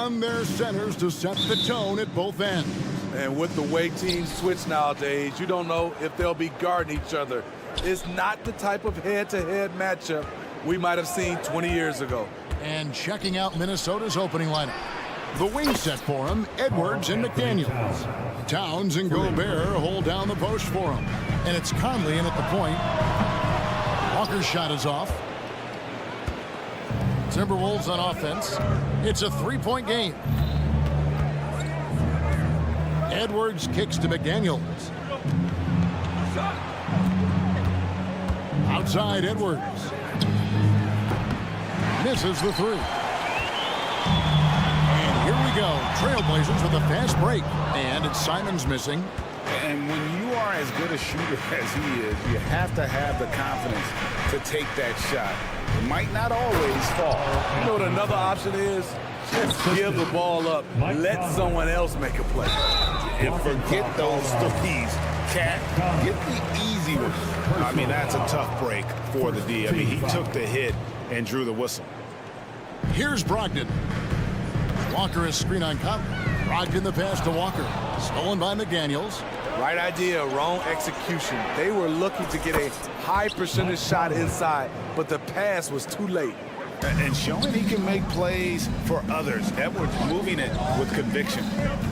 run their centers to set the tone at both ends. And with the way teams switch nowadays, you don't know if they'll be guarding each other. It's not the type of head-to-head matchup we might have seen 20 years ago. And checking out Minnesota's opening lineup. The wing set for him, Edwards and McDaniels. Towns and Gobert hold down the post for him. And it's Conley in at the point. Walker's shot is off. Timberwolves on offense. It's a three-point game. Edwards kicks to McDaniels. Outside Edwards. Misses the three. And here we go. Trailblazers with a fast break. And it's Simons missing. And when you are as good a shooter as he is, you have to have the confidence to take that shot. It might not always fall. You know what another option is? Just give the ball up. Let someone else make a play. And forget those threes. Cat, get the easy one. I mean, that's a tough break for the D. I mean, he took the hit and drew the whistle. Here's Brogdon. Walker is screen on Conley. Brogdon the pass to Walker. Stolen by McDaniels. Right idea, wrong execution. They were looking to get a high percentage shot inside, but the pass was too late. And showing he can make plays for others. Edwards moving it with conviction.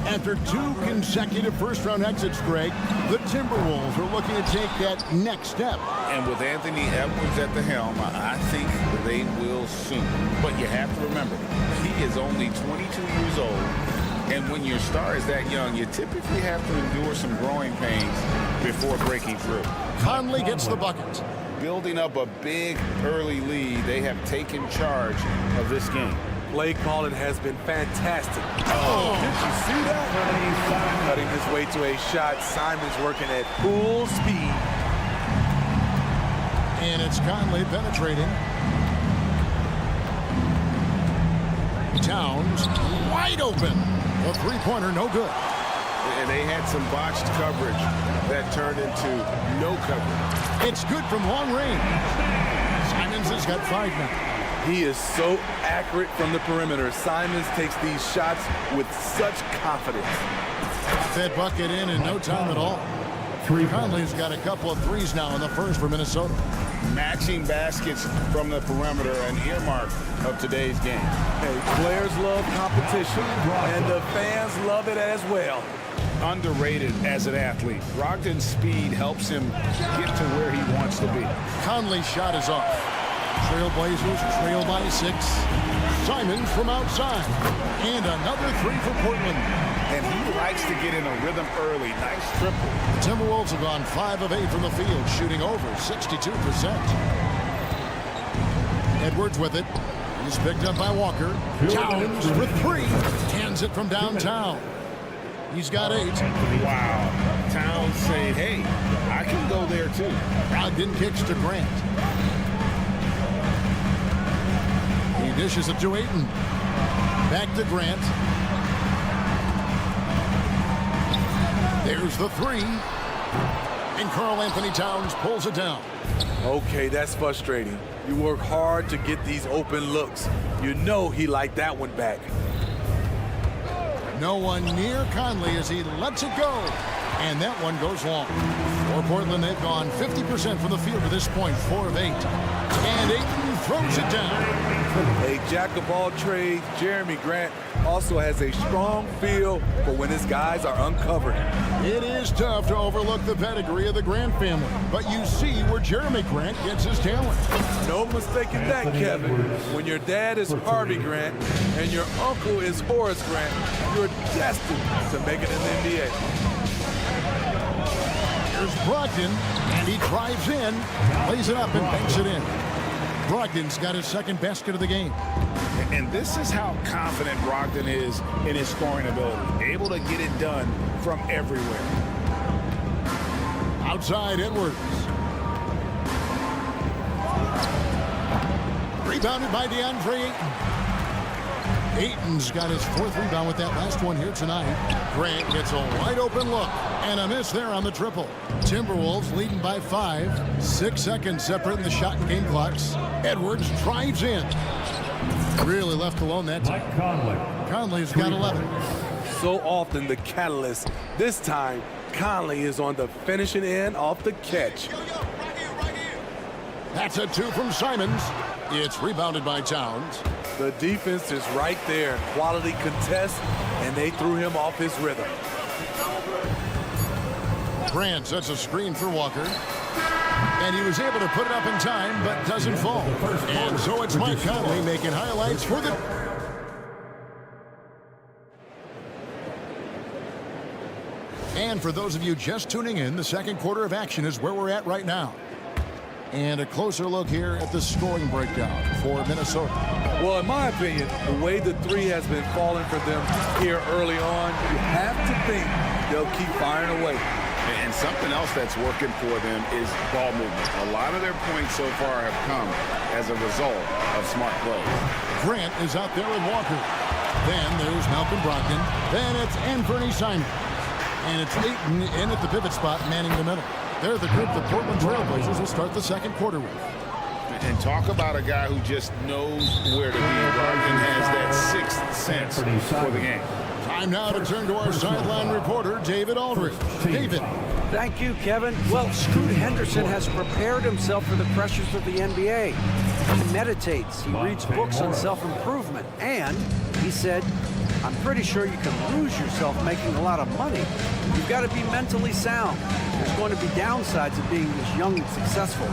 After two consecutive first-round exits, Greg, the Timberwolves are looking to take that next step. And with Anthony Edwards at the helm, I think they will soon. But you have to remember, he is only 22 years old. And when your star is that young, you typically have to endure some growing pains before breaking through. Conley gets the bucket. Building up a big early lead, they have taken charge of this game. Play calling has been fantastic. Oh, did you see that? Cutting his way to a shot. Simons working at full speed. And it's Conley penetrating. Towns wide open. The three-pointer no good. And they had some botched coverage that turned into no coverage. It's good from long range. Simons has got 5 now. He is so accurate from the perimeter. Simons takes these shots with such confidence. That bucket in no time at all. Conley's got a couple of threes now in the first for Minnesota. Matching baskets from the perimeter, an earmark of today's game. Hey, players love competition, and the fans love it as well. Underrated as an athlete. Brogdon's speed helps him get to where he wants to be. Conley's shot is off. Trailblazers trail by 6. Simons from outside. And another three for Portland. And he likes to get in a rhythm early. Nice triple. The Timberwolves have gone 5 of 8 from the field, shooting over 62%. Edwards with it. He's picked up by Walker. Towns for 3. Hands it from downtown. He's got 8. Wow. Towns saying, hey, I can go there too. Brogdon kicks to Grant. He dishes it to Ayton. Back to Grant. There's the 3. And Karl Anthony Towns pulls it down. Okay, that's frustrating. You work hard to get these open looks. You know he liked that one back. No one near Conley as he lets it go. And that one goes long. For Portland, they've gone 50% from the field to this point, 4 of 8. And Ayton throws it down. A jack of all trades, Jeremy Grant also has a strong feel for when his guys are uncovered. It is tough to overlook the pedigree of the Grant family, but you see where Jeremy Grant gets his talent. No mistaking that, Kevin. When your dad is Harvey Grant and your uncle is Horace Grant, you're destined to make it in the NBA. Here's Brogdon, and he drives in, lays it up and banks it in. Brogdon's got his second basket of the game. And this is how confident Brogdon is in his scoring ability. Able to get it done from everywhere. Outside Edwards. Rebounded by DeAndre Ayton. Ayton's got his 4th rebound with that last one here tonight. Grant gets a wide open look. And a miss there on the triple. Timberwolves leading by 5. 6 seconds separating the shot and game clocks. Edwards drives in. Really left alone that time. Conley's got 11. So often the catalyst. This time, Conley is on the finishing end off the catch. That's a 2 from Simons. It's rebounded by Towns. The defense is right there. Quality contest, and they threw him off his rhythm. Grant sets a screen for Walker. And he was able to put it up in time, but doesn't fall. And so it's Mike Conley making highlights for the... And for those of you just tuning in, the second quarter of action is where we're at right now. And a closer look here at the scoring breakdown for Minnesota. Well, in my opinion, the way the three has been falling for them here early on, you have to think they'll keep firing away. And something else that's working for them is ball movement. A lot of their points so far have come as a result of smart plays. Grant is out there with Walker. Then there's Malcolm Brogdon. Then it's Anthony Simon. And it's Ayton in at the pivot spot, manning the middle. They're the group the Portland Trailblazers will start the second quarter with. And talk about a guy who just knows where to be. Brogdon has that sixth sense for the game. Time now to turn to our sideline reporter, David Aldridge. David. Thank you, Kevin. Well, Scoot Henderson has prepared himself for the pressures of the NBA. He meditates, he reads books on self-improvement, and he said, I'm pretty sure you can lose yourself making a lot of money. You've got to be mentally sound. There's going to be downsides of being this young and successful.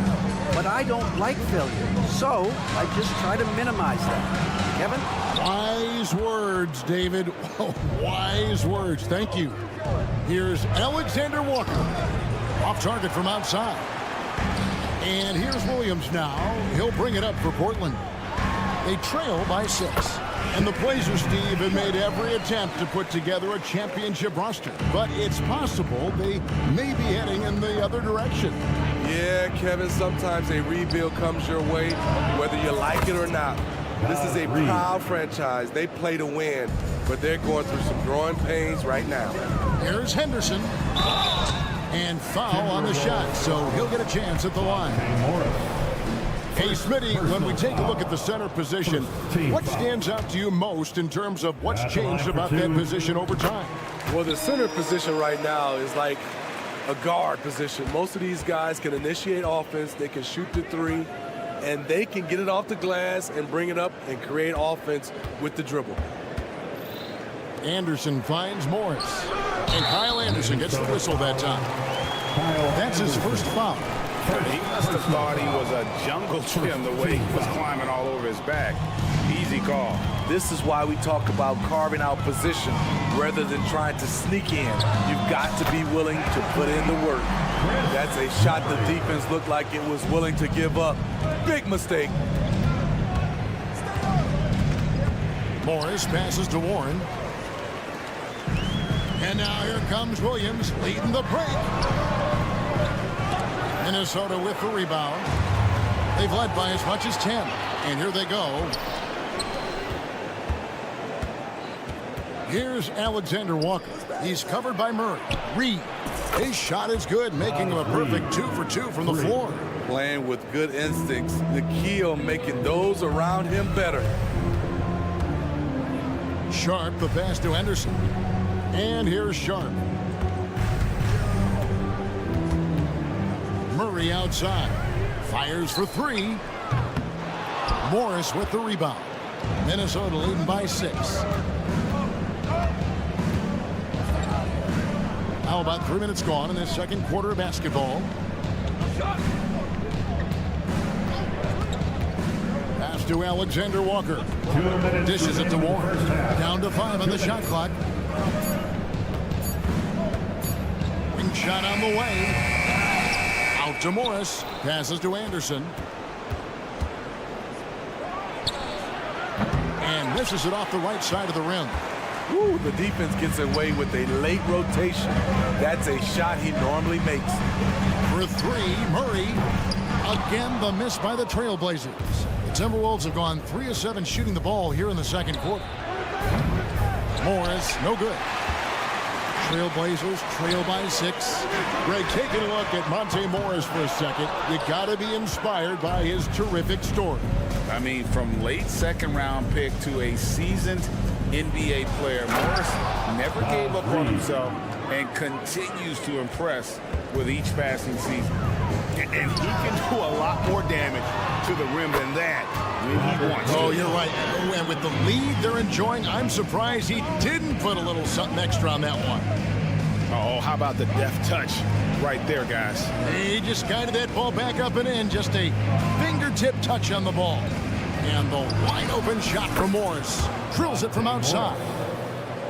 But I don't like failure, so I just try to minimize that. Kevin? Wise words, David. Wise words. Thank you. Here's Alexander Walker. Off target from outside. And here's Williams now. He'll bring it up for Portland. They trail by 6. And the Blazers, Steve, have made every attempt to put together a championship roster. But it's possible they may be heading in the other direction. Yeah, Kevin, sometimes a rebuild comes your way, whether you like it or not. This is a proud franchise. They play to win, but they're going through some growing pains right now. Here's Henderson. And foul on the shot, so he'll get a chance at the line. Hey, Smitty, when we take a look at the center position, what stands out to you most in terms of what's changed about that position over time? Well, the center position right now is like a guard position. Most of these guys can initiate offense, they can shoot the three, and they can get it off the glass and bring it up and create offense with the dribble. Anderson finds Morris. And Kyle Anderson gets the whistle that time. That's his first foul. He must have thought he was a jungle gym the way he was climbing all over his back. Easy call. This is why we talk about carving out position rather than trying to sneak in. You've got to be willing to put in the work. That's a shot the defense looked like it was willing to give up. Big mistake. Morris passes to Warren. And now here comes Williams leading the break. Minnesota with the rebound. They've led by as much as 10. And here they go. Here's Alexander Walker. He's covered by Murray. Reed. His shot is good, making him a perfect 2 for 2 from the floor. Playing with good instincts. The key on making those around him better. Sharp, the pass to Henderson. And here's Sharp. Murray outside. Fires for 3. Morris with the rebound. Minnesota leading by 6. How about 3 minutes gone in this second quarter of basketball? Pass to Alexander Walker. Dishes it to Warren. Down to 5 on the shot clock. Wing shot on the way. Out to Morris. Passes to Anderson. And misses it off the right side of the rim. Ooh, the defense gets away with a late rotation. That's a shot he normally makes. For 3, Murray. Again, the miss by the Trailblazers. The Timberwolves have gone 3 of 7 shooting the ball here in the second quarter. Morris, no good. Trailblazers trail by 6. Greg, taking a look at Monte Morris for a second. You got to be inspired by his terrific story. I mean, from late second-round pick to a seasoned NBA player, Morris never gave up on himself and continues to impress with each passing season. And he can do a lot more damage to the rim than that when he wants to. Oh, you're right. And with the lead they're enjoying, I'm surprised he didn't put a little something extra on that one. Oh, how about the deft touch right there, guys? He just guided that ball back up and in. Just a fingertip touch on the ball. And the wide open shot from Morris. Drills it from outside.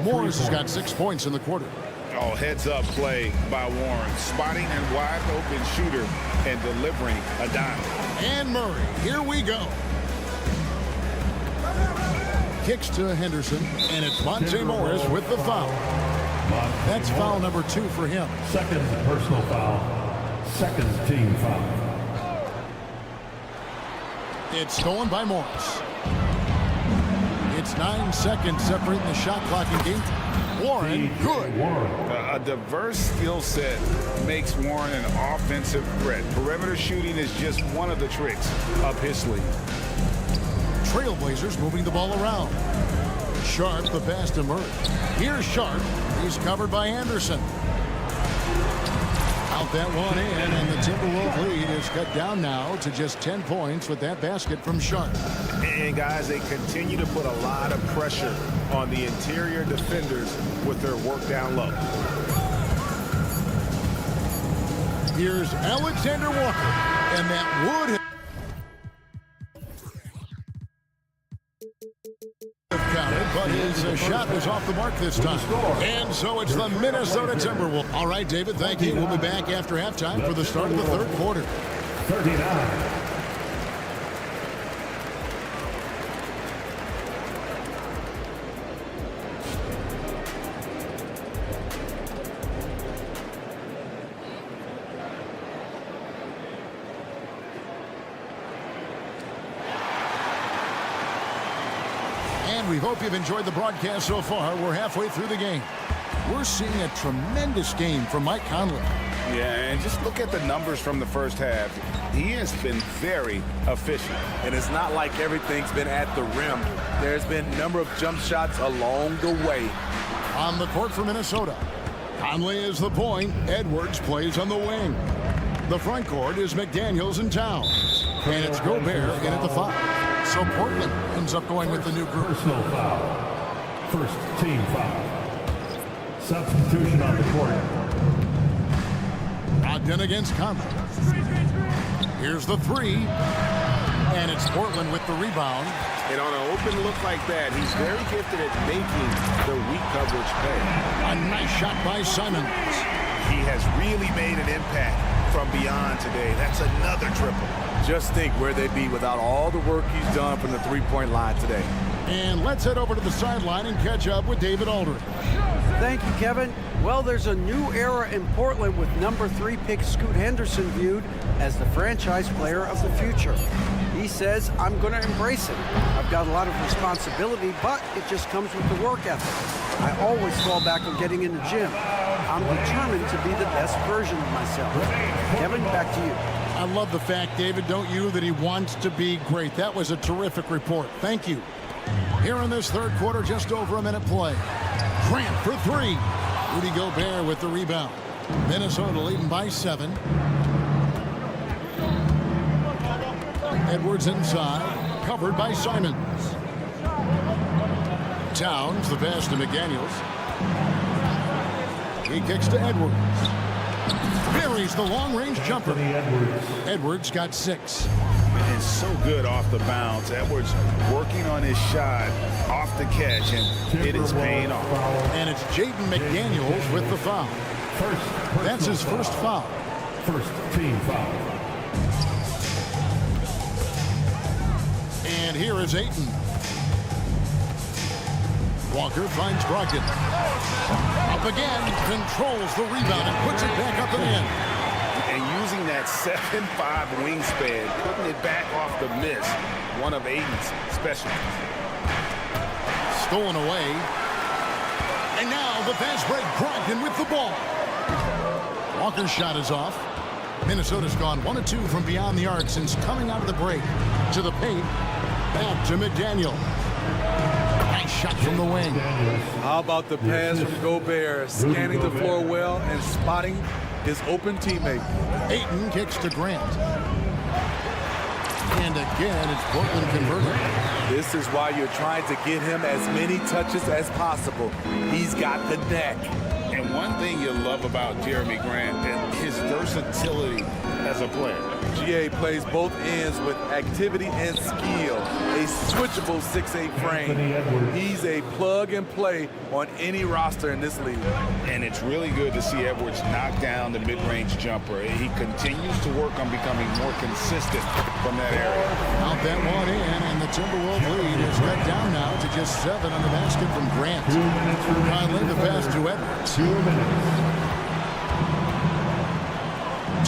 Morris has got 6 points in the quarter. Oh, heads-up play by Warren. Spotting a wide-open shooter and delivering a dime. And Murray, here we go. Kicks to Henderson, and it's Monte Morris with the foul. That's foul number 2 for him. Second personal foul. Second team foul. It's stolen by Morris. It's 9 seconds separating the shot clock and game. Warren, good. A diverse skill set makes Warren an offensive threat. Perimeter shooting is just one of the tricks up his sleeve. Trailblazers moving the ball around. Sharp, the pass to Murray. Here's Sharp. He's covered by Anderson. Out that one in, and the Timberwolves lead is cut down now to just 10 points with that basket from Sharp. And guys, they continue to put a lot of pressure on the interior defenders with their work down low. Here's Alexander Walker, and that would have counted, but his shot was off the mark this time. And so it's the Minnesota Timberwolves. All right, David, thank you. We'll be back after halftime for the start of the third quarter. 39. We hope you've enjoyed the broadcast so far. We're halfway through the game. We're seeing a tremendous game from Mike Conley. Yeah, and just look at the numbers from the first half. He has been very efficient. And it's not like everything's been at the rim. There's been a number of jump shots along the way. On the court for Minnesota, Conley is the point. Edwards plays on the wing. The front court is McDaniels and Towns. And it's Gobert in at the 5. So Portland ends up going with the new group. Personal foul. First team foul. Substitution on the court. Ogden against Conley. Here's the 3. And it's Portland with the rebound. And on an open look like that, he's very gifted at making the weak coverage pay. A nice shot by Simons. He has really made an impact from beyond today. That's another triple. Just think where they'd be without all the work he's done from the three-point line today. And let's head over to the sideline and catch up with David Aldridge. Thank you, Kevin. Well, there's a new era in Portland with number 3 pick Scoot Henderson viewed as the franchise player of the future. He says, I'm going to embrace it. I've got a lot of responsibility, but it just comes with the work ethic. I always fall back on getting in the gym. I'm determined to be the best version of myself. Kevin, back to you. I love the fact, David, don't you, that he wants to be great. That was a terrific report. Thank you. Here in this third quarter, just over a minute play. Grant for 3. Rudy Gobert with the rebound. Minnesota leading by 7. Edwards inside, covered by Simons. Towns, the pass to McDaniels. He kicks to Edwards. Buries the long-range jumper. Edwards got 6. And so good off the bounce. Edwards working on his shot off the catch, and it is paying off. And it's Jaden McDaniels with the foul. That's his first foul. First team foul. And here is Ayton. Walker finds Brogdon. Up again, controls the rebound and puts it back up and in. And using that 7'5" wingspan, putting it back off the miss. One of Ayton's specialties. Stolen away. And now the fast break, Brogdon with the ball. Walker's shot is off. Minnesota's gone 1 of 2 from beyond the arc since coming out of the break. To the paint. Back to McDaniel. Nice shot from the wing. How about the pass from Gobert, scanning the floor well and spotting his open teammate. Ayton kicks to Grant. And again, it's Portland converted. This is why you're trying to get him as many touches as possible. He's got the neck. And one thing you love about Jeremy Grant is his versatility as a player. GA plays both ends with activity and skill. A switchable 6'8" frame. He's a plug and play on any roster in this league. And it's really good to see Edwards knock down the mid-range jumper. He continues to work on becoming more consistent from that area. Out that one in, and the Timberwolves lead is cut down now to just 7 on the basket from Grant. Conley the pass to Edwards. 2 minutes.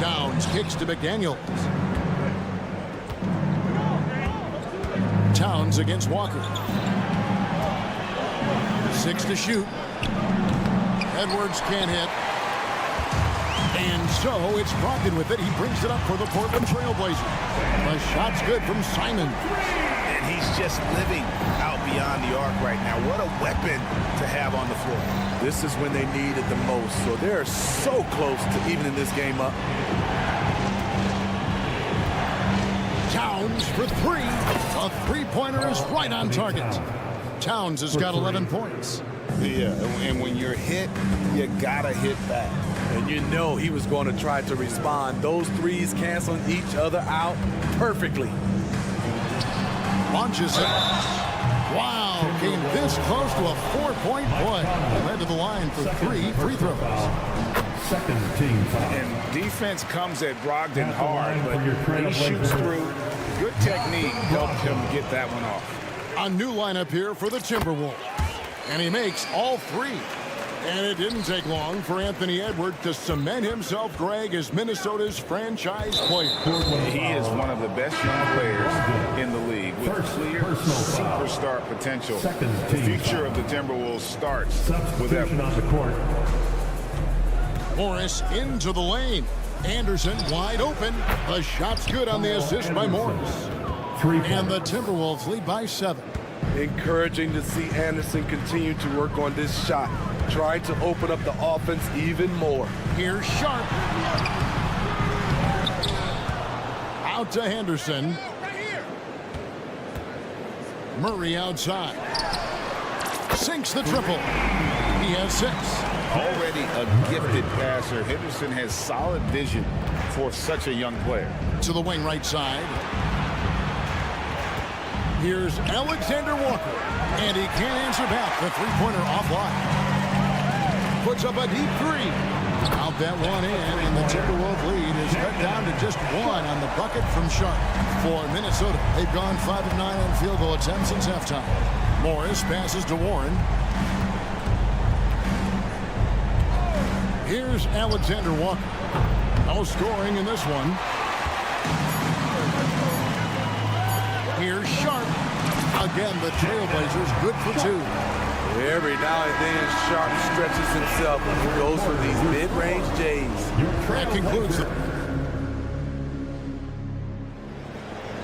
Towns kicks to McDaniels. Towns against Walker. 6 to shoot. Edwards can't hit. And so it's Brogdon with it. He brings it up for the Portland Trailblazers. The shot's good from Simon. And he's just living out beyond the arc right now. What a weapon to have on the floor. This is when they need it the most, so they're so close to evening this game up. Towns for 3. A three-pointer is right on target. Towns has got 11 points. Yeah, and when you're hit, you gotta hit back. And you know he was going to try to respond. Those threes canceling each other out perfectly. Launches it. Wow, came this close to a 4-point play. Led to the line for 3 free throws. Second team foul. And defense comes at Brogdon hard, but he shoots through. Good technique helped him get that one off. A new lineup here for the Timberwolves. And he makes all 3. And it didn't take long for Anthony Edwards to cement himself, Greg, as Minnesota's franchise player. He is one of the best young players in the league with clear superstar potential. The future of the Timberwolves starts with Edwards. On the court. Morris into the lane. Anderson wide open. The shot's good on the assist by Morris. And the Timberwolves lead by 7. Encouraging to see Anderson continue to work on this shot. Trying to open up the offense even more. Here's Sharp. Out to Henderson. Murray outside. Sinks the triple. He has 6. Already a gifted passer, Henderson has solid vision for such a young player. To the wing right side. Here's Alexander Walker. And he can't answer back. The three-pointer offline. Puts up a deep 3. Out that one in, and the Timberwolves lead is cut down to just 1 on the bucket from Sharp. For Minnesota, they've gone 5 of 9 on field goal attempts since halftime. Morris passes to Warren. Here's Alexander Walker. No scoring in this one. Here's Sharp. Again, the Trailblazers good for 2. Every now and then, Sharp stretches himself and goes for these mid-range J's. That concludes the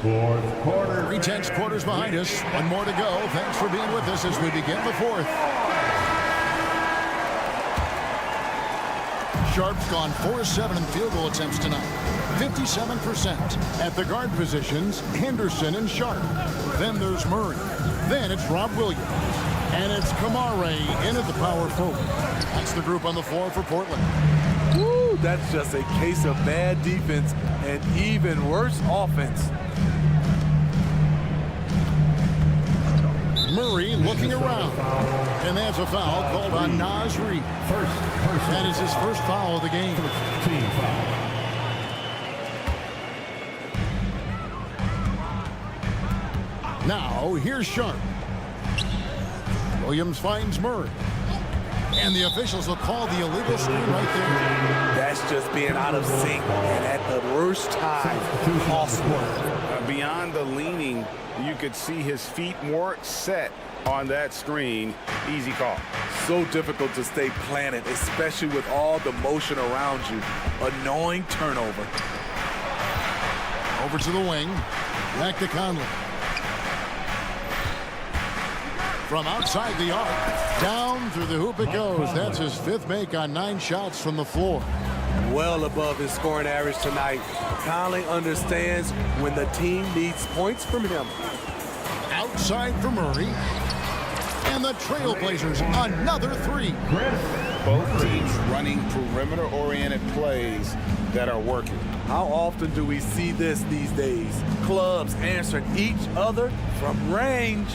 Fourth quarter. 3/10 quarters behind us. 1 more to go. Thanks for being with us as we begin the 4th. Sharp's gone 4 of 7 in field goal attempts tonight. 57%. At the guard positions, Henderson and Sharp. Then there's Murray. Then it's Rob Williams. And it's Kamare in at the power forward. That's the group on the floor for Portland. Woo, that's just a case of bad defense and even worse offense. Murray looking around. And that's a foul called on Naz Reid. That is his first foul of the game. Team foul. Now, here's Sharp. Williams finds Murray. And the officials will call the illegal screen right there. That's just being out of sync and at the worst time possible. Beyond the leaning, you could see his feet more set on that screen. Easy call. So difficult to stay planted, especially with all the motion around you. Annoying turnover. Over to the wing. Back to Conley. From outside the arc, down through the hoop it goes. That's his 5th make on 9 shots from the floor. Well above his scoring average tonight. Conley understands when the team needs points from him. Outside for Murray. And the Trailblazers, another 3. Both teams running perimeter-oriented plays that are working. How often do we see this these days? Clubs answering each other from range.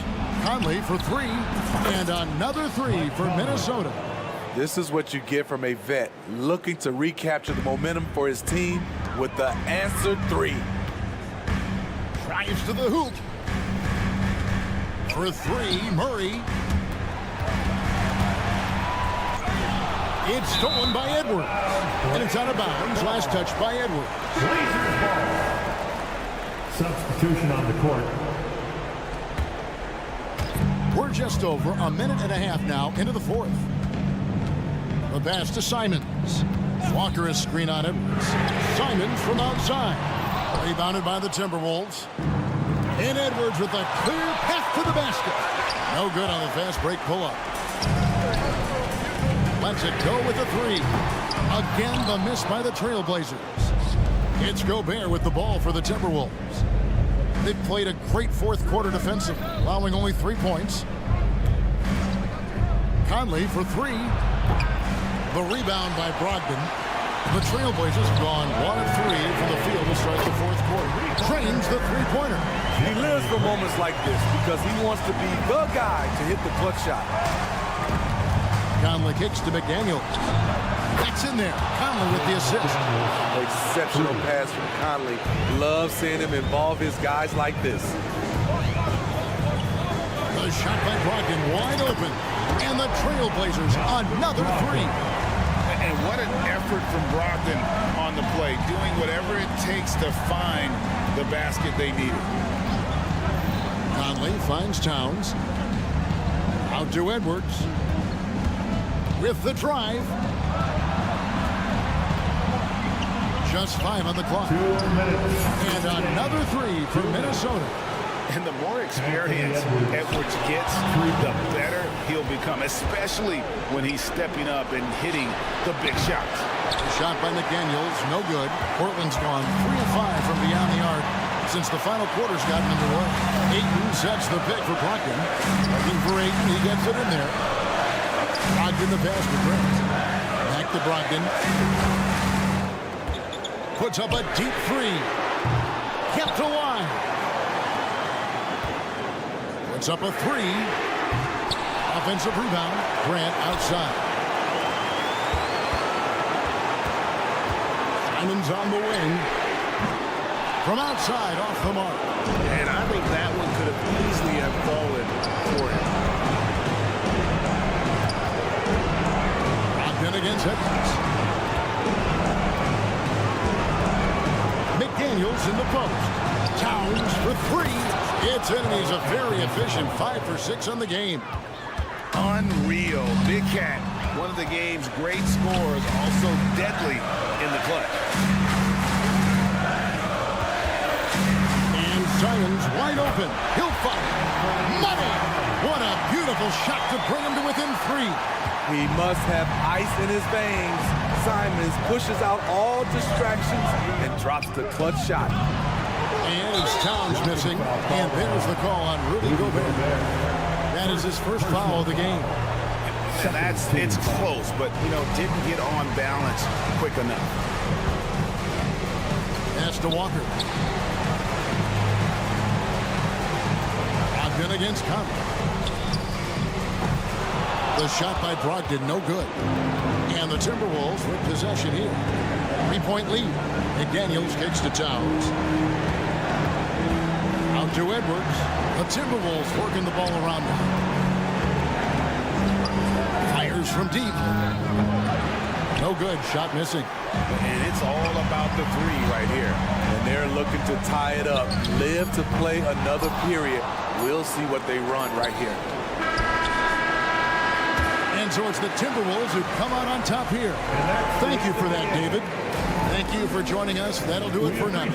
Conley for 3, and another 3 for Minnesota. This is what you get from a vet looking to recapture the momentum for his team with the answer 3. Drives to the hoop. For 3, Murray. It's stolen by Edwards. And it's out of bounds. Last touch by Edwards. Substitution on the court. We're just over a minute and a half now into the 4th. The pass to Simons. Walker is screen on Edwards. Simons from outside. Rebounded by the Timberwolves. And Edwards with a clear path to the basket. No good on the fast break pull-up. Lets it go with a 3. Again, the miss by the Trailblazers. It's Gobert with the ball for the Timberwolves. They played a great 4th quarter defensively, allowing only 3 points. Conley for 3. The rebound by Brogdon. The Trailblazers have gone 1 of 3 from the field to start the 4th quarter. Trains the 3-pointer. He lives for moments like this because he wants to be the guy to hit the clutch shot. Conley kicks to McDaniels. That's in there. Conley with the assist. Exceptional pass from Conley. Love seeing him involve his guys like this. The shot by Brogdon wide open. And the Trailblazers another 3. And what an effort from Brogdon on the play, doing whatever it takes to find the basket they needed. Conley finds Towns. Out to Edwards. With the drive. Just 5 on the clock. 2 minutes. And another 3 for Minnesota. And the more experience Edwards gets, the better he'll become, especially when he's stepping up and hitting the big shots. Shot by McDaniels, no good. Portland's gone 3 of 5 from beyond the arc since the final quarter's gotten underway. Ayton sets the pick for Brogdon. Looking for Ayton, he gets it in there. Brogdon the pass to Grant. Back to Brogdon. Puts up a deep 3. Kept alive. Puts up a 3. Offensive rebound. Grant outside. Simons on the wing. From outside, off the mark. And I think that one could have easily have fallen for him. Brogdon against Edwards. McDaniels in the post. Towns for 3. It's in, and he's a very efficient 5 for 6 on the game. Unreal. Big Cat, one of the game's great scorers, also deadly in the clutch. And Simons wide open. He'll fire. Money! What a beautiful shot to bring him to within 3. He must have ice in his veins. Simons pushes out all distractions and drops the clutch shot. And it's Towns missing. And there's the call on Rudy Gobert. That is his first foul of the game. And it's close, but, didn't get on balance quick enough. Pass to Walker. Brogdon against Conley. The shot by Brogdon, no good. And the Timberwolves with possession here. 3-point lead. McDaniels kicks to Towns. Out to Edwards. The Timberwolves working the ball around him. Fires from deep. No good. Shot missing. And it's all about the 3 right here. And they're looking to tie it up. Live to play another period. We'll see what they run right here. And so it's the Timberwolves who come out on top here. Thank you for that, David. Thank you for joining us. That'll do it for now.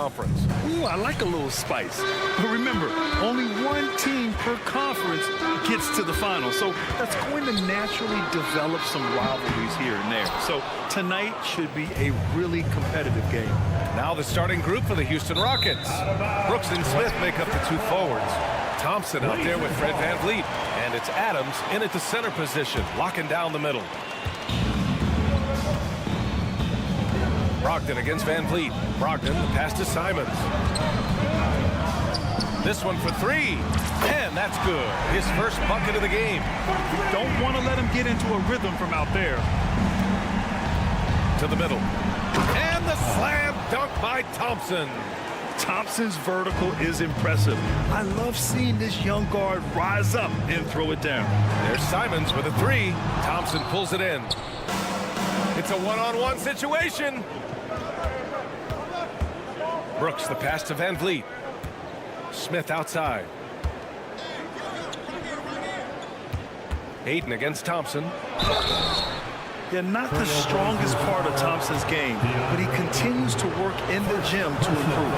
conference. Ooh, I like a little spice. But remember, only one team per conference gets to the final. So that's going to naturally develop some rivalries here and there. So tonight should be a really competitive game. Now the starting group for the Houston Rockets. Brooks and Smith make up the two forwards. Thompson out there with Fred VanVleet. And it's Adams in at the center position, locking down the middle. Brogdon against VanVleet. Brogdon, the pass to Simons. This one for three. And that's good. His first bucket of the game. You don't want to let him get into a rhythm from out there. To the middle. And the slam dunk by Thompson. Thompson's vertical is impressive. I love seeing this young guard rise up and throw it down. There's Simons with a three. Thompson pulls it in. It's a one-on-one situation. Brooks, the pass to VanVleet. Smith outside. Ayton against Thompson. Yeah, not the strongest part of Thompson's game, but he continues to work in the gym to improve.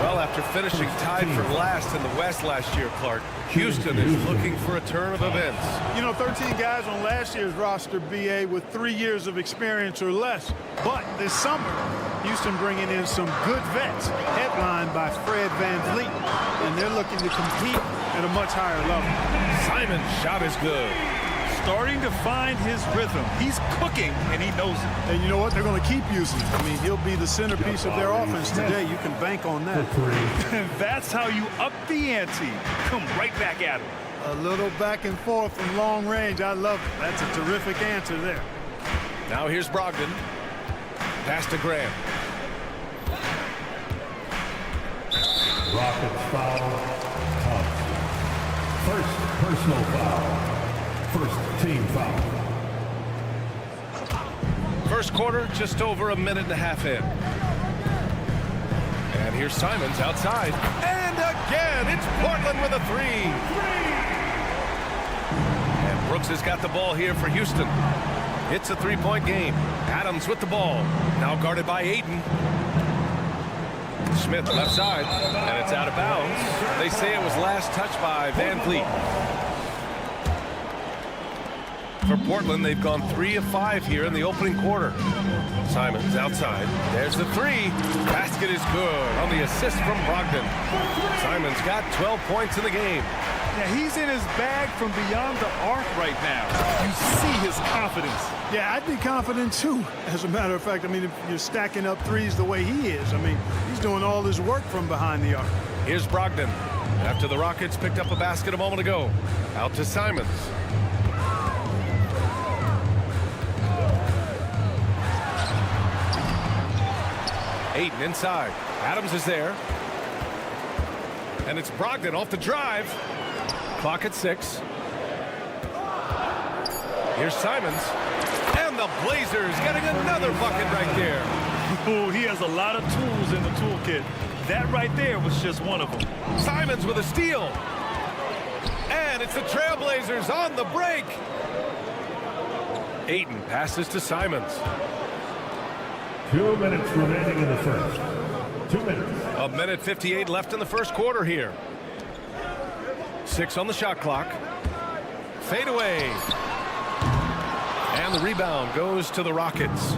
Well, after finishing tied for last in the West last year, Clark, Houston is looking for a turn of events. You know, 13 guys on last year's roster, BA, with 3 years of experience or less. But this summer, Houston bringing in some good vets, headlined by Fred VanVleet, and they're looking to compete at a much higher level. Simon's shot is good. Starting to find his rhythm. He's cooking, and he knows it. And you know what? They're going to keep using him. I mean, he'll be the centerpiece of their offense today. You can bank on that. And that's how you up the ante. Come right back at him. A little back and forth from long range. I love it. That's a terrific answer there. Now here's Brogdon. Pass to Graham. Rockets foul. First personal foul. First team foul. First quarter, just over a minute and a half in. And here's Simons outside. And again, it's Portland with a three. And Brooks has got the ball here for Houston. It's a three-point game. Adams with the ball. Now guarded by Ayton. Smith left side. And it's out of bounds. They say it was last touched by VanVleet. For Portland, they've gone 3 of 5 here in the opening quarter. Simons outside. There's the three. Basket is good on the assist from Brogdon. Simons got 12 points in the game. Yeah, he's in his bag from beyond the arc right now. You see his confidence. Yeah, I'd be confident too. As a matter of fact, I mean, if you're stacking up threes the way he is, I mean, he's doing all his work from behind the arc. Here's Brogdon. After the Rockets picked up a basket a moment ago. Out to Simons. Ayton inside. Adams is there. And it's Brogdon off the drive. Clock at 6. Here's Simons. And the Blazers getting another bucket right there. Oh, he has a lot of tools in the toolkit. That right there was just one of them. Simons with a steal. And it's the Trailblazers on the break. Ayton passes to Simons. 2 minutes remaining in the first. 2 minutes. A minute 58 left in the first quarter here. 6 on the shot clock. Fade away. And the rebound goes to the Rockets.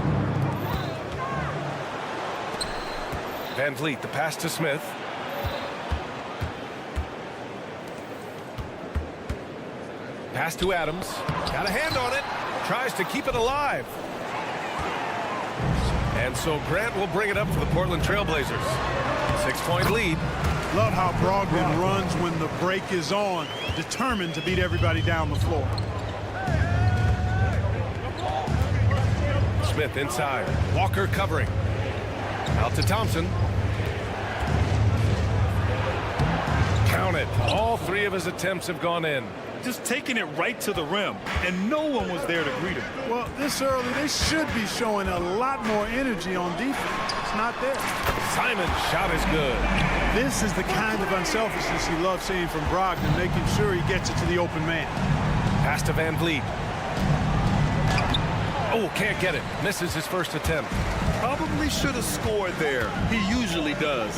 VanVleet, the pass to Smith. Pass to Adams. Got a hand on it. Tries to keep it alive. And so Grant will bring it up for the Portland Trailblazers. 6-point lead. Love how Brogdon runs when the break is on, determined to beat everybody down the floor. Smith inside. Walker covering. Out to Thompson. Count it. All 3 of his attempts have gone in. Just taking it right to the rim, and no one was there to greet him. Well, this early, they should be showing a lot more energy on defense. It's not there. Simon's shot is good. This is the kind of unselfishness you love seeing from Brogdon, making sure he gets it to the open man. Pass to VanVleet. Oh, can't get it. Misses his first attempt. Probably should have scored there. He usually does.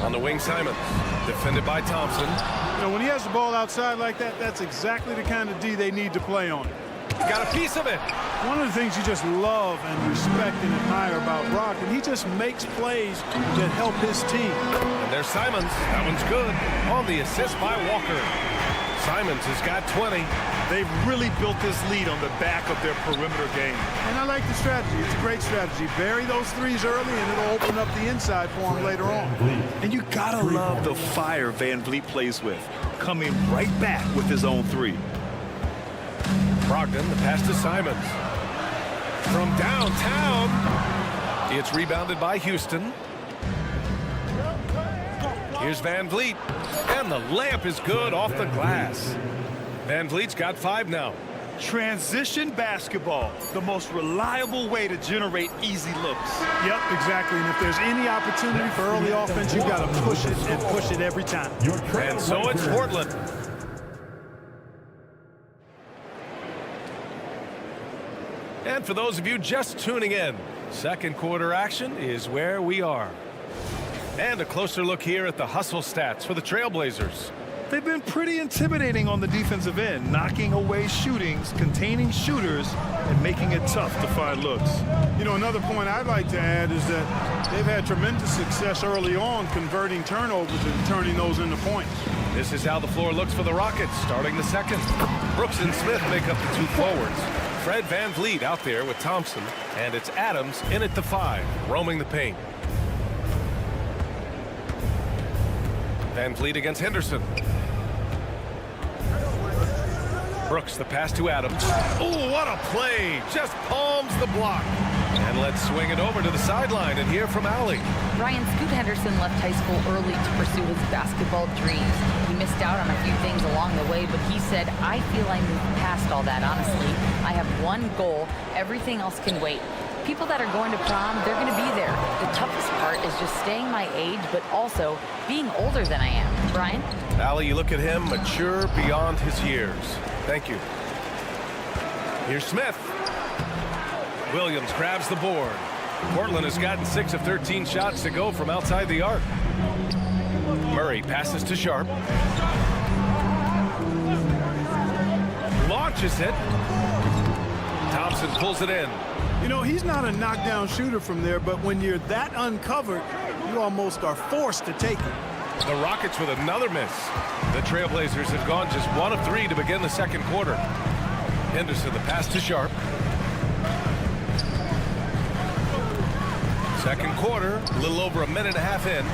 On the wing, Simons. Defended by Thompson. You know, when he has the ball outside like that, that's exactly the kind of D they need to play on. Got a piece of it. One of the things you just love and respect and admire about Brock, and he just makes plays that help his team. And there's Simons. That one's good. On the assist by Walker. Simons has got 20. They've really built this lead on the back of their perimeter game. And I like the strategy. It's a great strategy. Bury those threes early, and it'll open up the inside for him later on. And you gotta love the fire Van Vliet plays with, coming right back with his own three. Brogdon, the pass to Simons. From downtown, it's rebounded by Houston. Here's Van Vliet, and the layup is good off the glass. Van Vliet's got 5 now. Transition basketball, the most reliable way to generate easy looks. Yep, exactly. And if there's any opportunity for early offense, you've got to push it and push it every time. And so it's Portland. And for those of you just tuning in, second quarter action is where we are. And a closer look here at the hustle stats for the Trailblazers. They've been pretty intimidating on the defensive end, knocking away shootings, containing shooters, and making it tough to find looks. You know, another point I'd like to add is that they've had tremendous success early on converting turnovers and turning those into points. This is how the floor looks for the Rockets starting the second. Brooks and Smith make up the 2 forwards. Fred Van Vliet out there with Thompson, and it's Adams in at the 5, roaming the paint. Van Vliet against Henderson. Brooks, the pass to Adams. Oh, what a play! Just palms the block. And let's swing it over to the sideline and hear from Allie. Ryan, Scoot Henderson left high school early to pursue his basketball dreams. He missed out on a few things along the way, but he said, I feel I moved past all that, honestly. I have one goal. Everything else can wait. People that are going to prom, they're going to be there. The toughest part is just staying my age, but also being older than I am. Brian? Allie, you look at him, mature beyond his years. Thank you. Here's Smith. Williams grabs the board. Portland has gotten 6 of 13 shots to go from outside the arc. Murray passes to Sharp. Launches it. Thompson pulls it in. You know, he's not a knockdown shooter from there, but when you're that uncovered, you almost are forced to take it. The Rockets with another miss. The Trailblazers have gone just 1 of 3 to begin the second quarter. Henderson, the pass to Sharp. Second quarter, a little over a minute and a half in.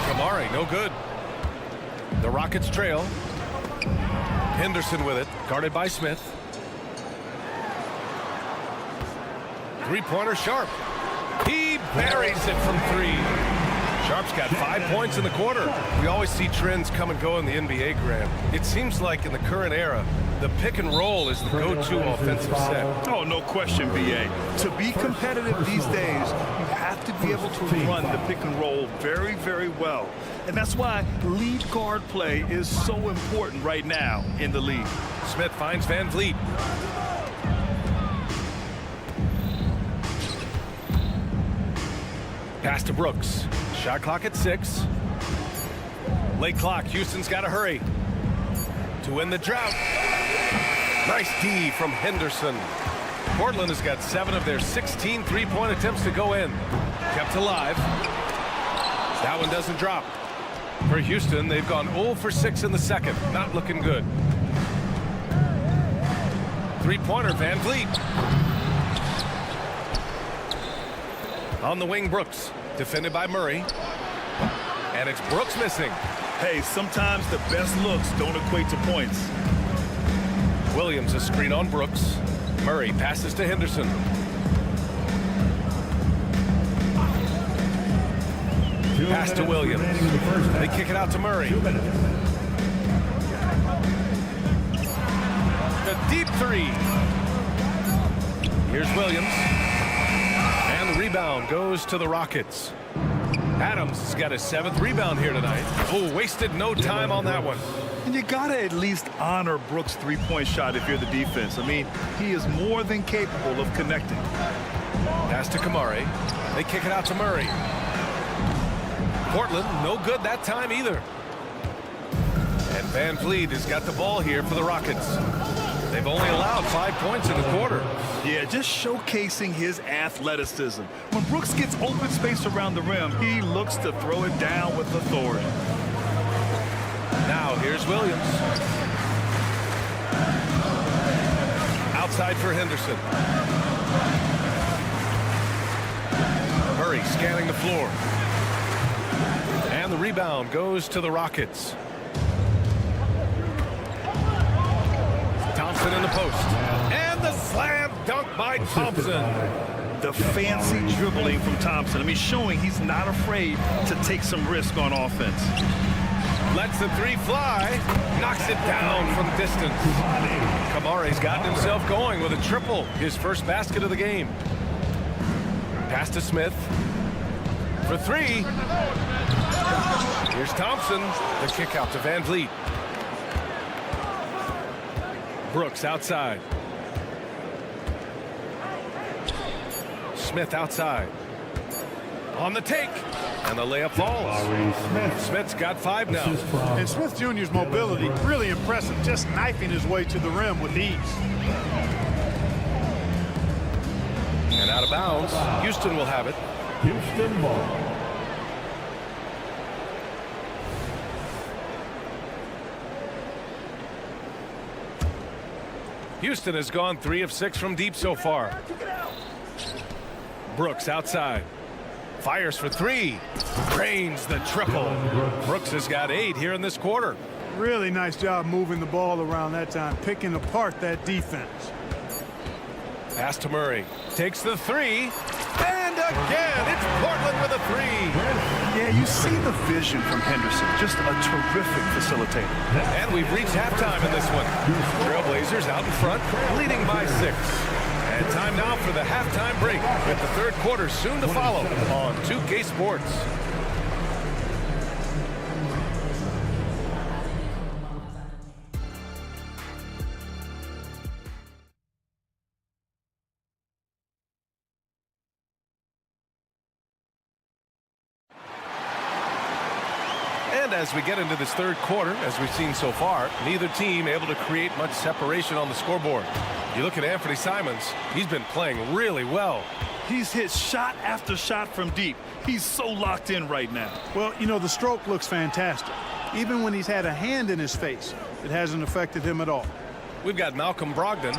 Kamari, no good. The Rockets trail. Henderson with it, guarded by Smith. Three-pointer Sharp. He buries it from 3. Sharp's got 5 points in the quarter. We always see trends come and go in the NBA, Graham. It seems like in the current era, the pick and roll is the go-to offensive set. Oh, no question, B.A. To be competitive these days, you have to be able to run the pick and roll very, very well. And that's why lead guard play is so important right now in the league. Smith finds Van Vliet. Pass to Brooks. Shot clock at 6. Late clock. Houston's got to hurry to win the drought. Nice D from Henderson. Portland has got 7 of their 16 three-point attempts to go in. Kept alive. That one doesn't drop. For Houston, they've gone 0 for 6 in the second. Not looking good. Three-pointer, Van Vliet. On the wing, Brooks. Defended by Murray. And it's Brooks missing. Hey, sometimes the best looks don't equate to points. Williams, a screen on Brooks. Murray passes to Henderson. Pass to Williams. They kick it out to Murray. The deep 3. Here's Williams. And the rebound goes to the Rockets. Adams has got his 7th rebound here tonight. Oh, wasted no time on that one. And you got to at least honor Brooks' three-point shot if you're the defense. I mean, he is more than capable of connecting. Pass to Kamari. They kick it out to Murray. Portland, no good that time either. And Van Vliet has got the ball here for the Rockets. They've only allowed 5 points in the quarter. Yeah, just showcasing his athleticism. When Brooks gets open space around the rim, he looks to throw it down with authority. Now here's Williams. Outside for Henderson. Murray scanning the floor. And the rebound goes to the Rockets. Thompson in the post. And the slam dunk by Thompson. The fancy dribbling from Thompson. I mean, showing he's not afraid to take some risk on offense. Lets the three fly. Knocks it down from distance. Kamari's gotten himself going with a triple. His first basket of the game. Pass to Smith. For three. Here's Thompson. The kick out to Van Vliet. Brooks outside. Smith outside. On the take. And the layup falls. Smith's got 5 now. And Smith Jr.'s mobility, really impressive, just knifing his way to the rim with ease. And out of bounds. Houston will have it. Houston ball. Houston has gone 3 of 6 from deep so far. Brooks outside. Fires for 3. Drains the triple. Brooks has got 8 here in this quarter. Really nice job moving the ball around that time, picking apart that defense. Pass to Murray. Takes the 3. And again, it's Portland with a 3. Yeah, you see the vision from Henderson. Just a terrific facilitator. And we've reached halftime in this one. Trailblazers out in front, leading by 6. And time now for the halftime break, with the third quarter soon to follow on 2K Sports. And as we get into this third quarter, as we've seen so far, neither team able to create much separation on the scoreboard. You look at Anthony Simons, he's been playing really well. He's hit shot after shot from deep. He's so locked in right now. Well, you know, the stroke looks fantastic. Even when he's had a hand in his face, it hasn't affected him at all. We've got Malcolm Brogdon.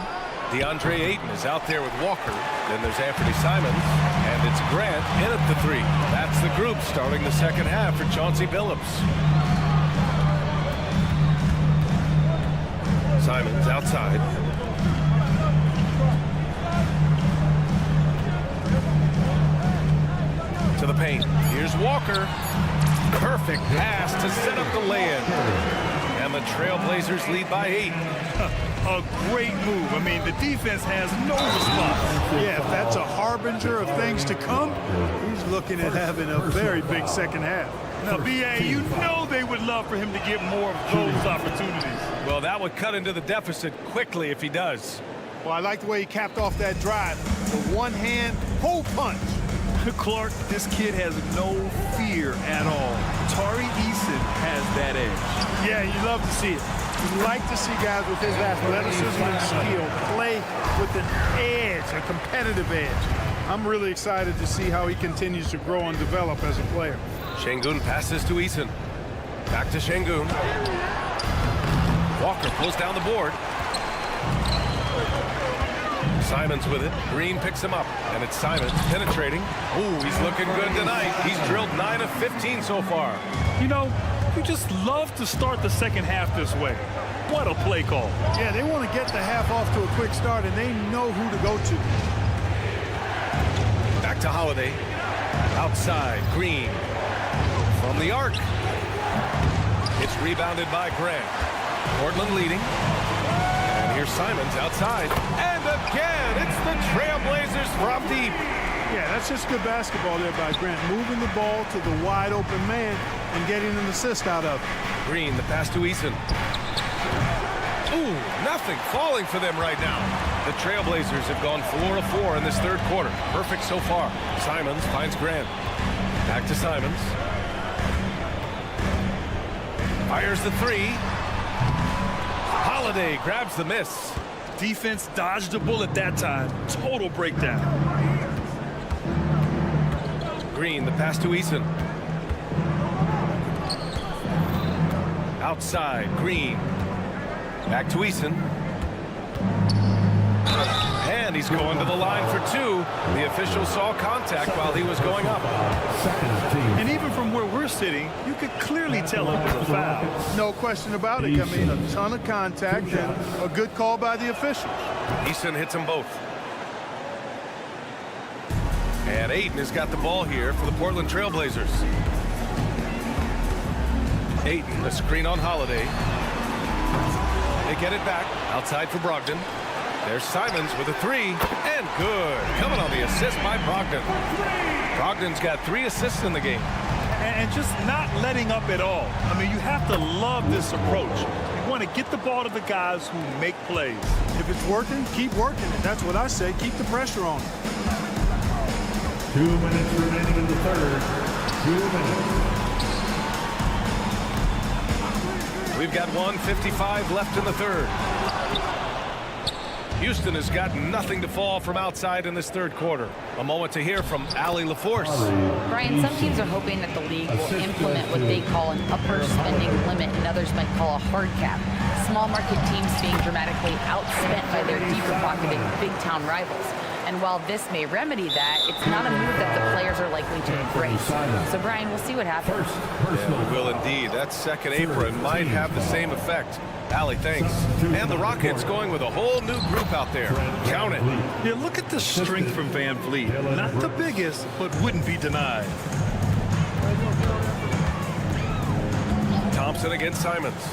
DeAndre Ayton is out there with Walker. Then there's Anthony Simons. And it's Grant in at the 3. That's the group starting the second half for Chauncey Billups. Simons outside. To the paint. Here's Walker. Perfect pass to set up the lay-in. And the Trailblazers lead by 8. A great move. I mean, the defense has no response. Yeah, if that's a harbinger of things to come, he's looking at having a very big second half. Now, B.A., you know they would love for him to get more of those opportunities. Well, that would cut into the deficit quickly if he does. Well, I like the way he capped off that drive. The one-hand pull punch. Clark, this kid has no fear at all. Tari Eason has that edge. Yeah, you love to see it. You like to see guys with his athleticism and skill play with an edge, a competitive edge. I'm really excited to see how he continues to grow and develop as a player. Şengün passes to Eason. Back to Şengün. Walker pulls down the board. Simons with it. Green picks him up. And it's Simons penetrating. Ooh, he's looking good tonight. He's drilled 9 of 15 so far. You know, you just love to start the second half this way. What a play call. Yeah, they want to get the half off to a quick start, and they know who to go to. Back to Holiday. Outside, Green. From the arc. It's rebounded by Grant. Portland leading. And here's Simons outside. And again, it's the Trailblazers from deep. Yeah, that's just good basketball there by Grant. Moving the ball to the wide open man and getting an assist out of it. Green, the pass to Eason. Ooh, nothing falling for them right now. The Trailblazers have gone 4 of 4 in this third quarter. Perfect so far. Simons finds Grant. Back to Simons. Fires the three. Holiday grabs the miss. Defense dodged a bullet that time. Total breakdown. Green, the pass to Eason. Outside, Green. Back to Eason. And he's going to the line for two. The official saw contact while he was going up. And even from where we're sitting, you could clearly tell it was a foul. No question about it. I mean, a ton of contact and a good call by the officials. Eason hits them both. And Ayton has got the ball here for the Portland Trailblazers. Ayton, the screen on Holiday. They get it back. Outside for Brogdon. There's Simons with a three. And good. Coming on the assist by Brogdon. Brogdon's got 3 assists in the game. And just not letting up at all. I mean, you have to love this approach. You want to get the ball to the guys who make plays. If it's working, keep working it. That's what I say. Keep the pressure on. 2 minutes remaining in the third. 2 minutes. We've got 1:55 left in the third. Houston has got nothing to fall from outside in this third quarter. A moment to hear from Allie LaForce. Brian, some teams are hoping that the league will implement what they call an upper spending limit and others might call a hard cap. Small market teams being dramatically outspent by their deeper pocketed big town rivals. And while this may remedy that, it's not a move that the players are likely to embrace. So, Brian, we'll see what happens. Yeah, we will indeed. That second apron might have the same effect. Allie, thanks. And the Rockets going with a whole new group out there. Count it. Yeah, look at the strength from Van Vliet. Not the biggest, but wouldn't be denied. Thompson against Simons.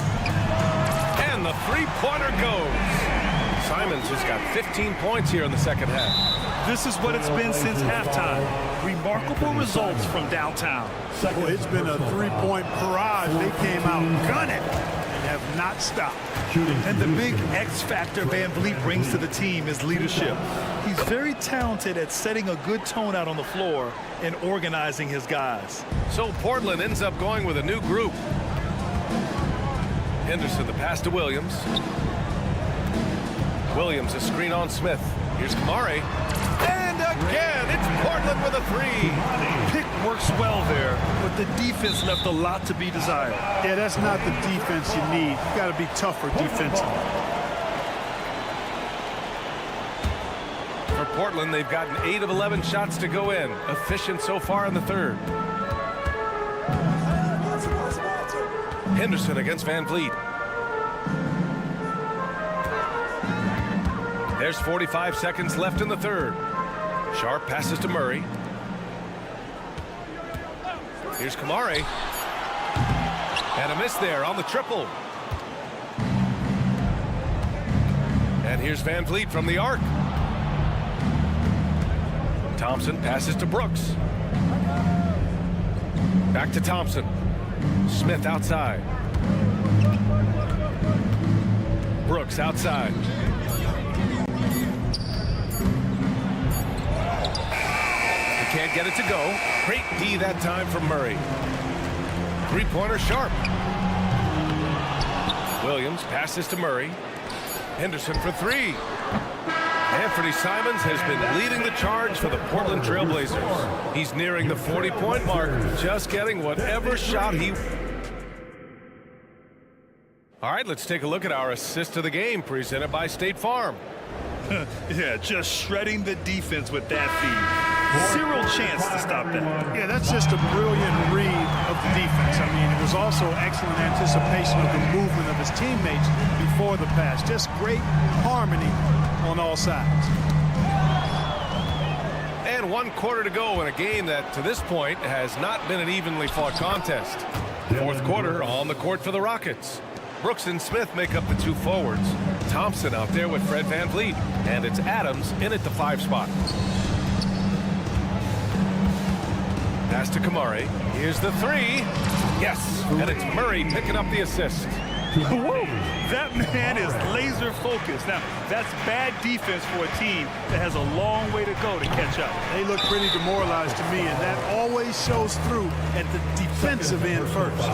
And the three-pointer goes. Simons has got 15 points here in the second half. This is what it's been since halftime. Remarkable results from downtown. Well, it's been a three-point barrage. They came out gunning and have not stopped. And the big X factor Van Vliet brings to the team is leadership. He's very talented at setting a good tone out on the floor and organizing his guys. So Portland ends up going with a new group. Henderson, the pass to Williams. Williams, a screen on Smith. Here's Kamari. And again, it's Portland with a three. Pick works well there, but the defense left a lot to be desired. Yeah, that's not the defense you need. You got to be tougher defensively. For Portland, they've gotten 8 of 11 shots to go in. Efficient so far in the third. Henderson against Van Vliet. There's 45 seconds left in the third. Sharp passes to Murray. Here's Kamari. And a miss there on the triple. And here's Van Vliet from the arc. Thompson passes to Brooks. Back to Thompson. Smith outside. Brooks outside. Can't get it to go. Great D that time from Murray. Three-pointer Sharp. Williams passes to Murray. Henderson for three. Anthony Simons has been leading the charge for the Portland Trailblazers. He's nearing the 40-point mark, just getting whatever shot he... All right, let's take a look at our assist of the game presented by State Farm. Yeah, just shredding the defense with that feed. Zero chance to stop that. Yeah, that's just a brilliant read of the defense. I mean, it was also excellent anticipation of the movement of his teammates before the pass. Just great harmony on all sides. And 1 quarter to go in a game that, to this point, has not been an evenly fought contest. Fourth quarter on the court for the Rockets. Brooks and Smith make up the two forwards. Thompson out there with Fred Van Vliet. And it's Adams in at the 5 spot. Pass to Kamari. Here's the three. Yes, and it's Murray picking up the assist. Whoa, that man is laser focused. Now, that's bad defense for a team that has a long way to go to catch up. They look pretty demoralized to me, and that always shows through at the defensive end first.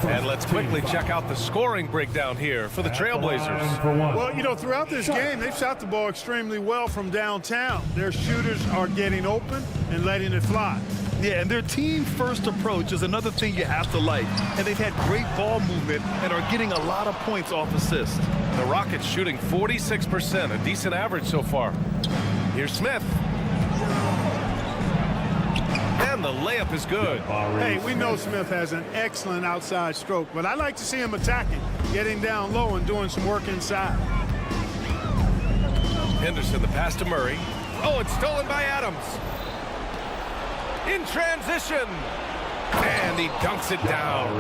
And let's quickly check out the scoring breakdown here for the Trailblazers. Well, you know, throughout this game, they've shot the ball extremely well from downtown. Their shooters are getting open and letting it fly. Yeah, and their team-first approach is another thing you have to like. And they've had great ball movement and are getting a lot of points off assists. The Rockets shooting 46%, a decent average so far. Here's Smith. And the layup is good. Hey, we know Smith has an excellent outside stroke, but I like to see him attacking, getting down low and doing some work inside. Henderson, the pass to Murray. Oh, it's stolen by Adams. In transition. And he dunks it down.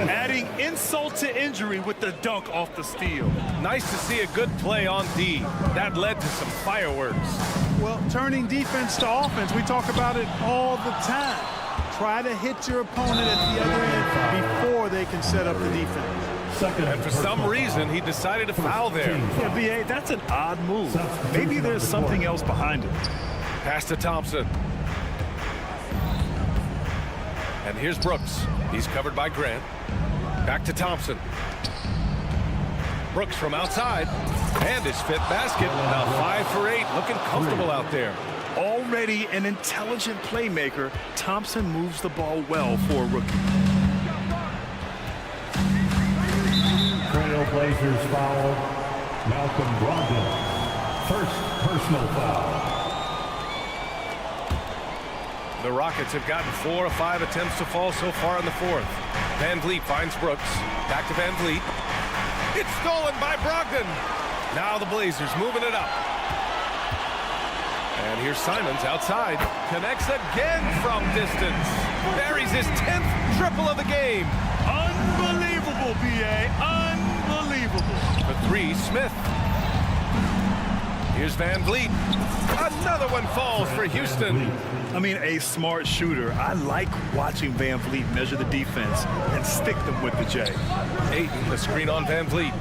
Adding insult to injury with the dunk off the steal. Nice to see a good play on D. That led to some fireworks. Well, turning defense to offense, we talk about it all the time. Try to hit your opponent at the other end before they can set up the defense. And for some reason, he decided to foul there. Yeah, B.A., that's an odd move. Maybe there's something else behind it. Pass to Thompson. And here's Brooks. He's covered by Grant. Back to Thompson. Brooks from outside. And his fifth basket. Now 5 for 8. Looking comfortable out there. Already an intelligent playmaker, Thompson moves the ball well for a rookie. Trailblazers foul. Malcolm Brogdon. First personal foul. The Rockets have gotten 4 of 5 attempts to fall so far in the fourth. Van Vliet finds Brooks. Back to Van Vliet. It's stolen by Brogdon. Now the Blazers moving it up. And here's Simons outside. Connects again from distance. Buries his 10th triple of the game. Unbelievable, B.A. Unbelievable. For 3, Smith. Here's Van Vliet. Another one falls for Houston. I mean, a smart shooter. I like watching Van Vliet measure the defense and stick them with the J. Ayton, the screen on Van Vliet.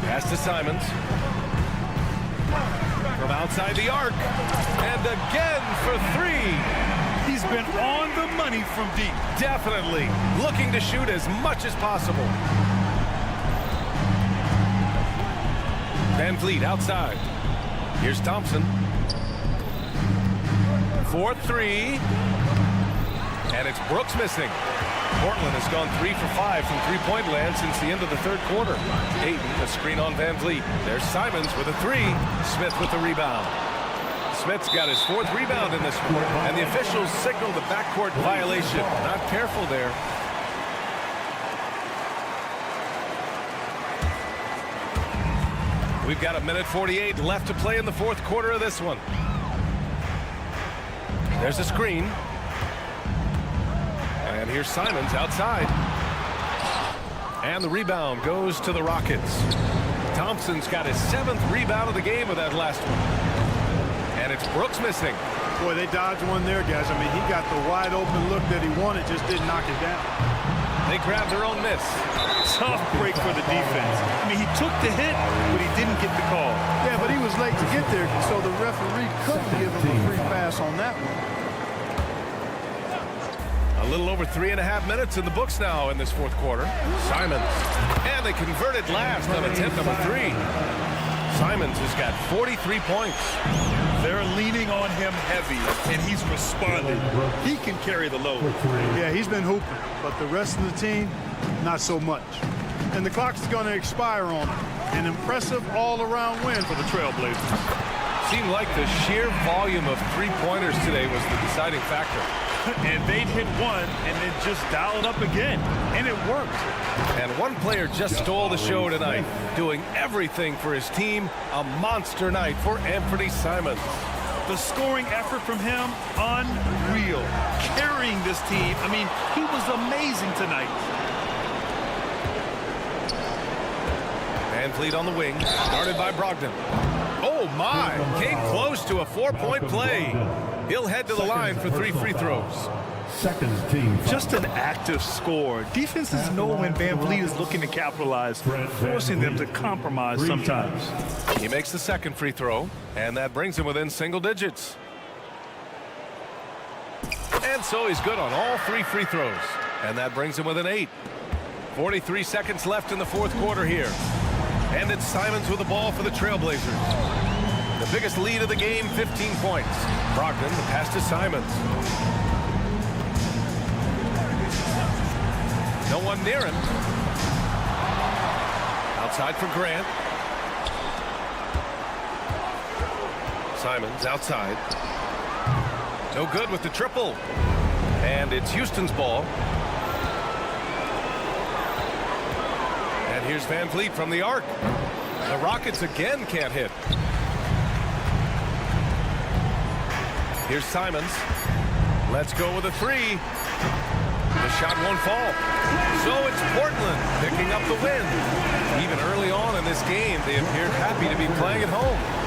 Pass to Simons. From outside the arc. And again for 3. He's been on the money from deep. Definitely. Looking to shoot as much as possible. Van Vliet outside. Here's Thompson. 4-3. And it's Brooks missing. Portland has gone 3 for 5 from three-point land since the end of the third quarter. Ayton, a screen on Van Vliet. There's Simons with a 3. Smith with the rebound. Smith's got his 4th rebound in this one. And the officials signal the backcourt violation. Not careful there. We've got 1:48 left to play in the fourth quarter of this one. There's a screen. And here's Simons outside. And the rebound goes to the Rockets. Thompson's got his 7th rebound of the game with that last one. And it's Brooks missing. Boy, they dodged one there, guys. I mean, he got the wide open look that he wanted, just didn't knock it down. They grabbed their own miss. Tough break for the defense. I mean, he took the hit, but he didn't get the call. Yeah, but he was late to get there, so the referee couldn't give him a free pass on that one. A little over 3.5 minutes in the books now in this fourth quarter. Simons. And they converted last on attempt number 3. Simons has got 43 points. They're leaning on him heavy, and he's responded. He can carry the load. Yeah, he's been hooping, but the rest of the team, not so much. And the clock's going to expire on him. An impressive all-around win for the Trailblazers. Seemed like the sheer volume of three-pointers today was the deciding factor. And they'd hit one and then just dial it up again. And it worked. And one player just stole the show tonight, doing everything for his team. A monster night for Anthony Simons. The scoring effort from him, unreal. Carrying this team. I mean, he was amazing tonight. Van Vliet on the wing, started by Brogdon. Oh my, came close to a 4-point play. He'll head to the line for 3 free throws. Second team foul. Just an active score. Defenses know when Van Vliet is looking to capitalize, forcing them to compromise sometimes. He makes the second free throw, and that brings him within single digits. And so he's good on all 3 free throws, and that brings him within 8. 43 seconds left in the fourth quarter here. And it's Simons with the ball for the Trailblazers. The biggest lead of the game, 15 points. Brogdon, the pass to Simons. No one near him. Outside for Grant. Simons outside. No good with the triple. And it's Houston's ball. And here's Van Vliet from the arc. The Rockets again can't hit. Here's Simons. Let's go with a 3. The shot won't fall. So it's Portland picking up the win. Even early on in this game, they appeared happy to be playing at home.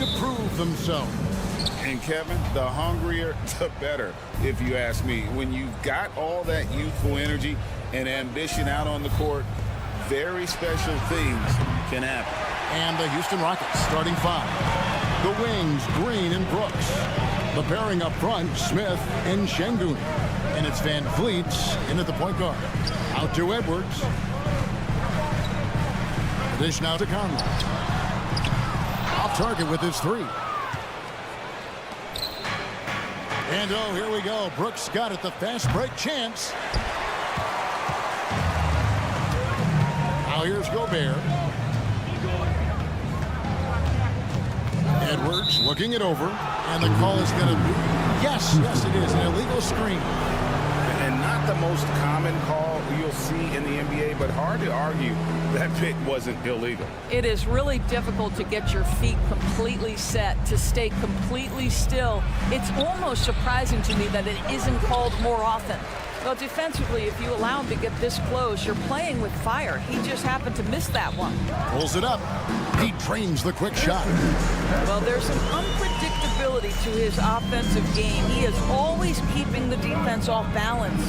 to prove themselves. And Kevin, the hungrier, the better, if you ask me. When you've got all that youthful energy and ambition out on the court, very special things can happen. And the Houston Rockets starting 5. The wings, Green and Brooks. The pairing up front, Smith and Şengün. And it's Van Vliet in at the point guard. Out to Edwards. Dish now to Conley. Off target with his 3. And oh, here we go. Brooks got it, the fast break chance. Now here's Gobert. Edwards looking it over, and the call is going to be, yes, it is, an illegal screen. And not the most common call you'll see in the NBA, but hard to argue that pick wasn't illegal. It is really difficult to get your feet completely set, to stay completely still. It's almost surprising to me that it isn't called more often. Well, defensively, if you allow him to get this close, you're playing with fire. He just happened to miss that one. Pulls it up. He drains the quick shot. Well, there's an unpredictability to his offensive game. He is always keeping the defense off balance.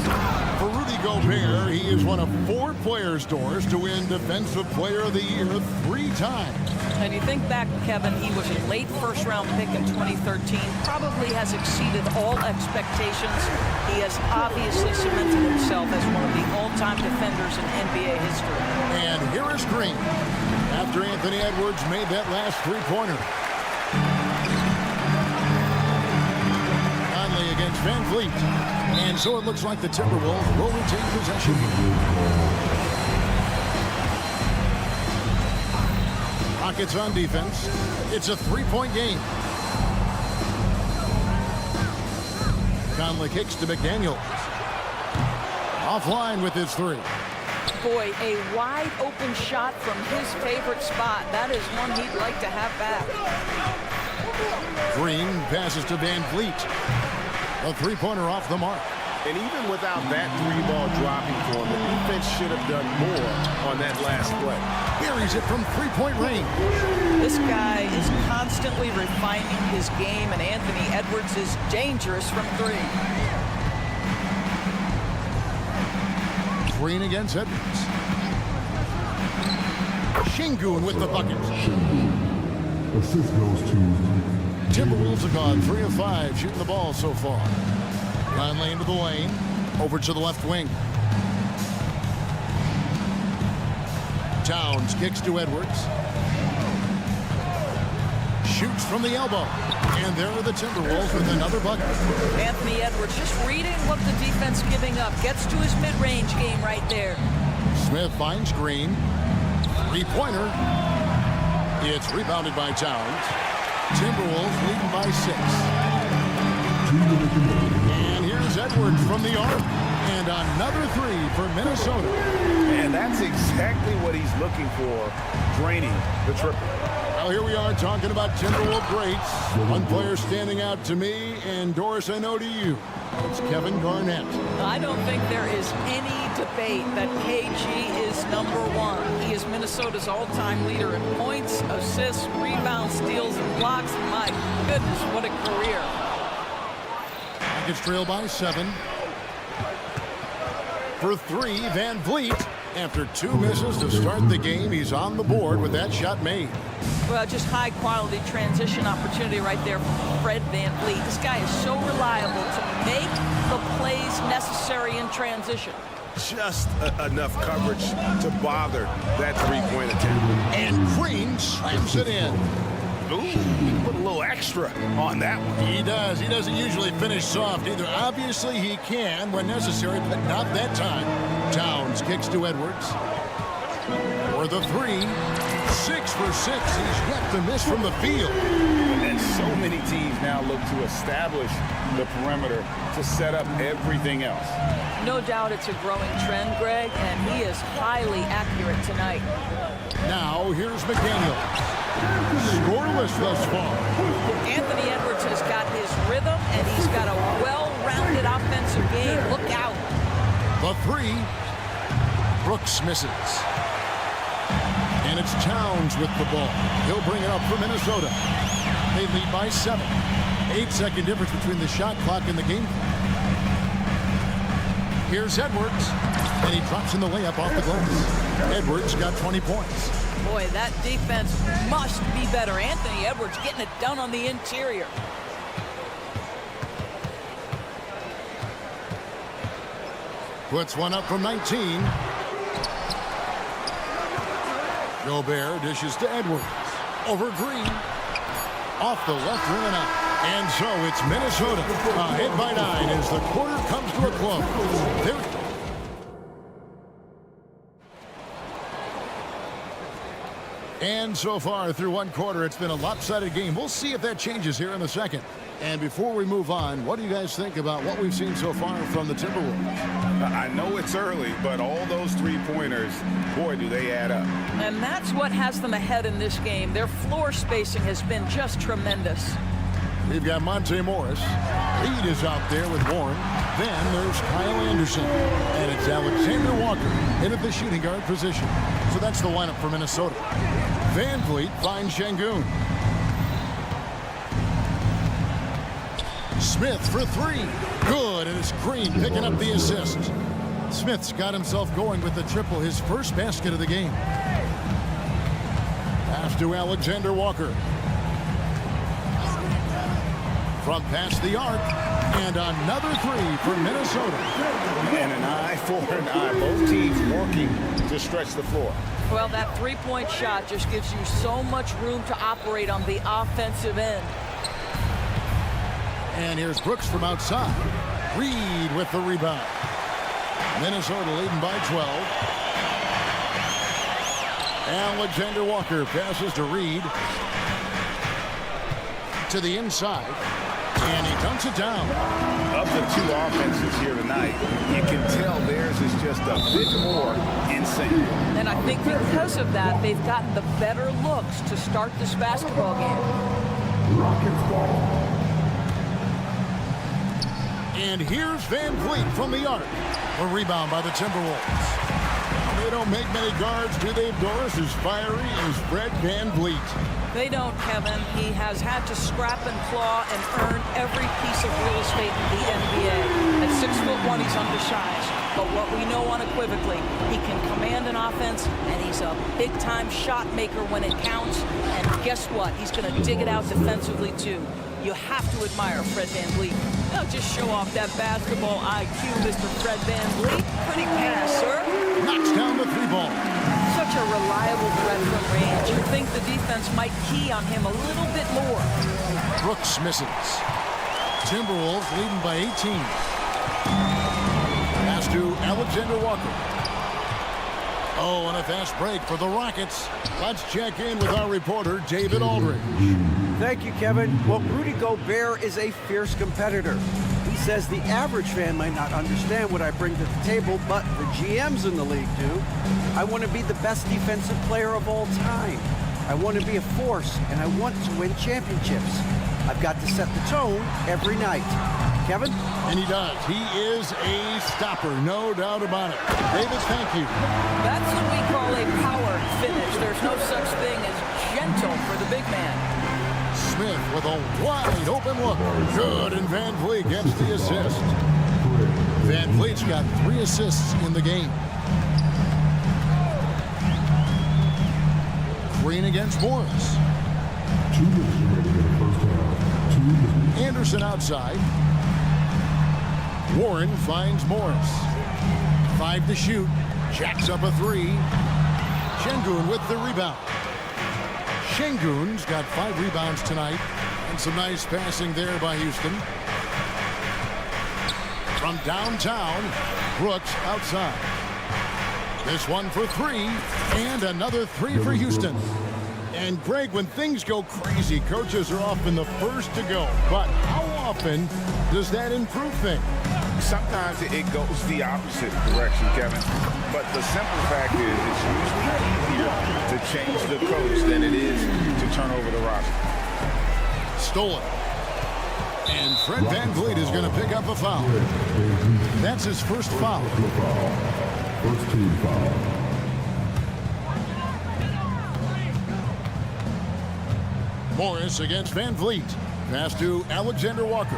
For Rudy Gobert, he is one of 4 players, Doris, to win Defensive Player of the Year 3 times. And you think back, Kevin, he was a late first-round pick in 2013, probably has exceeded all expectations. He has obviously cemented himself as one of the all-time defenders in NBA history. And here is Green, after Anthony Edwards made that last 3-pointer. Conley against Van Vliet. And so it looks like the Timberwolves will retain possession. Rockets on defense. It's a 3-point game. Conley kicks to McDaniels. Offline with his 3. Boy, a wide open shot from his favorite spot. That is one he'd like to have back. Green passes to Van Vliet. A 3-pointer off the mark. And even without that 3-ball dropping for him, the defense should have done more on that last play. Buries it from 3-point range. This guy is constantly refining his game, and Anthony Edwards is dangerous from 3. Green against Edwards. Şengün with the bucket. Assist goes to Timberwolves have gone 3 of 5 shooting the ball so far. Conley into the lane. Over to the left wing. Towns kicks to Edwards. Shoots from the elbow. And there are the Timberwolves with another bucket. Anthony Edwards just reading what the defense giving up. Gets to his mid-range game right there. Smith finds Green. 3-pointer. It's rebounded by Towns. Timberwolves leading by 6. And here's Edwards from the arc. And another 3 for Minnesota. And that's exactly what he's looking for, draining the triple. Well, here we are talking about Timberwolves greats. One player standing out to me, and Doris, I know to you. It's Kevin Garnett. I don't think there is any debate that KG is number 1. He is Minnesota's all-time leader in points, assists, rebounds, steals, and blocks. My goodness, what a career. Rockets trail by 7. For 3, Van Vliet. After 2 misses to start the game, he's on the board with that shot made. Well, just high-quality transition opportunity right there from Fred Van Vliet. This guy is so reliable to make the plays necessary in transition. Just enough coverage to bother that 3-point attempt. And Green slams it in. Ooh, he put a little extra on that one. He does. He doesn't usually finish soft either. Obviously, he can when necessary, but not that time. Towns kicks to Edwards. For the 3. 6 for 6. He's yet to miss from the field. And so many teams now look to establish the perimeter to set up everything else. No doubt it's a growing trend, Greg, and he is highly accurate tonight. Now, here's McDaniel. Scoreless thus far. Anthony Edwards has got his rhythm, and he's got a well-rounded offensive game. Look out. The 3. Brooks misses. And it's Towns with the ball. He'll bring it up for Minnesota. They lead by 7. 8-second difference between the shot clock and the game clock. Here's Edwards, and he drops in the layup off the glass. Edwards got 20 points. Boy, that defense must be better. Anthony Edwards getting it done on the interior. Puts one up from 19. Gobert dishes to Edwards. Over Green. Off the left rim and out. And so it's Minnesota ahead by 9 as the quarter comes to a close. And so far through one quarter, it's been a lopsided game. We'll see if that changes here in the second. And before we move on, what do you guys think about what we've seen so far from the Timberwolves? I know it's early, but all those three-pointers, boy, do they add up. And that's what has them ahead in this game. Their floor spacing has been just tremendous. We've got Monte Morris. Reed is out there with Warren. Then there's Kyle Anderson. And it's Alexander Walker in at the shooting guard position. So that's the lineup for Minnesota. Van Vliet finds Şengün. Smith for 3. Good, and it's Green picking up the assist. Smith's got himself going with the triple, his first basket of the game. Pass to Alexander Walker. From past the arc, and another 3 for Minnesota. And an eye for an eye. Both teams working to stretch the floor. Well, that three-point shot just gives you so much room to operate on the offensive end. And here's Brooks from outside. Reed with the rebound. Minnesota leading by 12. Alexander Walker passes to Reed. To the inside. And he dunks it down. Of the two offenses here tonight, you can tell theirs is just a bit more insane. And I think because of that, they've gotten the better looks to start this basketball game. Rockets ball. And here's Van Vliet from the arc. A rebound by the Timberwolves. They don't make many guards, do they, Doris? As fiery as Fred Van Vliet. They don't, Kevin. He has had to scrap and claw and earn every piece of real estate in the NBA. At 6'1", he's undersized. But what we know unequivocally, he can command an offense, and he's a big-time shot maker when it counts. And guess what? He's going to dig it out defensively, too. You have to admire Fred Van Vliet. Don't just show off that basketball IQ, Mr. Fred Van Vliet. Pretty pass, sir. Knocks down the 3-ball. Such a reliable threat from range. You think the defense might key on him a little bit more. Brooks misses. Timberwolves leading by 18. Pass to Alexander Walker. Oh, and a fast break for the Rockets. Let's check in with our reporter, David Aldridge. Thank you, Kevin. Well, Rudy Gobert is a fierce competitor. He says the average fan might not understand what I bring to the table, but the GMs in the league do. I want to be the best defensive player of all time. I want to be a force, and I want to win championships. I've got to set the tone every night. Kevin? And he does. He is a stopper, no doubt about it. Davis, thank you. That's what we call a power finish. There's no such thing as gentle for the big man. Smith with a wide open look. Good, and Van Vliet gets the assist. Van Vliet's got 3 assists in the game. Green against Morris. Anderson outside. Warren finds Morris. 5 to shoot. Jacks up a 3. Şengün with the rebound. Şengün's got 5 rebounds tonight. And some nice passing there by Houston. From downtown, Brooks outside. This one for 3. And another 3 for Houston. And Greg, when things go crazy, coaches are often the first to go. But how often does that improve things? Sometimes it goes the opposite direction, Kevin. But the simple fact is it's usually easier to change the coach than it is to turn over the roster. Stolen. And Fred Van Vliet is going to pick up a foul. That's his first foul. First team foul. Morris against Van Vliet. Pass to Alexander Walker.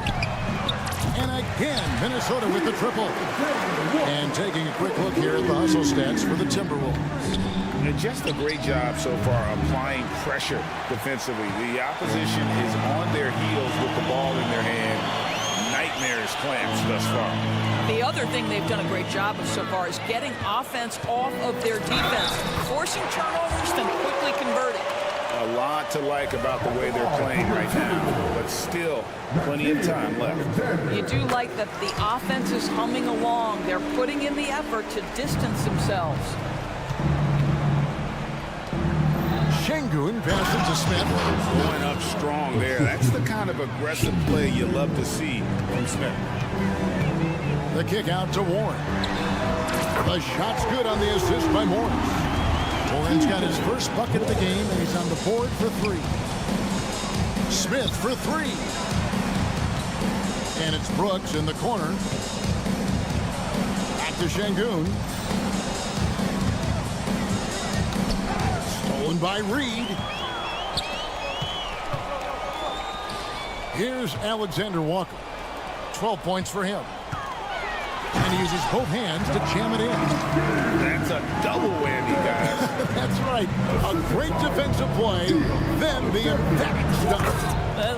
And again, Minnesota with the triple. And taking a quick look here at the hustle stats for the Timberwolves. And just a great job so far applying pressure defensively. The opposition is on their heels with the ball in their hand. Nightmares clamps thus far. The other thing they've done a great job of so far is getting offense off of their defense, forcing turnovers, then quickly converting. A lot to like about the way they're playing right now, but still plenty of time left. You do like that the offense is humming along. They're putting in the effort to distance themselves. Şengün passes it to Smith. Going up strong there. That's the kind of aggressive play you love to see from Smith. The kick out to Warren. The shot's good on the assist by Morris. Warren's got his first bucket of the game, and he's on the board for three. Smith for three. And it's Brooks in the corner. Back to Şengün. Stolen by Reed. Here's Alexander Walker. 12 points for him. And he uses both hands to jam it in. That's a double whammy, guys. That's right. A great defensive play, then the emphatic stop.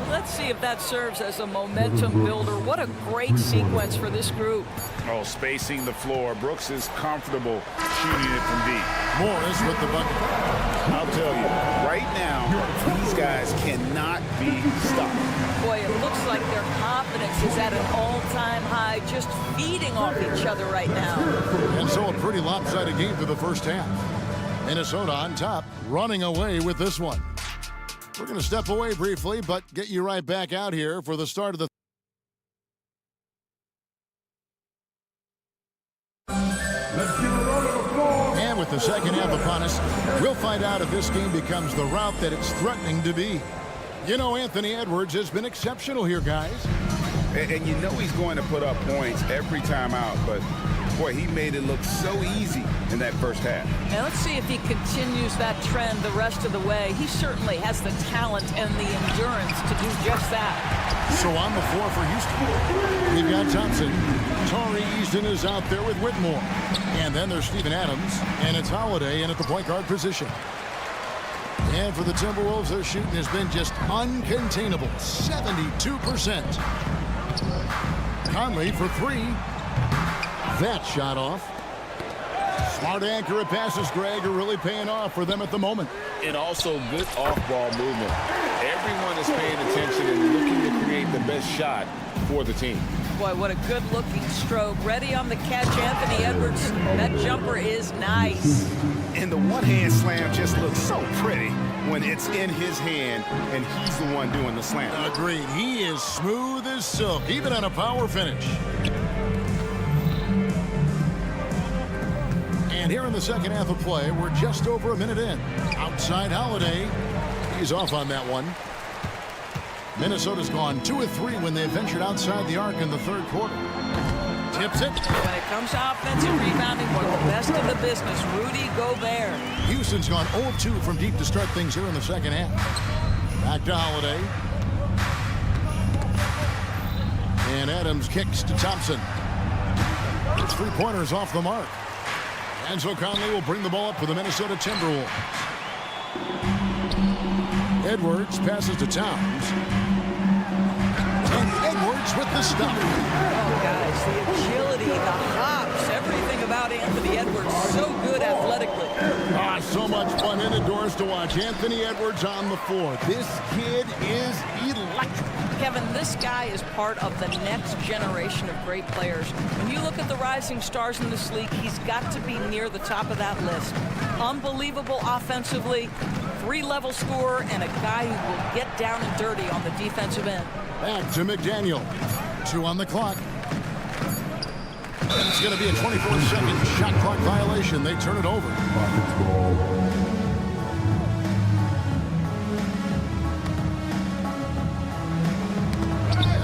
Let's see if that serves as a momentum builder. What a great sequence for this group. Oh, spacing the floor. Brooks is comfortable shooting it from deep. Morris with the bucket. I'll tell you, right now, these guys cannot be stopped. Boy, it looks like their confidence is at an all-time high, just feeding off each other right now. And so a pretty lopsided game for the first half. Minnesota on top, running away with this one. We're going to step away briefly, but get you right back out here for the start of the And with the second half upon us, we'll find out if this game becomes the route that it's threatening to be. You know, Anthony Edwards has been exceptional here, guys. And you know he's going to put up points every time out, but boy, he made it look so easy in that first half. Now let's see if he continues that trend the rest of the way. He certainly has the talent and the endurance to do just that. So on the floor for Houston, we've got Thompson. Tari Easton is out there with Whitmore. And then there's Steven Adams, and it's Holiday in at the point guard position. And for the Timberwolves, their shooting has been just uncontainable, 72%. Conley for three. That shot off. Smart accurate passes, Greg, are really paying off for them at the moment. And also good off-ball movement. Everyone is paying attention and looking to create the best shot for the team. Boy, what a good-looking stroke. Ready on the catch, Anthony Edwards. That jumper is nice. And the one-hand slam just looks so pretty when it's in his hand and he's the one doing the slam. Agreed. He is smooth as silk, even on a power finish. And here in the second half of play, we're just over a minute in. Outside Holiday. He's off on that one. Minnesota's gone 2 of 3 when they ventured outside the arc in the third quarter. Tips it. When it comes to offensive rebounding, one of the best in the business, Rudy Gobert. Houston's gone 0 of 2 from deep to start things here in the second half. Back to Holiday. And Adams kicks to Thompson. It's 3-pointers off the mark. And so Conley will bring the ball up for the Minnesota Timberwolves. Edwards passes to Towns. And Edwards with the stop. Oh, guys, the agility, the hops, everything about Anthony Edwards, so good athletically. So much fun indoors to watch Anthony Edwards on the floor. This kid is electric. Kevin, this guy is part of the next generation of great players. When you look at the rising stars in this league, he's got to be near the top of that list. Unbelievable offensively, 3-level scorer, and a guy who will get down and dirty on the defensive end. Back to McDaniel. 2 on the clock. And it's going to be a 24-second shot clock violation. They turn it over.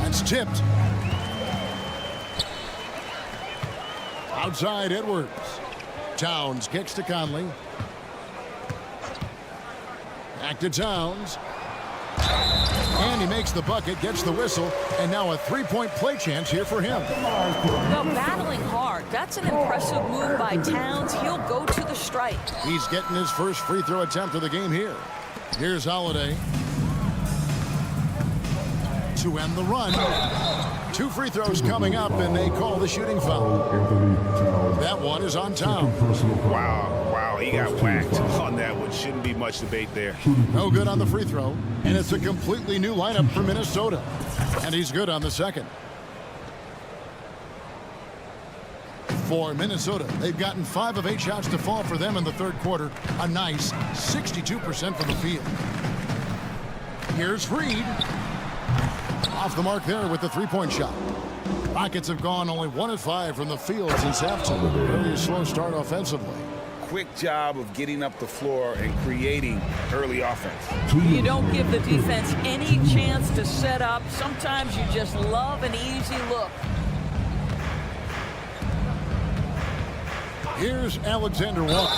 That's tipped. Outside Edwards. Towns kicks to Conley. Back to Towns. And he makes the bucket, gets the whistle, and now a three-point play chance here for him. Well, battling hard. That's an impressive move by Towns. He'll go to the stripe. He's getting his first free throw attempt of the game here. Here's Holiday to end the run. 2 free throws coming up, and they call the shooting foul. That one is on Towns. Wow, he got whacked on that one. Shouldn't be much debate there. No good on the free throw, and it's a completely new lineup for Minnesota. And he's good on the second. For Minnesota, they've gotten 5 of 8 shots to fall for them in the third quarter. A nice 62% from the field. Here's Reed. Off the mark there with the three-point shot. Rockets have gone only 1 of 5 from the field since halftime. Very slow start offensively. Quick job of getting up the floor and creating early offense. You don't give the defense any chance to set up. Sometimes you just love an easy look. Here's Alexander Walker.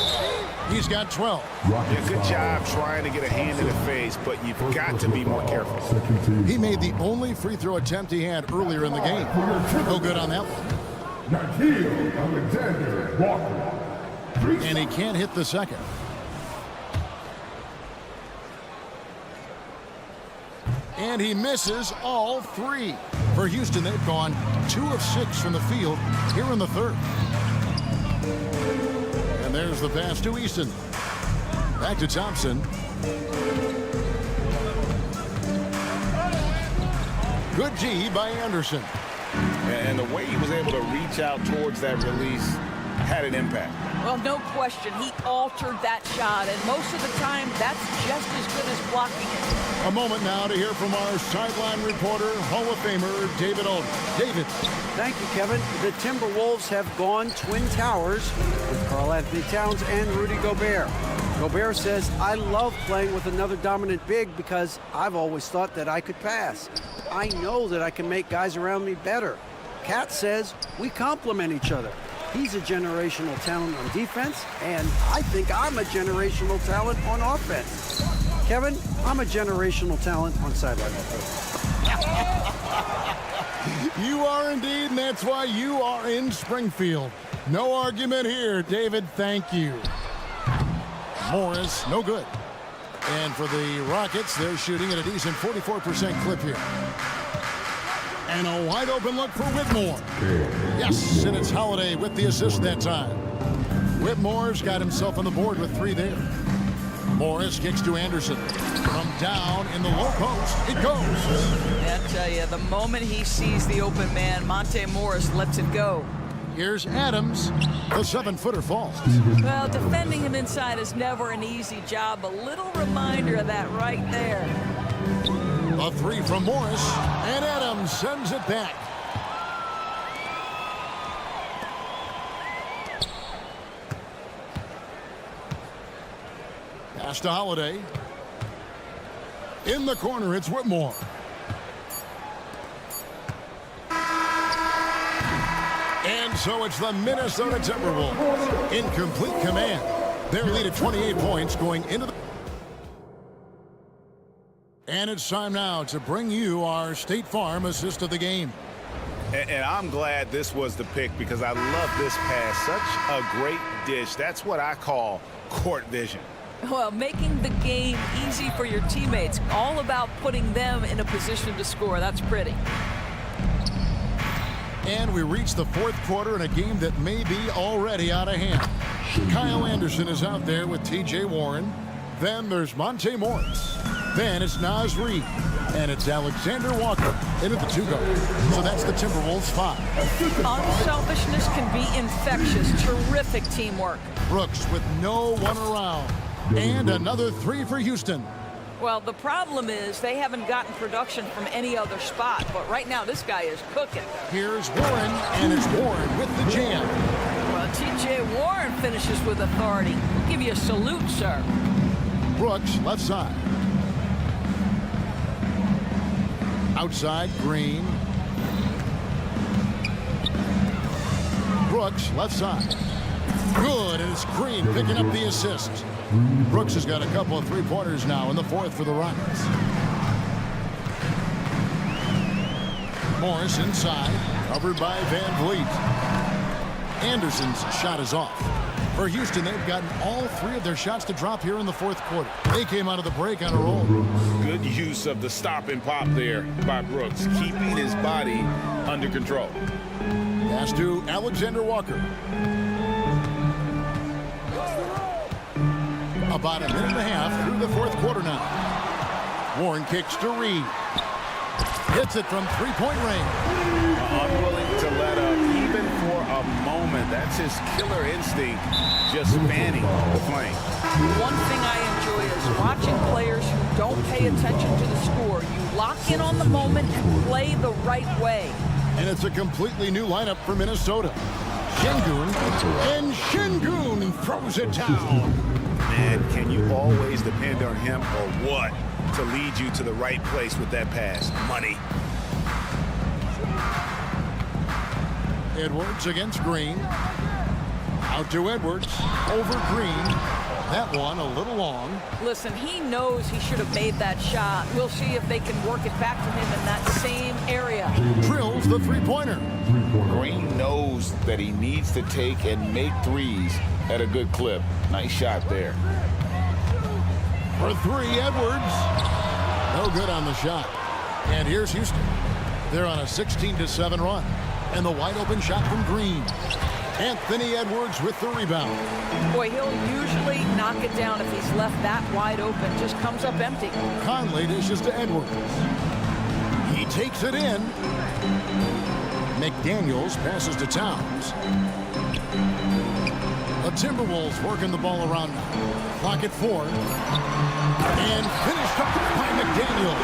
He's got 12. Yeah, good job trying to get a hand in the face, but you've got to be more careful. He made the only free throw attempt he had earlier in the game. No good on that one. Alexander Walker. And he can't hit the second. And he misses all 3. For Houston, they've gone 2 of 6 from the field here in the third. And there's the pass to Easton. Back to Thompson. Good G by Anderson. And the way he was able to reach out towards that release had an impact. Well, no question. He altered that shot, and most of the time, that's just as good as blocking it. A moment now to hear from our sideline reporter, Hall of Famer David Aldridge. David. Thank you, Kevin. The Timberwolves have gone Twin Towers with Karl-Anthony Towns and Rudy Gobert. Gobert says, I love playing with another dominant big because I've always thought that I could pass. I know that I can make guys around me better. Cat says, we complement each other. He's a generational talent on defense, and I think I'm a generational talent on offense. Kevin, I'm a generational talent on sideline offense. You are indeed, and that's why you are in Springfield. No argument here, David. Thank you. Morris, no good. And for the Rockets, they're shooting at a decent 44% clip here. And a wide open look for Whitmore. Yes, and it's Holiday with the assist that time. Whitmore's got himself on the board with 3 there. Morris kicks to Anderson. From down in the low post, it goes. I tell you, the moment he sees the open man, Monte Morris lets it go. Here's Adams. The 7-footer falls. Well, defending him inside is never an easy job. A little reminder of that right there. A 3 from Morris, and Adams sends it back. Pass to Holiday. In the corner, it's Whitmore. And so it's the Minnesota Timberwolves in complete command. Their lead at 28 points going into the... And it's time now to bring you our State Farm assist of the game. And I'm glad this was the pick because I love this pass. Such a great dish. That's what I call court vision. Well, making the game easy for your teammates. All about putting them in a position to score. That's pretty. And we reach the fourth quarter in a game that may be already out of hand. Kyle Anderson is out there with T.J. Warren. Then there's Monte Morris. Then it's Naz Reid. And it's Alexander Walker into the 2-guard. So that's the Timberwolves 5. Unselfishness can be infectious. Terrific teamwork. Brooks with no one around. And another 3 for Houston. Well, the problem is they haven't gotten production from any other spot. But right now, this guy is cooking. Here's Warren, and it's Warren with the jam. Well, T.J. Warren finishes with authority. We'll give you a salute, sir. Brooks, left side. Outside, Green. Brooks, left side. Good, and it's Green picking up the assist. Brooks has got a couple of 3-pointers now in the fourth for the Rockets. Morris inside, covered by Van Vliet. Anderson's shot is off. For Houston, they've gotten all 3 of their shots to drop here in the 4th quarter. They came out of the break on a roll. Good use of the stop and pop there by Brooks, keeping his body under control. Pass to Alexander Walker. About a minute and a half through the 4th quarter now. Warren kicks to Reed. Hits it from 3-point range. Unwilling to let up even for a moment. That's his killer instinct, just fanning the flame. One thing I enjoy is watching players who don't pay attention to the score. You lock in on the moment and play the right way. And it's a completely new lineup for Minnesota. Şengün, and Şengün throws it down. Man, can you always depend on him or what to lead you to the right place with that pass? Money. Edwards against Green. Out to Edwards. Over Green. That one a little long. Listen, he knows he should have made that shot. We'll see if they can work it back to him in that same area. Drills the 3-pointer. Green knows that he needs to take and make threes at a good clip. Nice shot there. For 3, Edwards. No good on the shot. And here's Houston. They're on a 16-7 run. And the wide open shot from Green. Anthony Edwards with the rebound. Boy, he'll usually knock it down if he's left that wide open. Just comes up empty. Conley dishes to Edwards. He takes it in. McDaniels passes to Towns. The Timberwolves working the ball around now. Clock at 4. And finished up by McDaniel.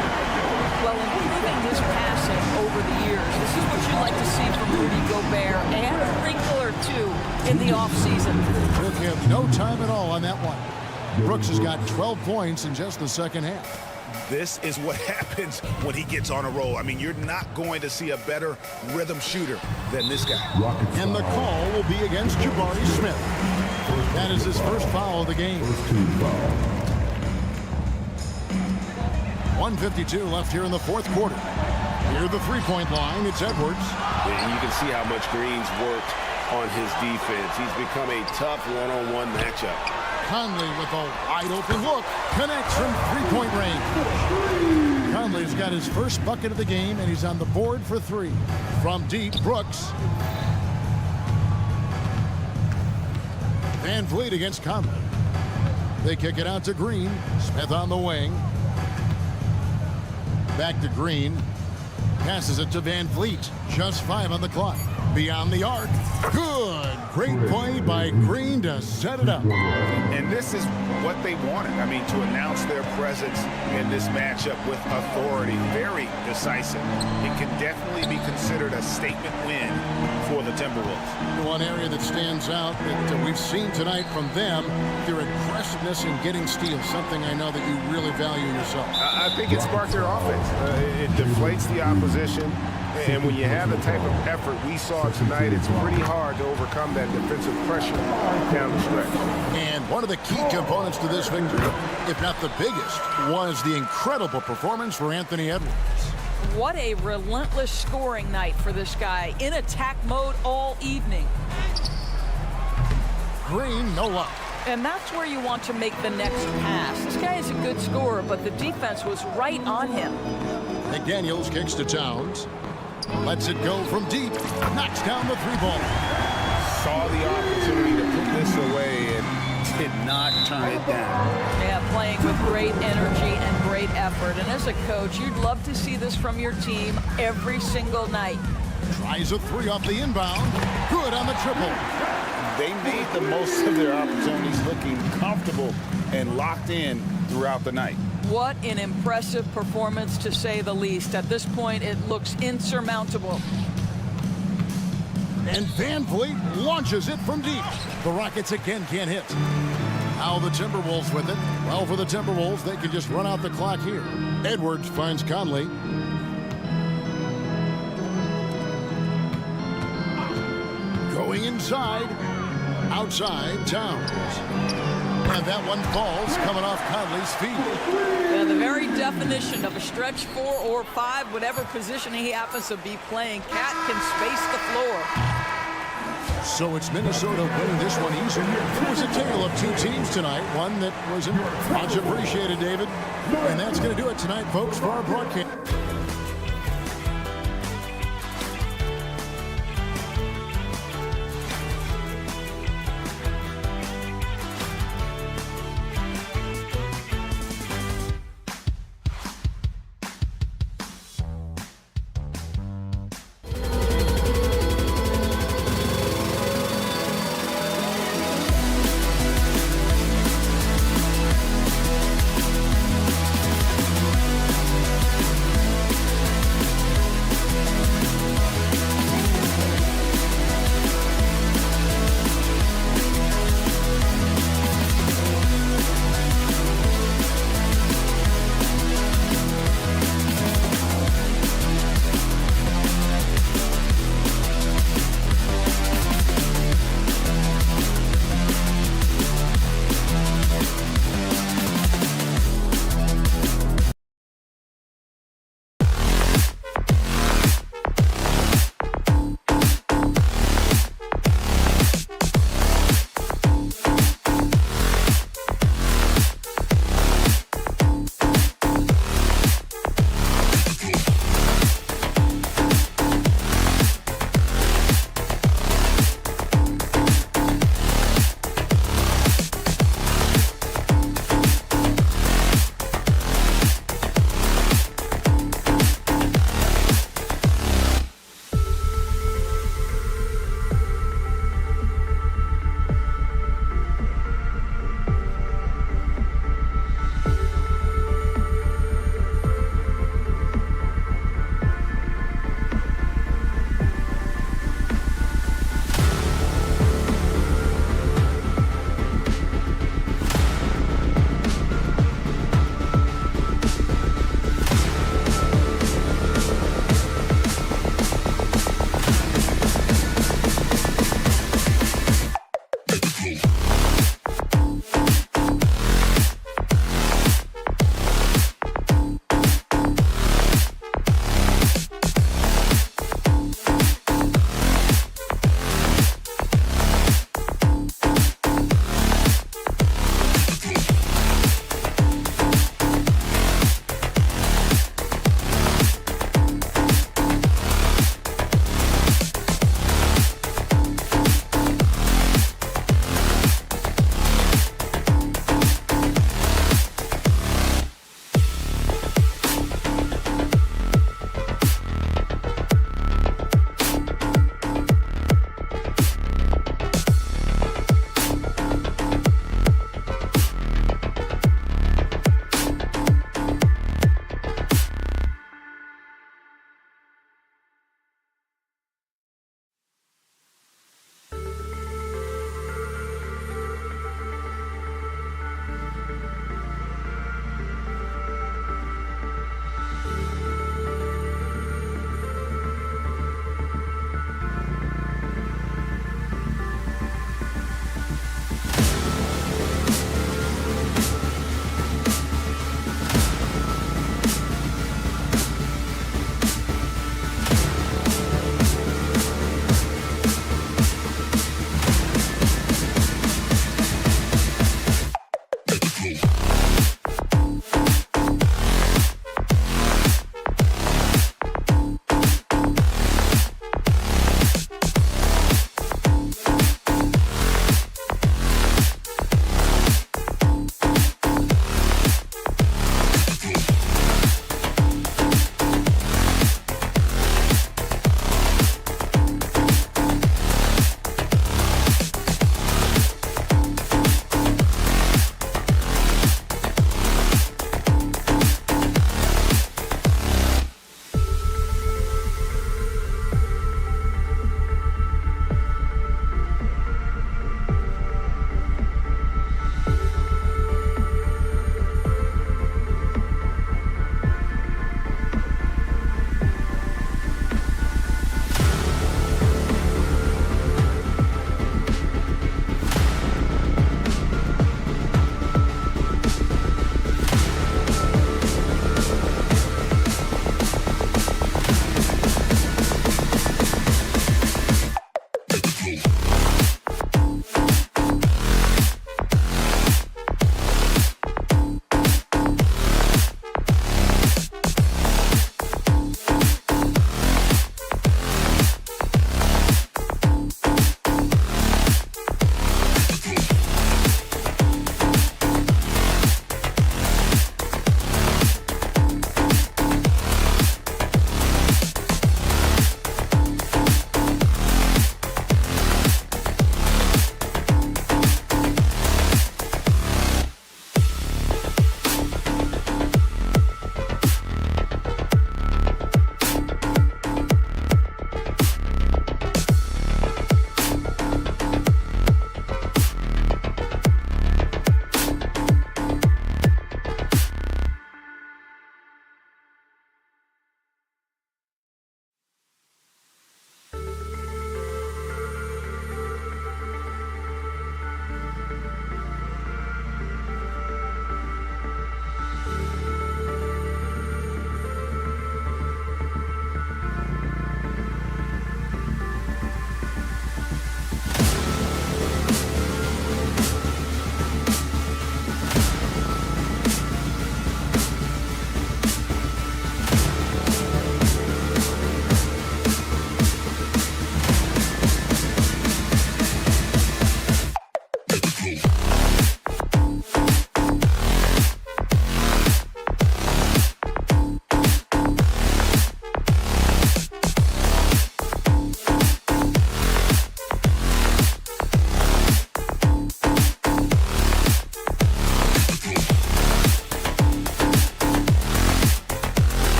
Well, improving his passing over the years. This is what you like to see from Rudy Gobert, and a wrinkle or 2 in the offseason. Took him no time at all on that one. Brooks has got 12 points in just the second half. This is what happens when he gets on a roll. I mean, you're not going to see a better rhythm shooter than this guy. And the call will be against Jabari Smith. That is his first foul of the game. 1:52 left here in the 4th quarter. Near the 3-point line, it's Edwards. And you can see how much Green's worked on his defense. He's become a tough one-on-one matchup. Conley with a wide open look. Connects from 3-point range. Conley's got his first bucket of the game, and he's on the board for 3. From deep, Brooks. Van Vliet against Conley. They kick it out to Green. Smith on the wing. Back to Green. Passes it to Van Vliet. Just 5 on the clock. Beyond the arc. Good. Great play by Green to set it up. And this is what they wanted. I mean, to announce their presence in this matchup with authority. Very decisive. It can definitely be considered a statement win for the Timberwolves. One area that stands out that we've seen tonight from them, their aggressiveness in getting steals, something I know that you really value yourself. I think it sparked their offense. It deflates the opposition. And when you have the type of effort we saw tonight, it's pretty hard to overcome that defensive pressure down the stretch. And one of the key components to this victory, if not the biggest, was the incredible performance for Anthony Edwards. What a relentless scoring night for this guy. In attack mode all evening. Green, no luck. And that's where you want to make the next pass. This guy is a good scorer, but the defense was right on him. McDaniels kicks to Towns. Lets it go from deep. Knocks down the 3-ball. Saw the opportunity to put this away and did not turn it down. Yeah, playing with great energy and great effort. And as a coach, you'd love to see this from your team every single night. Tries a 3 off the inbound. Good on the triple. They made the most of their opportunities, looking comfortable and locked in throughout the night. What an impressive performance, to say the least. At this point, it looks insurmountable. And Van Vliet launches it from deep. The Rockets again can't hit. How the Timberwolves with it? Well, for the Timberwolves, they can just run out the clock here. Edwards finds Conley. Going inside. Outside, Towns. And that one falls coming off Conley's feet. Yeah, the very definition of a stretch 4 or 5, whatever position he happens to be playing, Cat can space the floor. So it's Minnesota winning this one easily. It was a tale of two teams tonight, one that wasn't much appreciated, David. And that's going to do it tonight, folks, for our broadcast.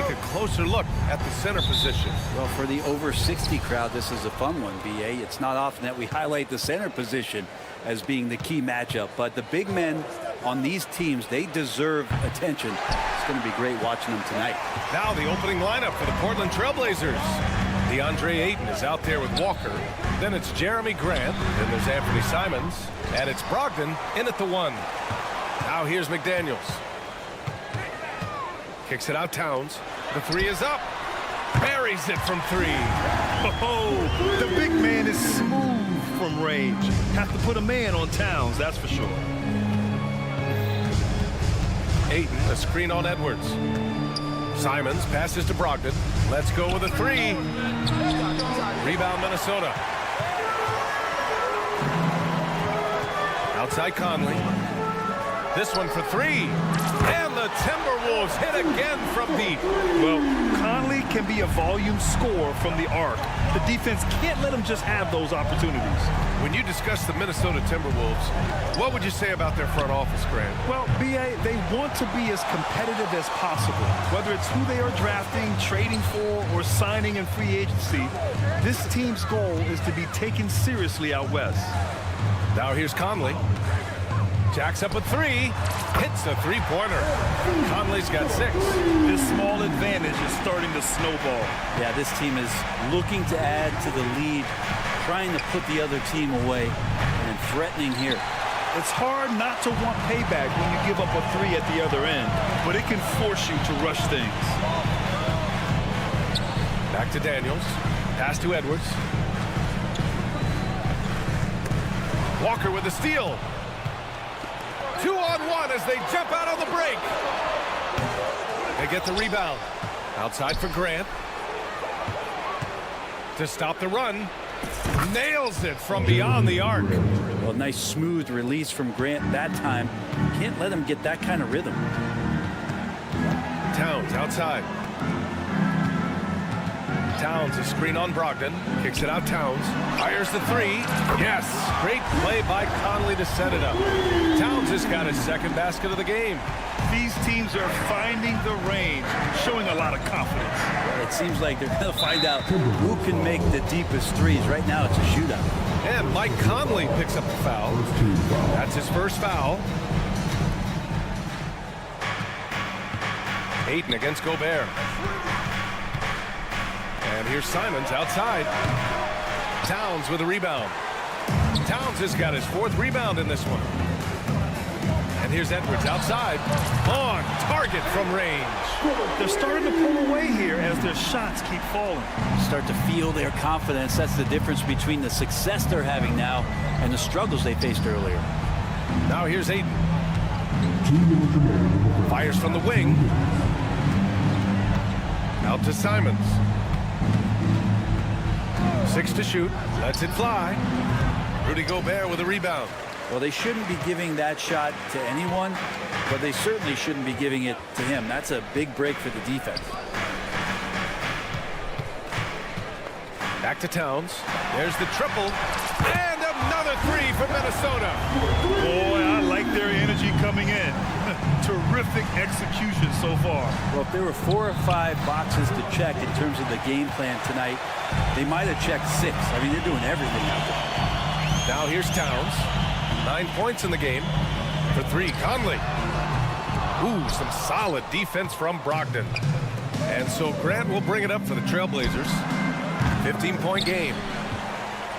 take a closer look at the center position. Well, for the over 60 crowd, this is a fun one, BA. It's not often that we highlight the center position as being the key matchup, but the big men on these teams, they deserve attention. It's going to be great watching them tonight. Now the opening lineup for the Portland Trailblazers. DeAndre Ayton is out there with Walker. Then it's Jeremy Grant. Then there's Anthony Simons. And it's Brogdon in at the 1. Now here's McDaniels. Kicks it out Towns. The 3 is up. Buries it from 3. Oh, the big man is smooth from range. Have to put a man on Towns, that's for sure. Ayton, a screen on Edwards. Simons passes to Brogdon. Let's go with a 3. Rebound Minnesota. Outside Conley. This one for 3. And the Timberwolves hit again from deep. Well, Conley can be a volume scorer from the arc. The defense can't let him just have those opportunities. When you discuss the Minnesota Timberwolves, what would you say about their front office, Grant? Well, BA, they want to be as competitive as possible. Whether it's who they are drafting, trading for, or signing in free agency, this team's goal is to be taken seriously out west. Now here's Conley. Jacks up a 3. Hits a 3-pointer. Conley's got 6. This small advantage is starting to snowball. Yeah, this team is looking to add to the lead, trying to put the other team away, and threatening here. It's hard not to want payback when you give up a 3 at the other end, but it can force you to rush things. Back to Daniels. Pass to Edwards. Walker with a steal. 2-on-1 as they jump out on the break. They get the rebound. Outside for Grant. To stop the run. Nails it from beyond the arc. Well, nice smooth release from Grant that time. Can't let him get that kind of rhythm. Towns outside. Towns a screen on Brogdon. Kicks it out Towns. Fires the 3. Yes. Great play by Conley to set it up. Towns has got his second basket of the game. These teams are finding the range, showing a lot of confidence. It seems like they're going to find out who can make the deepest threes. Right now, it's a shootout. And Mike Conley picks up the foul. That's his first foul. Ayton against Gobert. And here's Simons outside. Towns with a rebound. Towns has got his 4th rebound in this one. And here's Edwards outside. On target from range. They're starting to pull away here as their shots keep falling. Start to feel their confidence. That's the difference between the success they're having now and the struggles they faced earlier. Now here's Ayton. Fires from the wing. Out to Simons. 6 to shoot. Lets it fly. Rudy Gobert with a rebound. Well, they shouldn't be giving that shot to anyone, but they certainly shouldn't be giving it to him. That's a big break for the defense. Back to Towns. There's the triple. And another 3 for Minnesota. Boy, I like their energy coming in. Terrific execution so far. Well, if there were 4 or 5 boxes to check in terms of the game plan tonight, they might have checked 6. I mean, they're doing everything out there. Now here's Towns. 9 points in the game. For 3, Conley. Ooh, some solid defense from Brogdon. And so Grant will bring it up for the Trailblazers. 15-point game.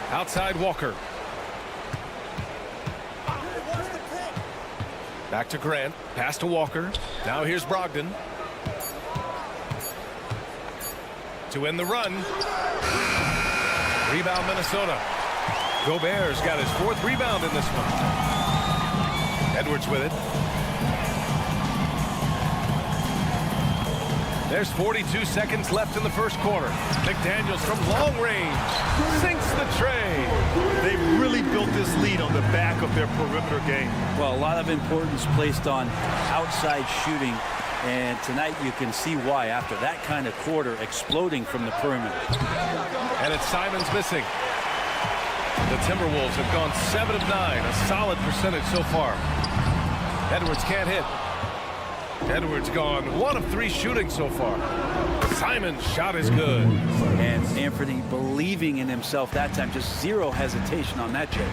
Outside Walker. Back to Grant. Pass to Walker. Now here's Brogdon. To end the run. Rebound Minnesota. Gobert's got his 4th rebound in this one. Edwards with it. There's 42 seconds left in the first quarter. McDaniels from long range sinks the tray. They really built this lead on the back of their perimeter game. Well, a lot of importance placed on outside shooting, and tonight you can see why after that kind of quarter exploding from the perimeter. And it's Simons missing. The Timberwolves have gone 7 of 9, a solid percentage so far. Edwards can't hit. Edwards gone 1 of 3 shooting so far. Simon's shot is good. And Anthony believing in himself that time, just zero hesitation on that Jay.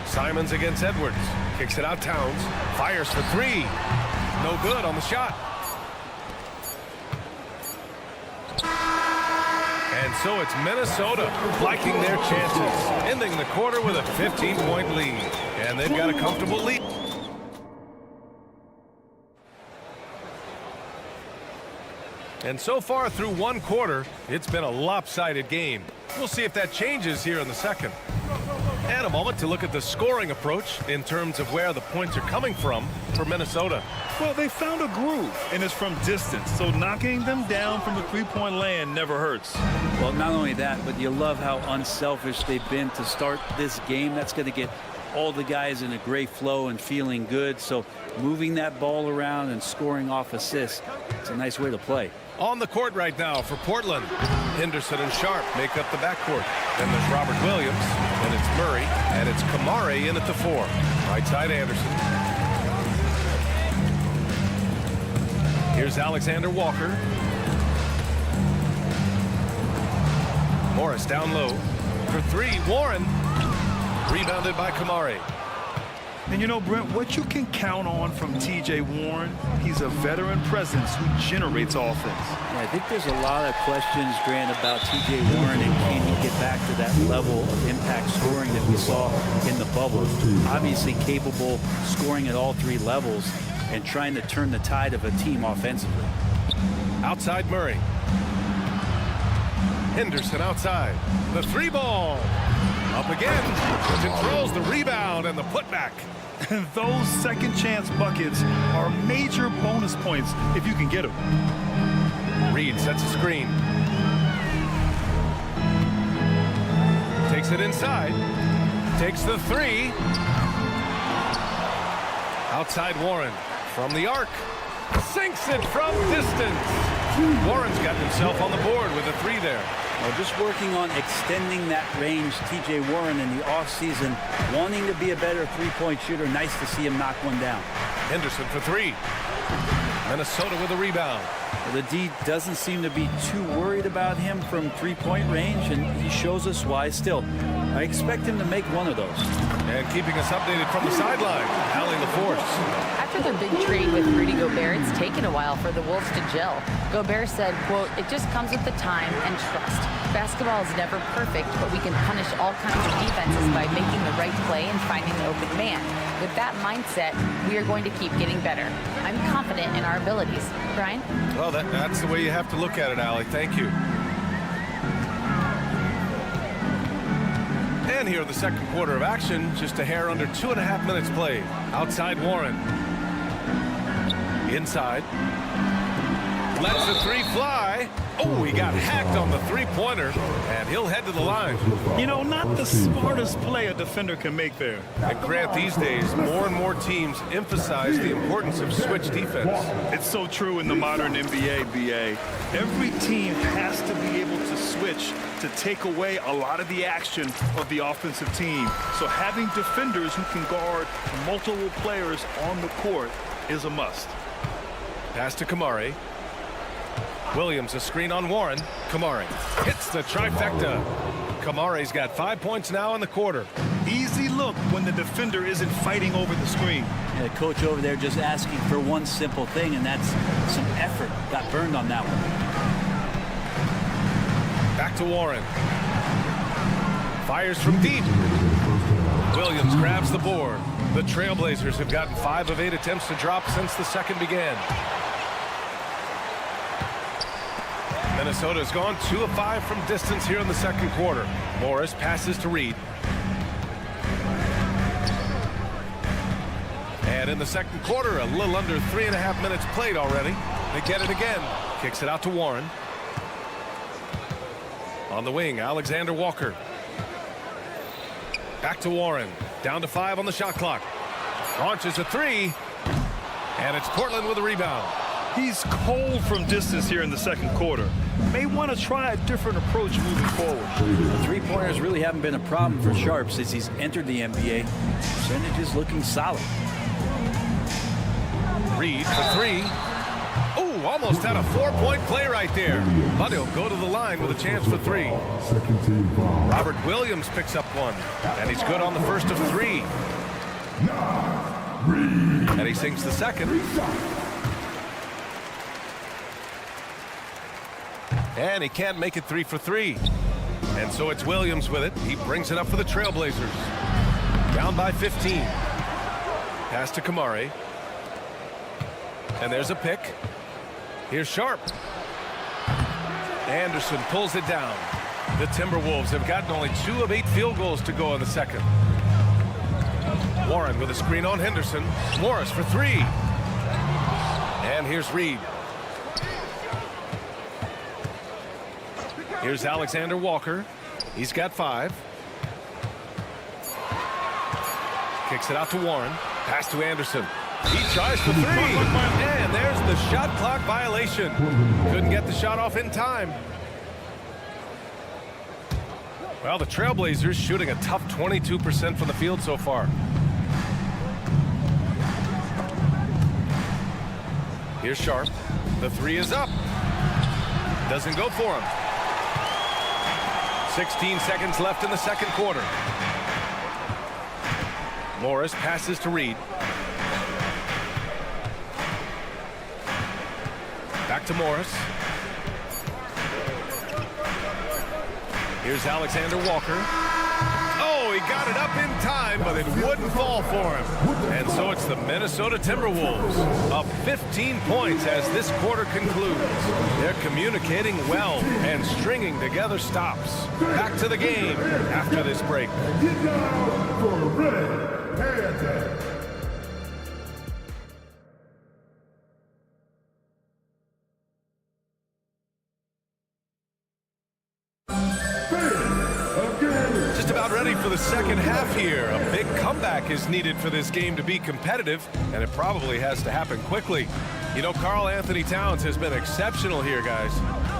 Simons against Edwards. Kicks it out Towns. Fires for 3. No good on the shot. And so it's Minnesota liking their chances, ending the quarter with a 15-point lead. And they've got a comfortable lead. And so far through 1 quarter, it's been a lopsided game. We'll see if that changes here in the second. And a moment to look at the scoring approach in terms of where the points are coming from for Minnesota. Well, they found a groove, and it's from distance, so knocking them down from the three-point land never hurts. Well, not only that, but you love how unselfish they've been to start this game. That's going to get all the guys in a great flow and feeling good. So moving that ball around and scoring off assists, it's a nice way to play. On the court right now for Portland, Henderson and Sharp make up the backcourt. Then there's Robert Williams, and it's Murray, and it's Kamari in at the 4. Right side Anderson. Here's Alexander Walker. Morris down low. For 3, Warren. Rebounded by Kamari. And you know, Brent, what you can count on from T.J. Warren, he's a veteran presence who generates offense. Yeah, I think there's a lot of questions, Grant, about T.J. Warren and can he get back to that level of impact scoring that we saw in the bubble. Obviously capable scoring at all 3 levels and trying to turn the tide of a team offensively. Outside Murray. Henderson outside. The 3 ball. Up again. Controls the rebound and the putback. And those second chance buckets are major bonus points if you can get them. Reed sets a screen. Takes it inside. Takes the 3. Outside Warren. From the arc. Sinks it from distance. Warren's got himself on the board with a 3 there. Well, just working on extending that range, T.J. Warren in the offseason, wanting to be a better 3-point shooter. Nice to see him knock one down. Henderson for 3. Minnesota with a rebound. Well, the D doesn't seem to be too worried about him from 3-point range, and he shows us why. Still, I expect him to make one of those. And keeping us updated from the sideline, Allie LaForce. After their big trade with Rudy Gobert, it's taken a while for the Wolves to gel. Gobert said, quote, "It just comes with the time and trust. Basketball is never perfect, but we can punish all kinds of defenses by making the right play and finding the open man. With that mindset, we are going to keep getting better. I'm confident in our abilities." Brian? Well, that's the way you have to look at it, Allie. Thank you. And here in the second quarter of action, just a hair under 2.5 minutes played. Outside Warren. Inside. Lets the 3 fly. Oh, he got hacked on the 3-pointer, and he'll head to the line. You know, not the smartest play a defender can make there. And Grant, these days, more and more teams emphasize the importance of switch defense. It's so true in the modern NBA, BA. Every team has to be able to switch to take away a lot of the action of the offensive team. So having defenders who can guard multiple players on the court is a must. Pass to Kamari. Williams, a screen on Warren. Kamari hits the trifecta. Kamari's got 5 points now in the quarter. Easy look when the defender isn't fighting over the screen. Yeah, the coach over there just asking for one simple thing, and that's some effort. Got burned on that one. Back to Warren. Fires from deep. Williams grabs the board. The Trailblazers have gotten 5 of 8 attempts to drop since the second began. Minnesota's gone 2 of 5 from distance here in the second quarter. Morris passes to Reed. And in the second quarter, a little under 3.5 minutes played already. They get it again. Kicks it out to Warren. On the wing, Alexander Walker. Back to Warren. Down to 5 on the shot clock. Launches a 3. And it's Portland with a rebound. He's cold from distance here in the second quarter. May want to try a different approach moving forward. The 3-pointers really haven't been a problem for Sharp since he's entered the NBA. Percentages looking solid. Reed for three. Ooh, almost had a 4-point play right there. But he'll go to the line with a chance for three. Second team foul. Robert Williams picks up one, and he's good on the first of three. And he sinks the second. And he can't make it 3 for 3. And so it's Williams with it. He brings it up for the Trailblazers. Down by 15. Pass to Kamari. And there's a pick. Here's Sharp. Anderson pulls it down. The Timberwolves have gotten only 2 of 8 field goals to go in the second. Warren with a screen on Henderson. Morris for 3. And here's Reed. Here's Alexander Walker. He's got 5. Kicks it out to Warren. Pass to Anderson. He tries for 3. And there's the shot clock violation. Couldn't get the shot off in time. Well, the Trailblazers shooting a tough 22% from the field so far. Here's Sharp. The 3 is up. Doesn't go for him. 16 seconds left in the second quarter. Morris passes to Reed. Back to Morris. Here's Alexander Walker. Oh, he got it up in time, but it wouldn't fall for him. And so it's the Minnesota Timberwolves up 15 points as this quarter concludes. They're communicating well and stringing together stops. Back to the game after this break. Just about ready for the second half here. A big comeback is needed for this game to be competitive, and it probably has to happen quickly. You know, Karl Anthony Towns has been exceptional here, guys.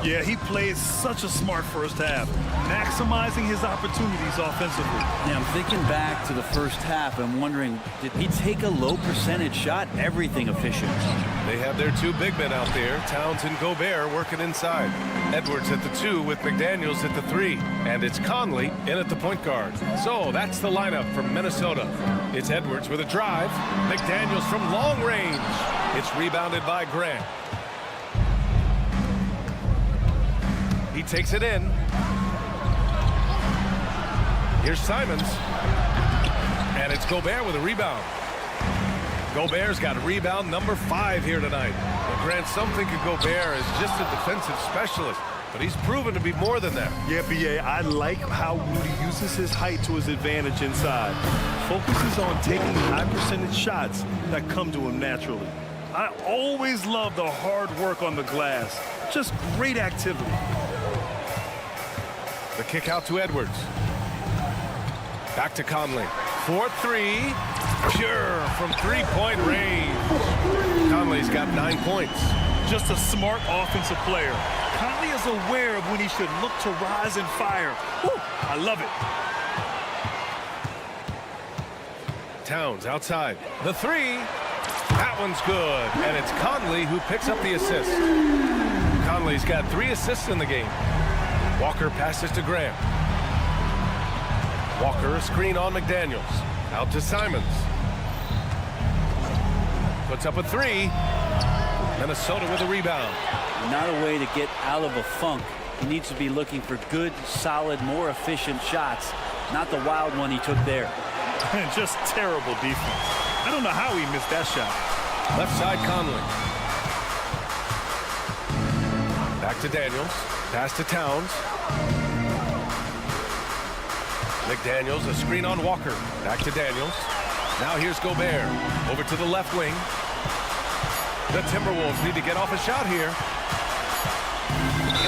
Yeah, he played such a smart first half, maximizing his opportunities offensively. Yeah, I'm thinking back to the first half. I'm wondering, did he take a low percentage shot? Everything efficient. They have their 2 big men out there, Towns and Gobert, working inside. Edwards at the 2 with McDaniels at the 3. And it's Conley in at the point guard. So that's the lineup from Minnesota. It's Edwards with a drive. McDaniels from long range. It's rebounded by Grant. He takes it in. Here's Simons. And it's Gobert with a rebound. Gobert's got rebound number 5 here tonight. Well, Grant, some think of Gobert as just a defensive specialist, but he's proven to be more than that. Yeah, B.A., I like how Rudy uses his height to his advantage inside. Focuses on taking high percentage shots that come to him naturally. I always love the hard work on the glass. Just great activity. The kick out to Edwards. Back to Conley. 4-3. Pure from 3-point range. Conley's got 9 points. Just a smart offensive player. Conley is aware of when he should look to rise and fire. Woo, I love it. Towns outside. The 3. That one's good. And it's Conley who picks up the assist. Conley's got 3 assists in the game. Walker passes to Grant. Walker, a screen on McDaniels. Out to Simons. Puts up a 3. Minnesota with a rebound. Not a way to get out of a funk. He needs to be looking for good, solid, more efficient shots, not the wild one he took there. Just terrible defense. I don't know how he missed that shot. Left side, Conley. Back to Daniels. Pass to Towns. McDaniels, a screen on Walker. Back to Daniels. Now here's Gobert. Over to the left wing. The Timberwolves need to get off a shot here.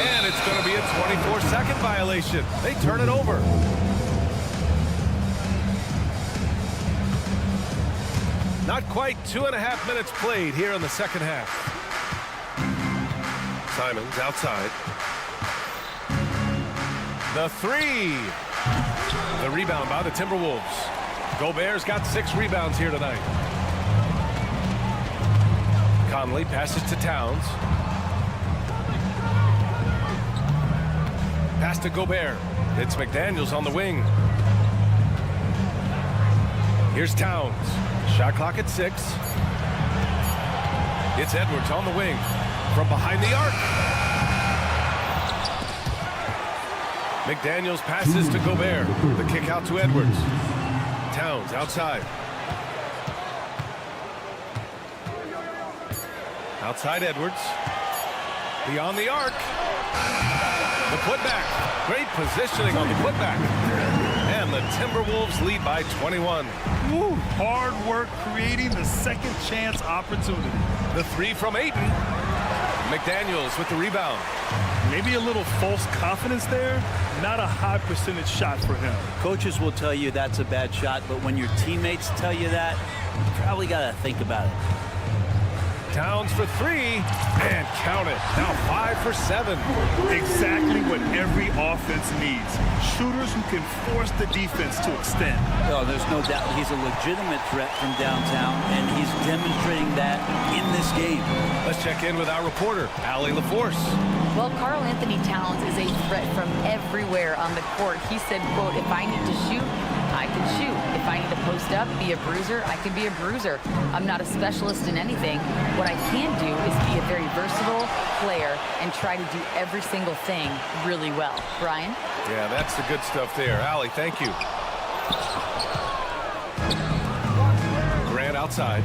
And it's going to be a 24-second violation. They turn it over. Not quite 2.5 minutes played here in the second half. Simons outside. The 3. The rebound by the Timberwolves. Gobert's got 6 rebounds here tonight. Conley passes to Towns. Pass to Gobert. It's McDaniels on the wing. Here's Towns. Shot clock at 6. It's Edwards on the wing. From behind the arc. McDaniels passes to Gobert. The kick out to Edwards. Towns outside. Outside Edwards. Beyond the arc. The putback. Great positioning on the putback. And the Timberwolves lead by 21. Woo, hard work creating the second chance opportunity. The 3 from Ayton. McDaniels with the rebound. Maybe a little false confidence there. Not a high percentage shot for him. Coaches will tell you that's a bad shot, but when your teammates tell you that, you probably got to think about it. Towns for 3, and count it. Now 5 for 7. Exactly what every offense needs. Shooters who can force the defense to extend. Oh, there's no doubt he's a legitimate threat from downtown, and he's demonstrating that in this game. Let's check in with our reporter, Allie LaForce. Well, Karl Anthony Towns is a threat from everywhere on the court. He said, quote, if I need to shoot, I can shoot. If I need to post up, be a bruiser, I can be a bruiser. I'm not a specialist in anything. What I can do is be a very versatile player and try to do every single thing really well. Brian? Yeah, that's the good stuff there. Allie, thank you. Grant outside.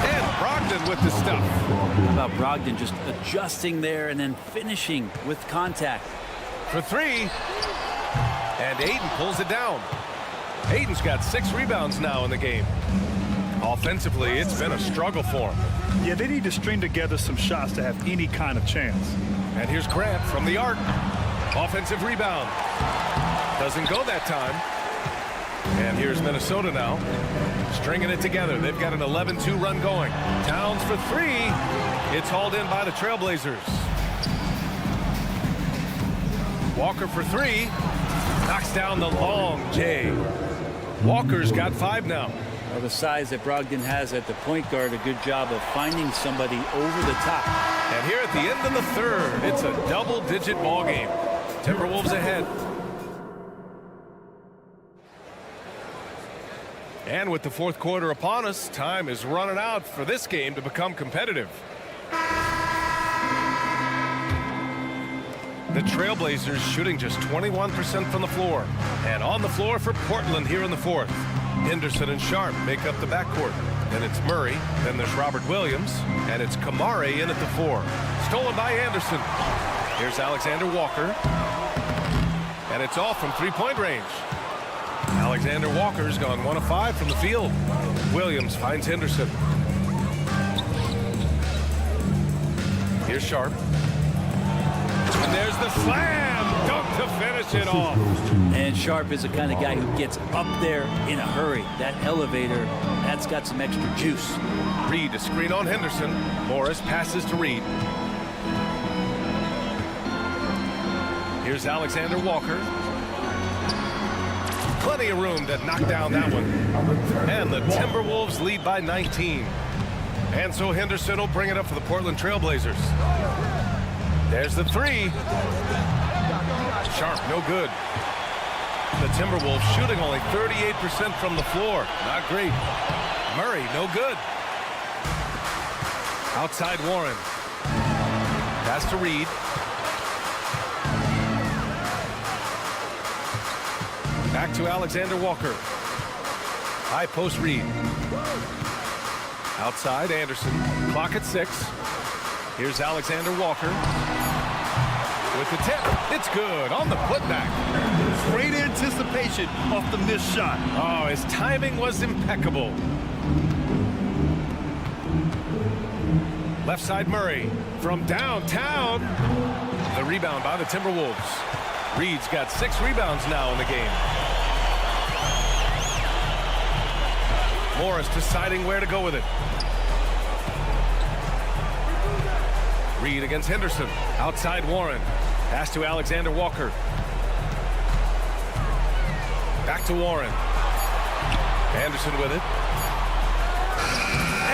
And Brogdon with the stuff. How about Brogdon just adjusting there and then finishing with contact? For 3. And Ayton pulls it down. Ayton's got 6 rebounds now in the game. Offensively, it's been a struggle for him. Yeah, they need to string together some shots to have any kind of chance. And here's Grant from the arc. Offensive rebound. Doesn't go that time. And here's Minnesota now. Stringing it together. They've got an 11-2 run going. Towns for 3. It's hauled in by the Trailblazers. Walker for 3. Knocks down the long J. Walker's got 5 now. Well, the size that Brogdon has at the point guard, a good job of finding somebody over the top. And here at the end of the 3rd, it's a double-digit ball game. Timberwolves ahead. And with the 4th quarter upon us, time is running out for this game to become competitive. The Trailblazers shooting just 21% from the floor. And on the floor for Portland here in the 4th. Henderson and Sharp make up the backcourt. Then it's Murray, then there's Robert Williams, and it's Kamare in at the 4. Stolen by Anderson. Here's Alexander Walker. And it's off from 3-point range. Alexander Walker's gone 1 of 5 from the field. Williams finds Henderson. Here's Sharp. And there's the slam dunk to finish it off. And Sharp is the kind of guy who gets up there in a hurry. That elevator, that's got some extra juice. Reed, a screen on Henderson. Morris passes to Reed. Here's Alexander Walker. Plenty of room to knock down that one. And the Timberwolves lead by 19. And so Henderson will bring it up for the Portland Trailblazers. There's the 3. Sharp, no good. The Timberwolves shooting only 38% from the floor. Not great. Murray, no good. Outside Warren. Pass to Reed. Back to Alexander Walker. High post Reed. Outside Anderson. Clock at 6. Here's Alexander Walker. With the tip. It's good on the putback. Great anticipation off the missed shot. Oh, his timing was impeccable. Left side Murray from downtown. The rebound by the Timberwolves. Reed's got 6 rebounds now in the game. Morris deciding where to go with it. Reed against Henderson. Outside Warren. Pass to Alexander Walker. Back to Warren. Anderson with it.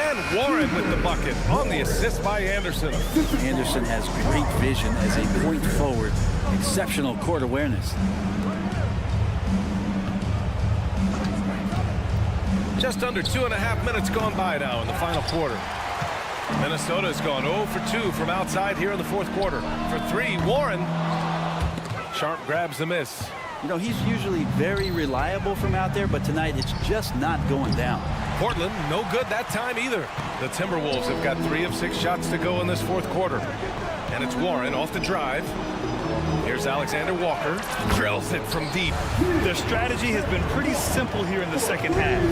And Warren with the bucket on the assist by Anderson. Anderson has great vision as a point forward. Exceptional court awareness. Just under 2.5 minutes gone by now in the final quarter. Minnesota has gone 0 for 2 from outside here in the fourth quarter. For 3, Warren. Sharp grabs the miss. You know, he's usually very reliable from out there, but tonight it's just not going down. Portland, no good that time either. The Timberwolves have got 3 of 6 shots to go in this fourth quarter. And it's Warren off the drive. Here's Alexander Walker. Drills it from deep. Their strategy has been pretty simple here in the second half.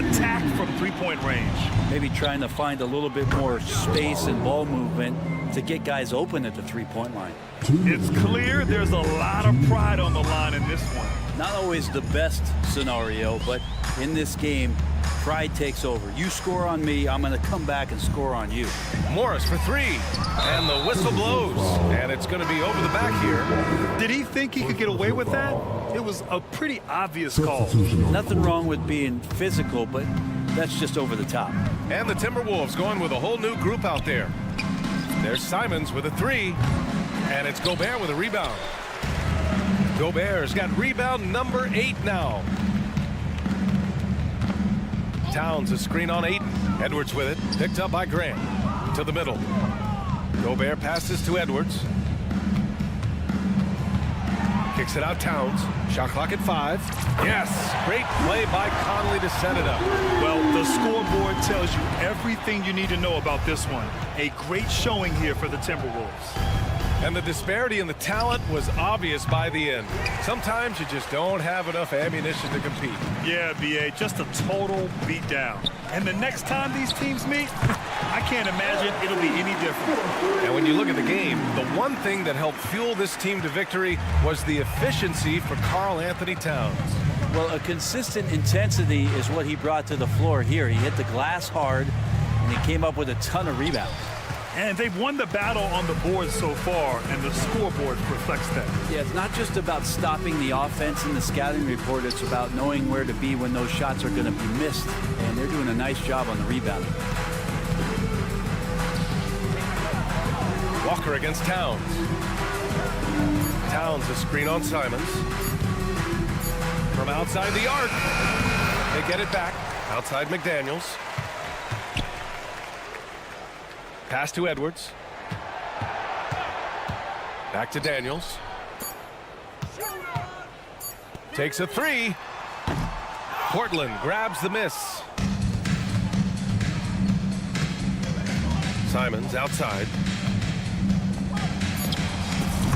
Attack from three-point range. Maybe trying to find a little bit more space and ball movement to get guys open at the three-point line. It's clear there's a lot of pride on the line in this one. Not always the best scenario, but in this game, pride takes over. You score on me, I'm going to come back and score on you. Morris for 3, and the whistle blows, and it's going to be over the back here. Did he think he could get away with that? It was a pretty obvious call. Nothing wrong with being physical, but that's just over the top. And the Timberwolves going with a whole new group out there. There's Simons with a 3, and it's Gobert with a rebound. Gobert's got rebound number 8 now. Towns a screen on Ayton. Edwards with it. Picked up by Grant. To the middle. Gobert passes to Edwards. Kicks it out Towns. Shot clock at 5. Yes! Great play by Conley to set it up. Well, the scoreboard tells you everything you need to know about this one. A great showing here for the Timberwolves. And the disparity in the talent was obvious by the end. Sometimes you just don't have enough ammunition to compete. Yeah, B.A., just a total beatdown. And the next time these teams meet, I can't imagine it'll be any different. And when you look at the game, the one thing that helped fuel this team to victory was the efficiency for Karl Anthony Towns. Well, a consistent intensity is what he brought to the floor here. He hit the glass hard, and he came up with a ton of rebounds. And they've won the battle on the board so far, and the scoreboard reflects that. Yeah, it's not just about stopping the offense in the scouting report. It's about knowing where to be when those shots are going to be missed. And they're doing a nice job on the rebounding. Walker against Towns. Towns a screen on Simons. From outside the arc. They get it back. Outside McDaniels. Pass to Edwards. Back to Daniels. Takes a 3. Portland grabs the miss. Simons outside.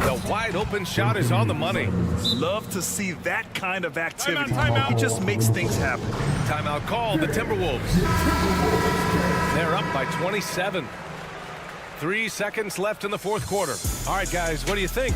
The wide open shot is on the money. Love to see that kind of activity. He just makes things happen. Timeout called. The Timberwolves. They're up by 27. 3 seconds left in the fourth quarter. All right, guys, what do you think?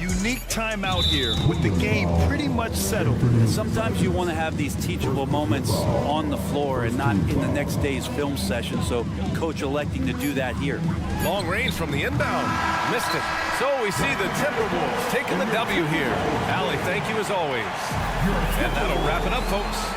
Unique timeout here with the game pretty much settled. Sometimes you want to have these teachable moments on the floor and not in the next day's film session, so coach electing to do that here. Long range from the inbound. Missed it. So we see the Timberwolves taking the W here. Allie, thank you as always. And that'll wrap it up, folks.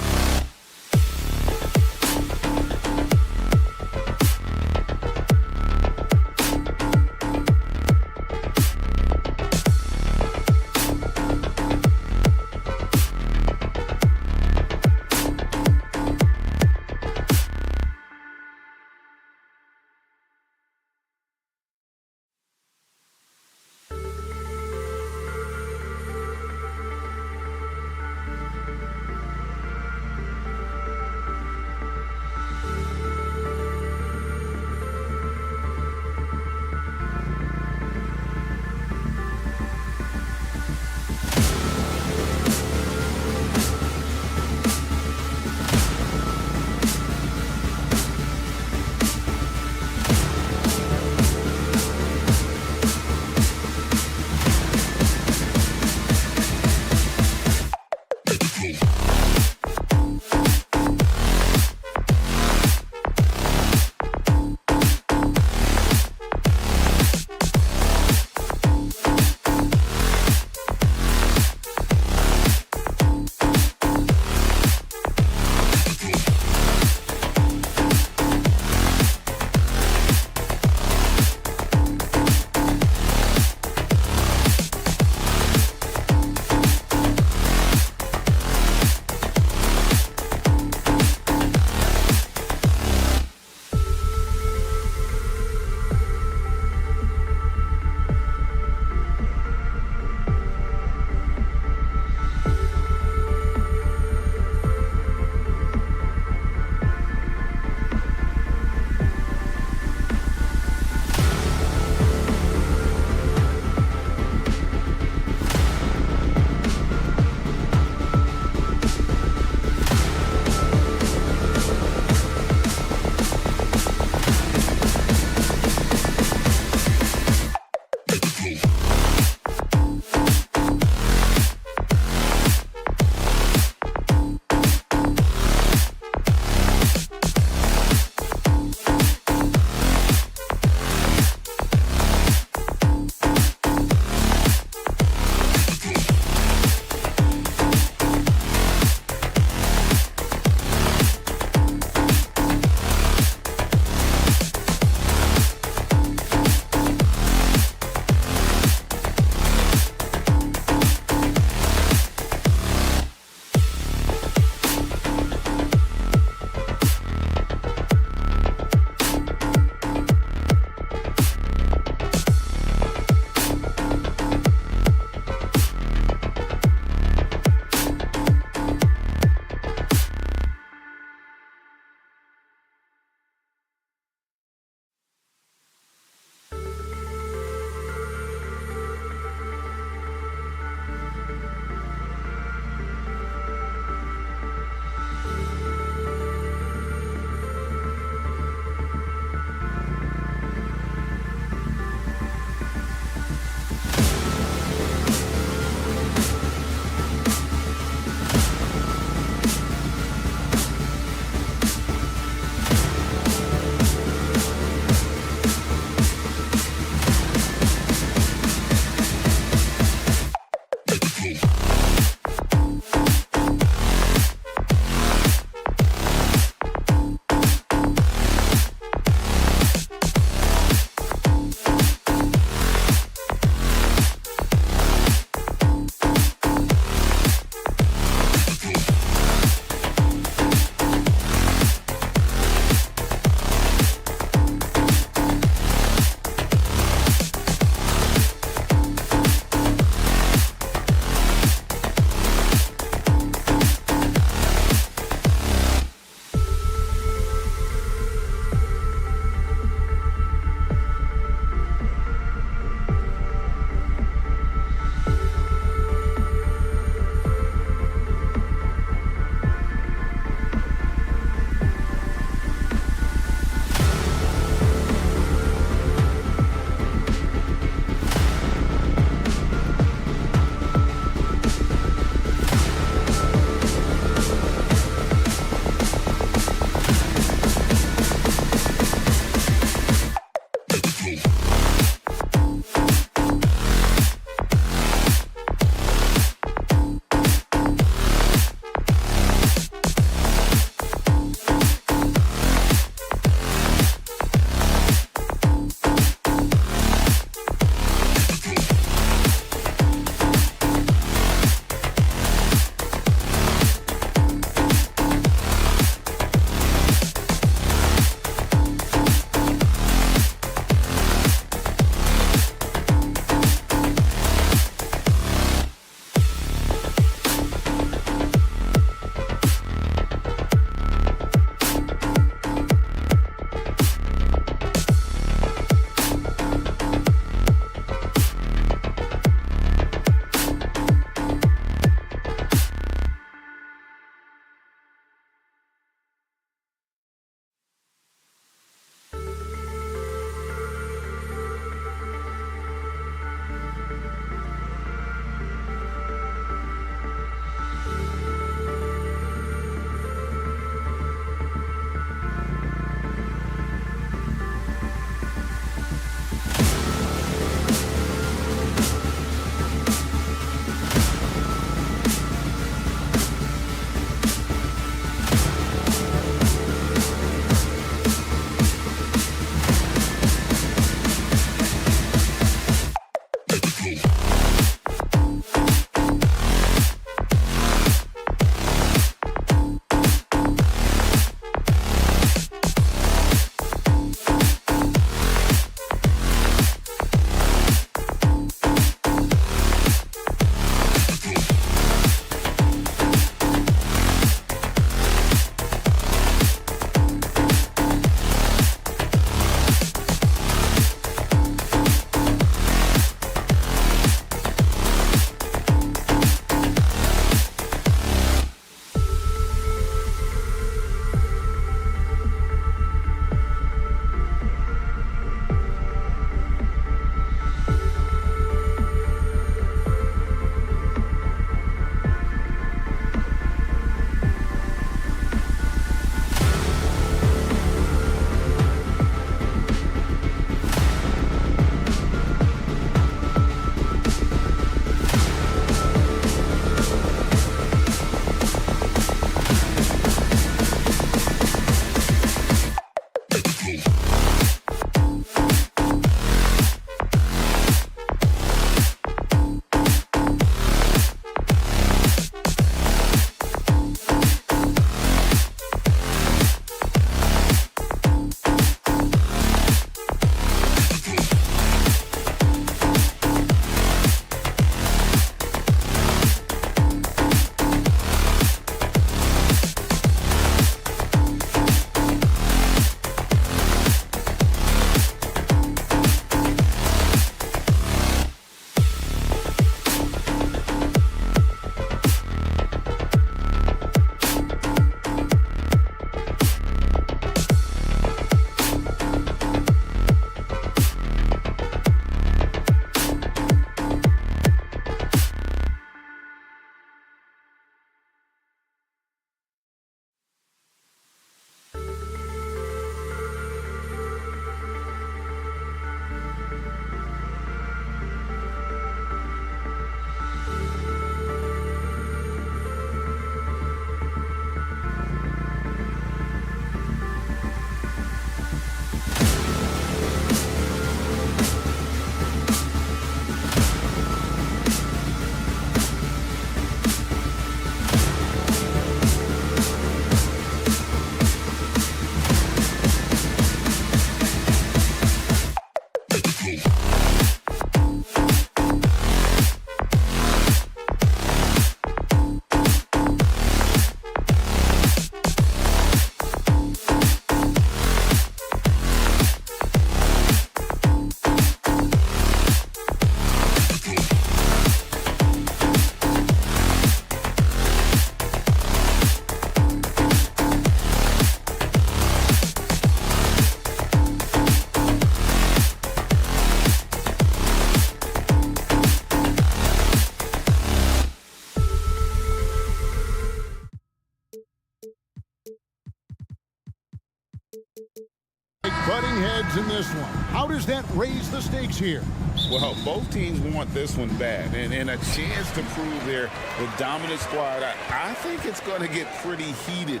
leads in this one. How does that raise the stakes here? Well, both teams want this one bad, and a chance to prove they're the dominant squad. I think it's going to get pretty heated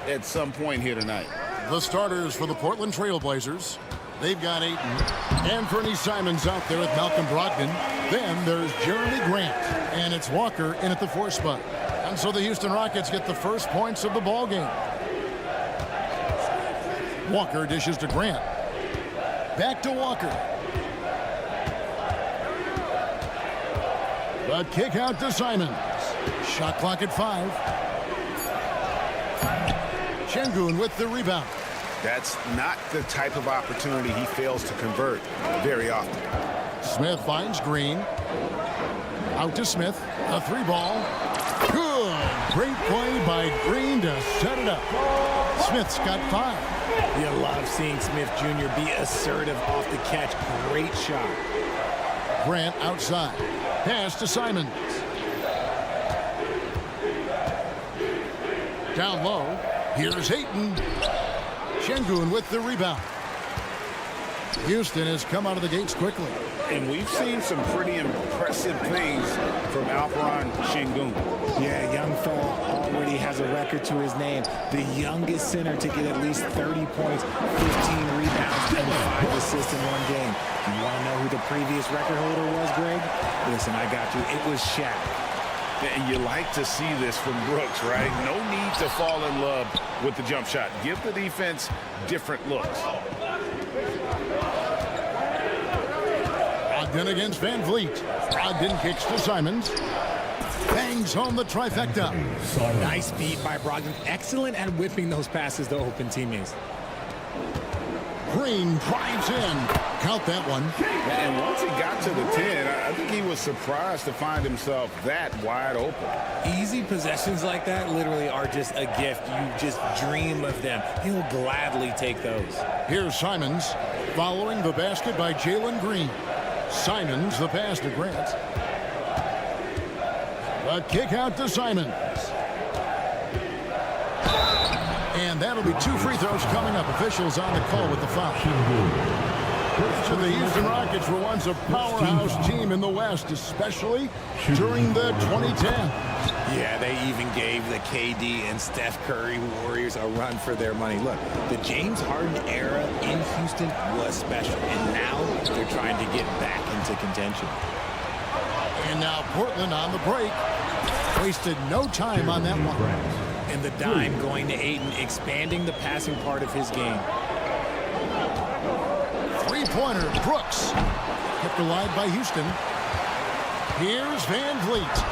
at some point here tonight. The starters for the Portland Trail Blazers. They've got Ayton. Anthony Simons out there with Malcolm Brogdon. Then there's Jeremy Grant. And it's Walker in at the 4 spot. And so the Houston Rockets get the first points of the ball game. Walker dishes to Grant. Back to Walker. The kick out to Simons. Shot clock at 5. Şengün with the rebound. That's not the type of opportunity he fails to convert very often. Smith finds Green. Out to Smith. A 3-ball. Good. Great play by Green to set it up. Smith's got 5. You love seeing Smith Jr. be assertive off the catch. Great shot. Grant outside. Pass to Simons. Down low. Here's Ayton. Şengün with the rebound. Houston has come out of the gates quickly. And we've seen some pretty impressive things from Alperen Şengün. Yeah, young fella already has a record to his name. The youngest center to get at least 30 points, 15 rebounds, and 5 assists in one game. You want to know who the previous record holder was, Greg? Listen, I got you. It was Shaq. And you like to see this from Brooks, right? No need to fall in love with the jump shot. Give the defense different looks. Brogdon against Van Vliet. Brogdon kicks to Simons. Bangs home the trifecta. Nice beat by Brogdon. Excellent at whipping those passes to open teammates. Green drives in. Count that one. And once he got to the 10, I think he was surprised to find himself that wide open. Easy possessions like that literally are just a gift. You just dream of them. He'll gladly take those. Here's Simons following the basket by Jalen Green. Simons the pass to Grant. A kick out to Simons. And that'll be 2 free throws coming up. Officials on the call with the foul. So the Houston Rockets were once a powerhouse team in the West, especially during the 2010. Yeah, they even gave the KD and Steph Curry Warriors a run for their money. Look, the James Harden era in Houston was special, and now they're trying to get back into contention. And now Portland on the break. Wasted no time on that one. And the dime going to Ayton, expanding the passing part of his game. Three-pointer, Brooks. Kept alive by Houston. Here's Van Vliet.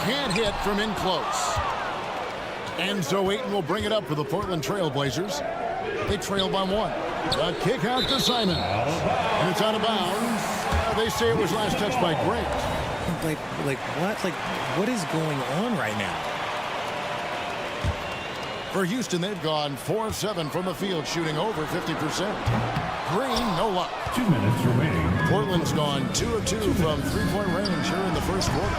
Can't hit from in close. And so Ayton will bring it up for the Portland Trail Blazers. They trail by 1. A kick out to Simons. And it's out of bounds. They say it was last touched by Grant. Like what? Like, what is going on right now? For Houston, they've gone 4 of 7 from the field, shooting over 50%. Green, no luck. 2 minutes remaining. Portland's gone 2 of 2 from three-point range here in the first quarter.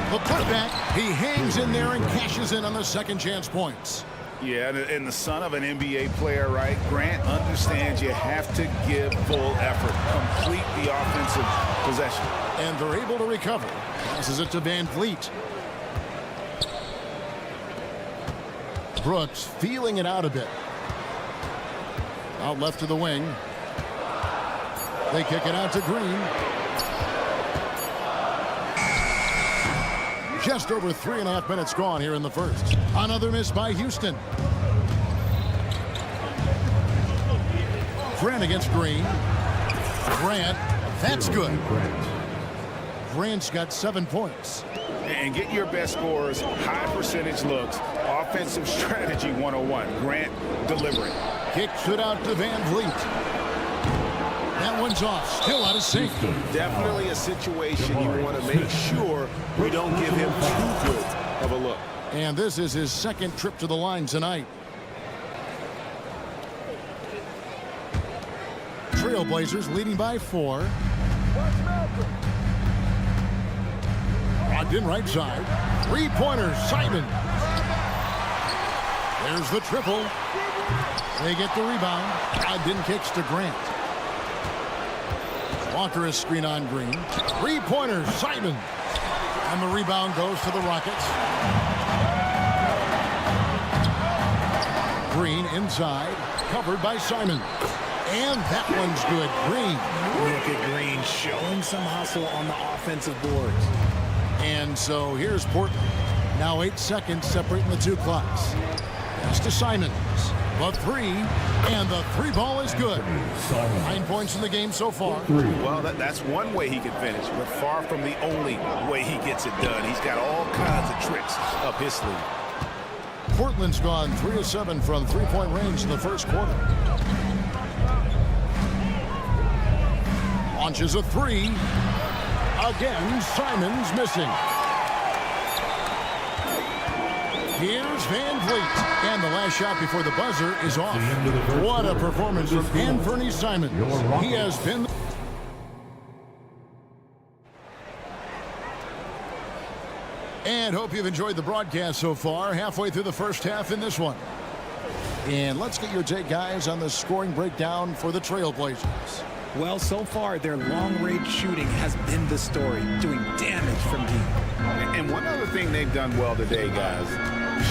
The putback, he hangs in there and cashes in on the second chance points. Yeah, and the son of an NBA player, right? Grant understands you have to give full effort, complete the offensive possession. And they're able to recover. Passes it to Van Vliet. Brooks feeling it out a bit. Out left to the wing. They kick it out to Green. Just over 3.5 minutes gone here in the first. Another miss by Houston. Grant against Green. Grant, that's good. Grant's got 7 points. And get your best scores, high percentage looks, offensive strategy 101. Grant delivering. Kicks it out to Van Vliet. That one's off. Still out of sync. Definitely a situation you want to make sure we don't give him too good of a look. And this is his second trip to the line tonight. Trailblazers leading by 4. Brogdon right side. Three-pointer, Simon. There's the triple. They get the rebound. Didn't kicks to Grant. Walker is screen on Green. Three-pointer, Simon. And the rebound goes to the Rockets. Green inside, covered by Simon. And that one's good. Green. Look at Green showing some hustle on the offensive boards. And so here's Portland. Now 8 seconds separating the two clocks. Pass to Simons. The three, and the three ball is good. 9 points in the game so far. Well, that's one way he can finish, but far from the only way he gets it done. He's got all kinds of tricks up his sleeve. Portland's gone 3 of 7 from three-point range in the first quarter. Launches a three. Again, Simons missing. Here's Van Vliet. And the last shot before the buzzer is off. What a performance from Anthony Simons. He has been... And hope you've enjoyed the broadcast so far. Halfway through the first half in this one. And let's get your take, guys, on the scoring breakdown for the Trailblazers. Well, so far, their long-range shooting has been the story, doing damage from deep. And one other thing they've done well today, guys,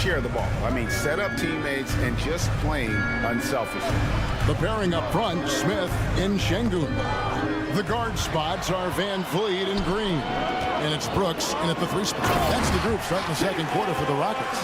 share the ball. I mean, set up teammates and just playing unselfishly. The pairing up front, Smith and Şengün. The guard spots are Van Vliet and Green. And it's Brooks in at the three spot. That's the group starting the second quarter for the Rockets.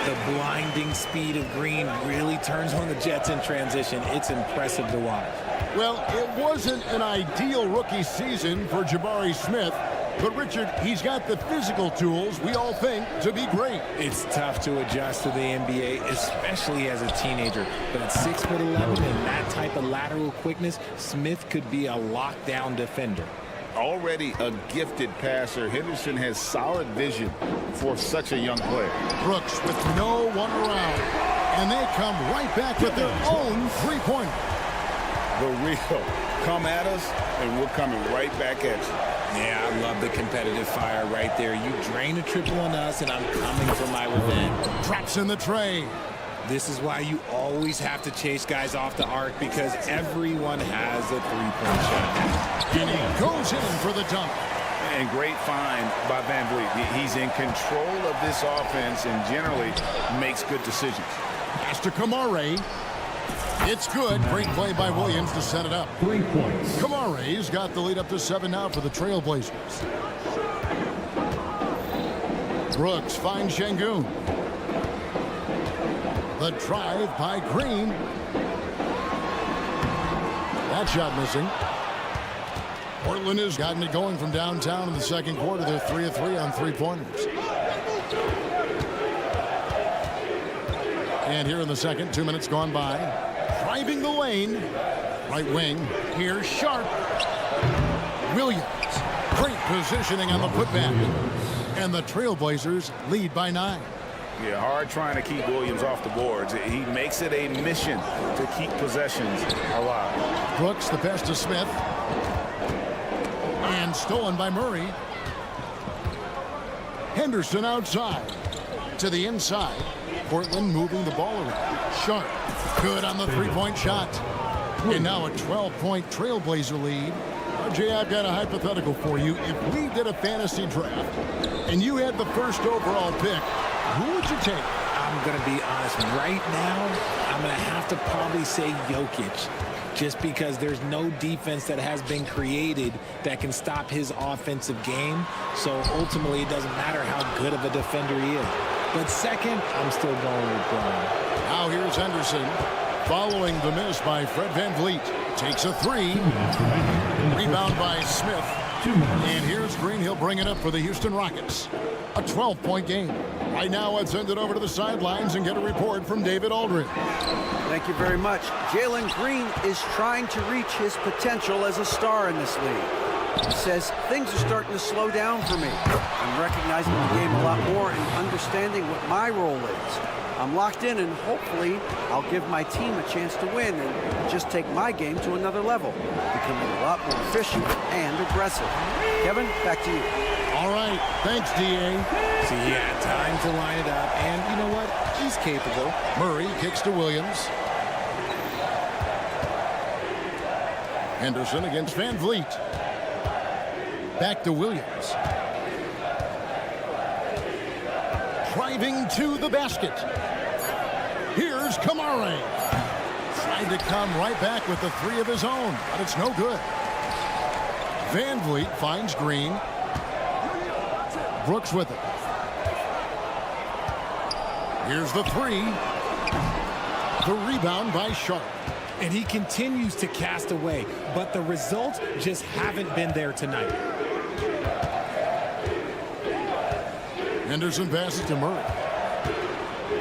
The blinding speed of Green really turns on the Jets in transition. It's impressive to watch. Well, it wasn't an ideal rookie season for Jabari Smith, but Richard, he's got the physical tools we all think to be great. It's tough to adjust to the NBA, especially as a teenager. But at 6'11" and that type of lateral quickness, Smith could be a lockdown defender. Already a gifted passer, Henderson has solid vision for such a young player. Brooks with no one around, and they come right back with their own three-pointer. The real come at us, and we're coming right back at you. Yeah, I love the competitive fire right there. You drain a triple on us, and I'm coming for my revenge. Drops in the tray. This is why you always have to chase guys off the arc, because everyone has a three-point shot. And he goes in for the dunk. And great find by Van Vliet. He's in control of this offense and generally makes good decisions. Pass to Kamare. It's good. Great play by Williams to set it up. 3 points. Kamare's got the lead up to 7 now for the Trailblazers. Brooks finds Şengün. The drive by Green. That shot missing. Portland has gotten it going from downtown in the second quarter. They're 3 of 3 on three-pointers. And here in the second, 2 minutes gone by. Driving the lane. Right wing. Here's Sharp. Williams. Great positioning on the putback. And the Trailblazers lead by 9. Yeah, hard trying to keep Williams off the boards. He makes it a mission to keep possessions alive. Brooks, the pass to Smith. And stolen by Murray. Henderson outside. To the inside. Portland moving the ball around. Sharp. Good on the three-point shot. And now a 12-point Trailblazer lead. RJ, I've got a hypothetical for you. If we did a fantasy draft and you had the first overall pick, who would you take? I'm going to be honest. Right now, I'm going to have to probably say Jokic, just because there's no defense that has been created that can stop his offensive game. So ultimately, it doesn't matter how good of a defender he is. But second, I'm still going with Brown. Now here's Henderson. Following the miss by Fred Van Vliet. Takes a three. Rebound by Smith. And here's Green. He'll bring it up for the Houston Rockets. A 12-point game. Right now, let's send it over to the sidelines and get a report from David Aldridge. Thank you very much. Jalen Green is trying to reach his potential as a star in this league. He says things are starting to slow down for me. I'm recognizing the game a lot more and understanding what my role is. I'm locked in, and hopefully I'll give my team a chance to win and just take my game to another level, becoming a lot more efficient and aggressive. Kevin, back to you. All right. Thanks, D.A. See, he had time to line it up, and you know what? He's capable. Murray kicks to Williams. Henderson against Van Vliet. Back to Williams. Driving to the basket. Here's Kamara. Trying to come right back with the three of his own, but it's no good. Van Vliet finds Green. Brooks with it. Here's the three. The rebound by Sharp. And he continues to cast away, but the results just haven't been there tonight. Henderson passes to Murray.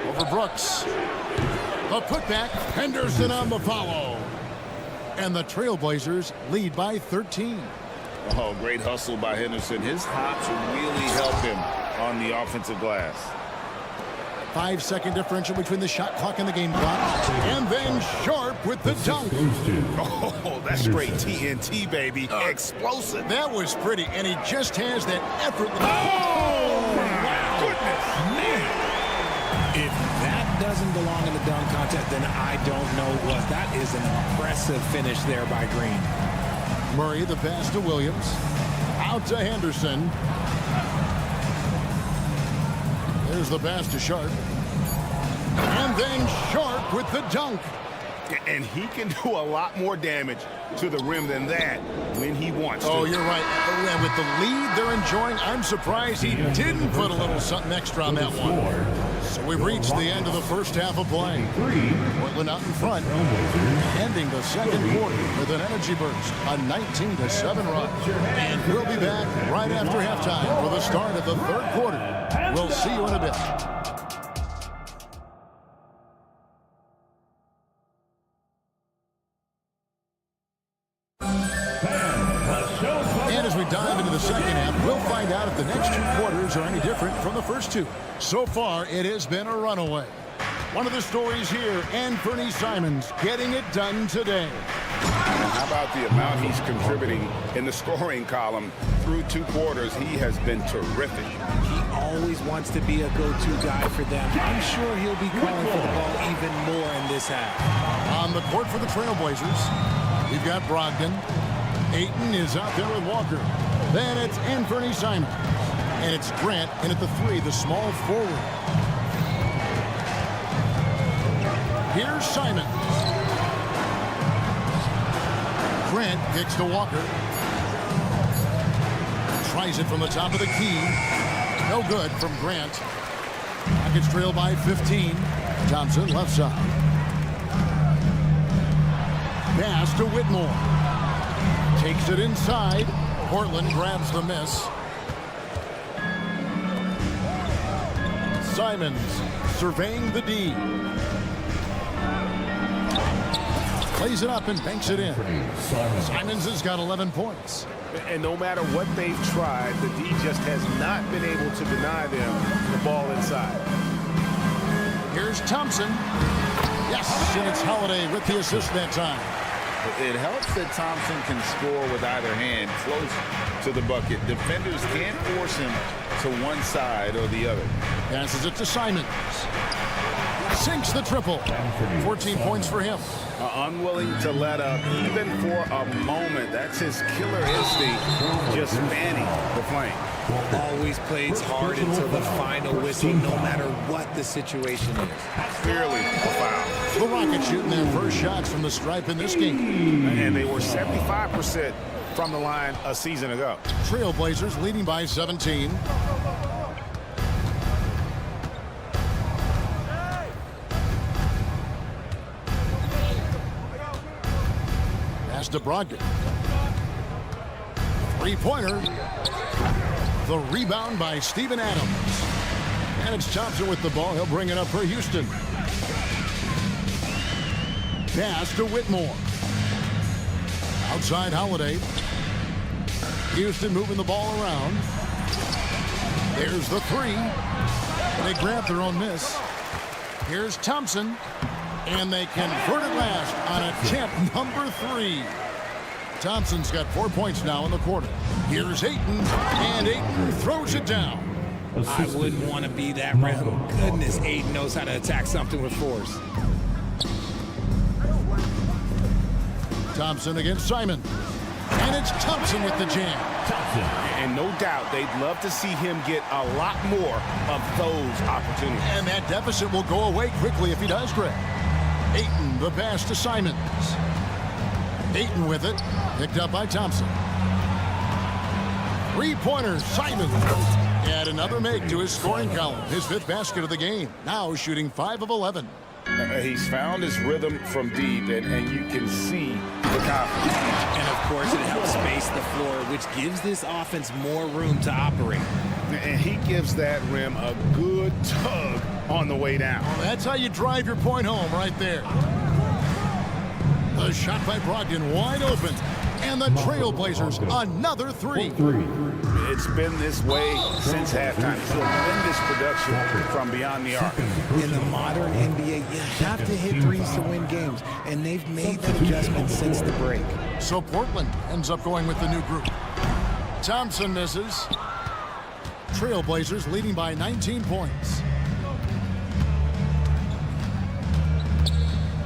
Over Brooks. A putback. Henderson on the follow. And the Trailblazers lead by 13. Oh, great hustle by Henderson. His hops really help him on the offensive glass. 5-second differential between the shot clock and the game clock. And then Sharp with the dunk. Oh, that's straight TNT, baby. Explosive. That was pretty, and he just has that effort. Oh, my goodness. Man. If that doesn't belong in the dunk contest, then I don't know what. That is an impressive finish there by Green. Murray, the pass to Williams. Out to Henderson. There's the pass to Sharp. And then Sharp with the dunk. And he can do a lot more damage to the rim than that when he wants to. Oh, you're right. And with the lead they're enjoying, I'm surprised he didn't put a little something extra on that one. So we've reached the end of the first half of play. Portland out in front, ending the second quarter with an energy burst, a 19-7 run. And we'll be back right after halftime for the start of the third quarter. We'll see you in a bit. And as we dive into the second half, we'll find out if the next two quarters are any different from the first two. So far, it has been a runaway. One of the stories here, Anthony Simons getting it done today. How about the amount he's contributing in the scoring column through two quarters? He has been terrific. He always wants to be a go-to guy for them. I'm sure he'll be calling for the ball even more in this half. On the court for the Trailblazers, we've got Brogdon. Ayton is out there with Walker. Then it's Anthony Simons. And it's Grant in at the three, the small forward. Here's Simons. Grant kicks to Walker. Tries it from the top of the key. No good from Grant. Rockets trail by 15. Thompson left side. Pass to Whitmore. Takes it inside. Portland grabs the miss. Simons surveying the D. Plays it up and banks it in. Simons has got 11 points. And no matter what they've tried, the D just has not been able to deny them the ball inside. Here's Thompson. Yes, and it's Holiday with the assist that time. It helps that Thompson can score with either hand close to the bucket. Defenders can't force him to one side or the other. Passes it to Simons. Sinks the triple. 14 points for him. Unwilling to let up even for a moment. That's his killer instinct, just fanning the flame. Always plays hard until the final whistle, no matter what the situation is. Clearly a foul. The Rockets shooting their first shots from the stripe in this game. And they were 75% from the line a season ago. Trailblazers leading by 17. Pass to Brogdon. Three-pointer. The rebound by Steven Adams. And it's Thompson with the ball. He'll bring it up for Houston. Pass to Whitmore. Outside Holiday. Houston moving the ball around. There's the three. They grab their own miss. Here's Thompson. And they convert it last on attempt number 3. Thompson's got 4 points now in the quarter. Here's Ayton, and Ayton throws it down. I wouldn't want to be that rim. Goodness, Ayton knows how to attack something with force. Thompson against Simon. And it's Thompson with the jam. And no doubt they'd love to see him get a lot more of those opportunities. And that deficit will go away quickly if he does, Greg. Ayton, the pass to Simons. Ayton with it, picked up by Thompson. Three-pointers, Simons. Add another make to his scoring column. His 5th basket of the game. Now shooting 5 of 11. He's found his rhythm from deep, and you can see the confidence. And of course, it helps space the floor, which gives this offense more room to operate. And he gives that rim a good tug on the way down. Well, that's how you drive your point home right there. The shot by Brogdon wide open. And the Trailblazers, another 3. It's been this way since halftime. Tremendous production from beyond the arc. In the modern NBA, you have to hit threes to win games, and they've made that adjustment since the break. So Portland ends up going with the new group. Thompson misses. Trailblazers leading by 19 points.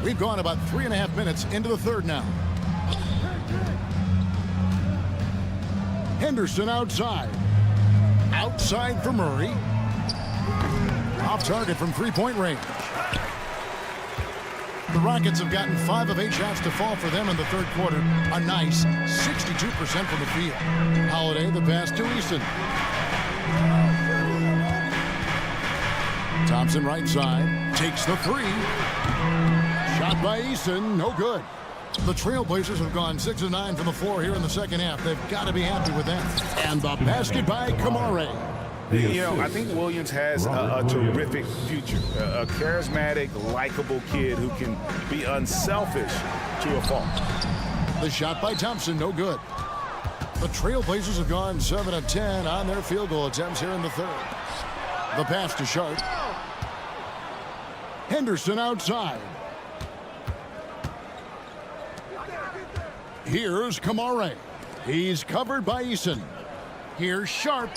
We've gone about 3.5 minutes into the third now. Henderson outside. Outside for Murray. Off target from 3-point range. The Rockets have gotten 5 of 8 shots to fall for them in the third quarter. A nice 62% from the field. Holiday the pass to Easton. Thompson right side. Takes the 3. Shot by Easton. No good. The Trailblazers have gone 6 of 9 from the floor here in the second half. They've got to be happy with that. And the basket by Kamare. You know, I think Williams has a terrific future. A charismatic, likable kid who can be unselfish to a fault. The shot by Thompson, no good. The Trailblazers have gone 7 of 10 on their field goal attempts here in the third. The pass to Sharp. Henderson outside. Here's Kamare. He's covered by Eason. Here's Sharp.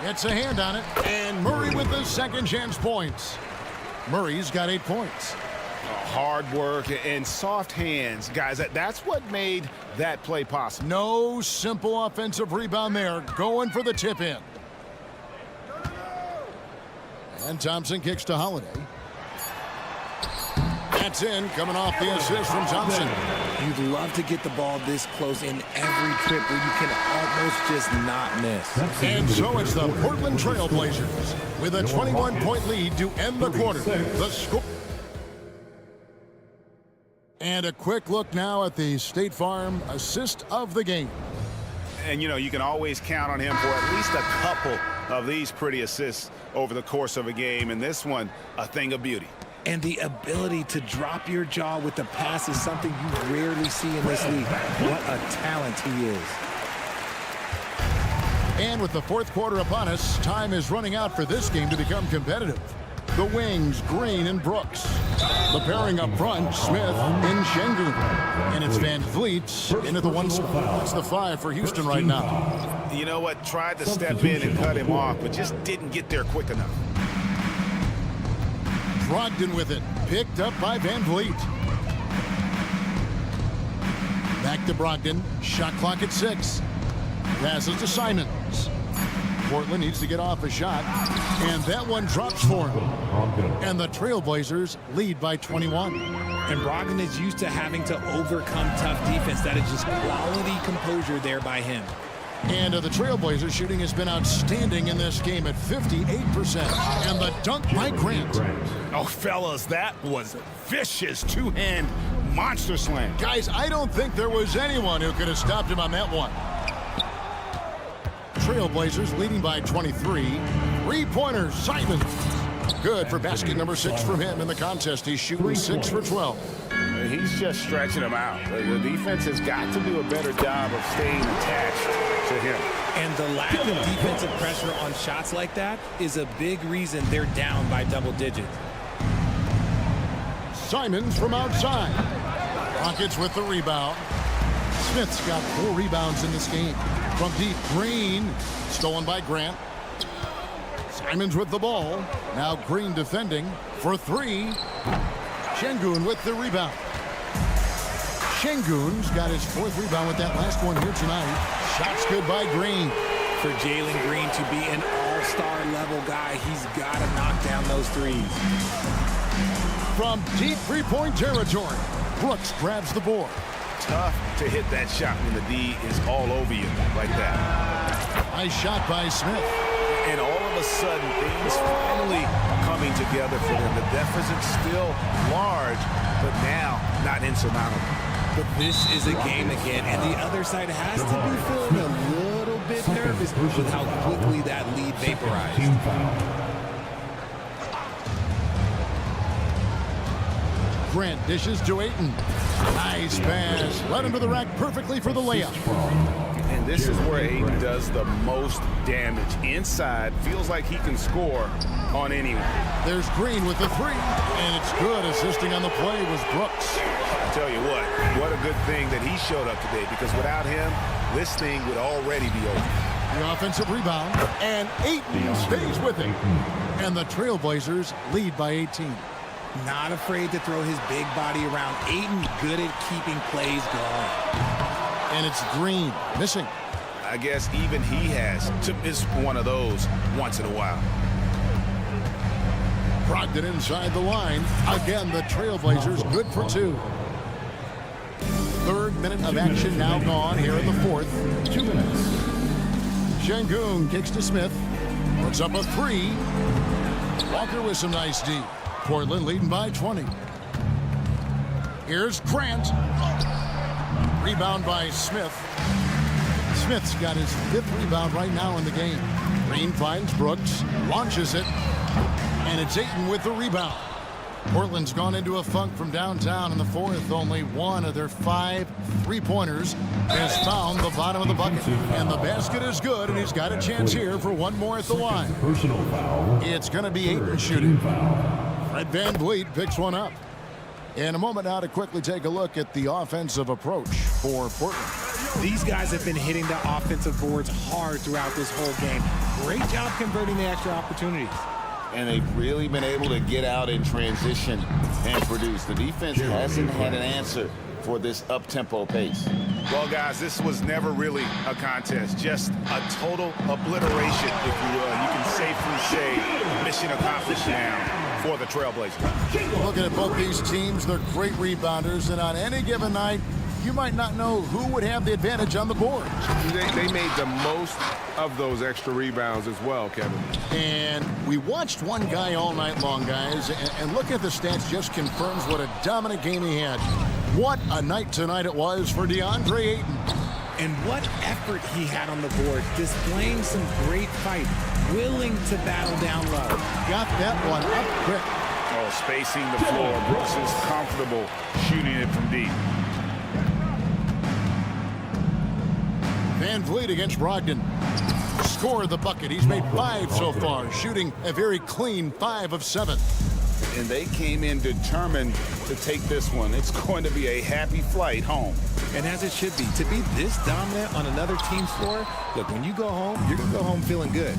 Gets a hand on it. And Murray with the second chance points. Murray's got 8 points. Hard work and soft hands. Guys, that's what made that play possible. No simple offensive rebound there. Going for the tip in. And Thompson kicks to Holiday. That's in, coming off the assist from Thompson. You'd love to get the ball this close in every trip where you can almost just not miss. And so it's the Portland Trailblazers with a 21-point lead to end the quarter. The score. And a quick look now at the State Farm assist of the game. And, you know, you can always count on him for at least a couple of these pretty assists over the course of a game. And this one, a thing of beauty. And the ability to drop your jaw with the pass is something you rarely see in this league. What a talent he is. And with the fourth quarter upon us, time is running out for this game to become competitive. The wings, Green and Brooks. The pairing up front, Smith and Şengün. And it's Van Vliet into the 1 spot. That's the 5 for Houston right now. You know what? Tried to step in and cut him off, but just didn't get there quick enough. Brogdon with it. Picked up by Van Vliet. Back to Brogdon. Shot clock at 6. Passes to Simons. Portland needs to get off a shot. And that one drops for him. And the Trailblazers lead by 21. And Brogdon is used to having to overcome tough defense. That is just quality composure there by him. And the Trailblazers shooting has been outstanding in this game at 58%. And the dunk by Grant. Oh, fellas, that was vicious two-hand monster slam. Guys, I don't think there was anyone who could have stopped him on that one. Trailblazers leading by 23. Three-pointers, Simons. Good for basket number 6 from him in the contest. He's shooting 6 for 12. He's just stretching them out. The defense has got to do a better job of staying attached to him. And the lack of defensive pressure on shots like that is a big reason they're down by double digits. Simons from outside. Rockets with the rebound. Smith's got 4 rebounds in this game. From deep, Green, stolen by Grant. Simons with the ball. Now Green defending for 3. Şengün with the rebound. Şengün's got his 4th rebound with that last one here tonight. Shots good by Green. For Jalen Green to be an all-star level guy, he's got to knock down those threes. From deep three-point territory, Brooks grabs the board. Tough to hit that shot when the D is all over you like that. Nice shot by Smith. And all of a sudden, things finally coming together for them. The deficit's still large, but now not insurmountable. But this is a game again, and the other side has to be feeling a little bit nervous with how quickly that lead vaporized. Team foul. Grant dishes to Ayton. Nice pass. Led him to the rack perfectly for the layup. And this is where Ayton does the most damage. Inside, feels like he can score on anyone. There's Green with the 3, and it's good. Assisting on the play was Brooks. I tell you what a good thing that he showed up today, because without him, this thing would already be over. The offensive rebound, and Ayton stays with it. And the Trailblazers lead by 18. Not afraid to throw his big body around. Ayton good at keeping plays going. And it's Green missing. I guess even he has to miss one of those once in a while. Brogdon inside the line. Again, the Trailblazers good for 2. 3rd minute of action now gone here in the 4th. 2 minutes. Şengün kicks to Smith. Puts up a 3. Walker with some nice D. Portland leading by 20. Here's Grant. Rebound by Smith. Smith's got his 5th rebound right now in the game. Green finds Brooks, launches it, and it's Ayton with the rebound. Portland's gone into a funk from downtown in the 4th. Only one of their 5 3-pointers has found the bottom of the bucket. And the basket is good, and he's got a chance here for one more at the line. Personal foul. It's going to be Ayton shooting. Fred VanVleet picks one up. In a moment now to quickly take a look at the offensive approach for Portland. These guys have been hitting the offensive boards hard throughout this whole game. Great job converting the extra opportunities. And they've really been able to get out in transition and produce. The defense hasn't had an answer for this up-tempo pace. Well, guys, this was never really a contest, just a total obliteration, if you will. You can safely say mission accomplished now for the Trailblazers. Looking at both these teams, they're great rebounders, and on any given night, you might not know who would have the advantage on the board. They made the most of those extra rebounds as well, Kevin. And we watched one guy all night long, guys, and looking at the stats just confirms what a dominant game he had. What a night tonight it was for DeAndre Ayton. And what effort he had on the board, displaying some great fight, willing to battle down low. Got that one up quick. Oh, spacing the floor. Brooks is comfortable shooting it from deep. VanVleet against Brogdon. Scored the bucket. He's made 5 so far, shooting a very clean 5 of 7. And they came in determined to take this one. It's going to be a happy flight home. And as it should be, to be this dominant on another team's floor, look, when you go home, you're going to go home feeling good.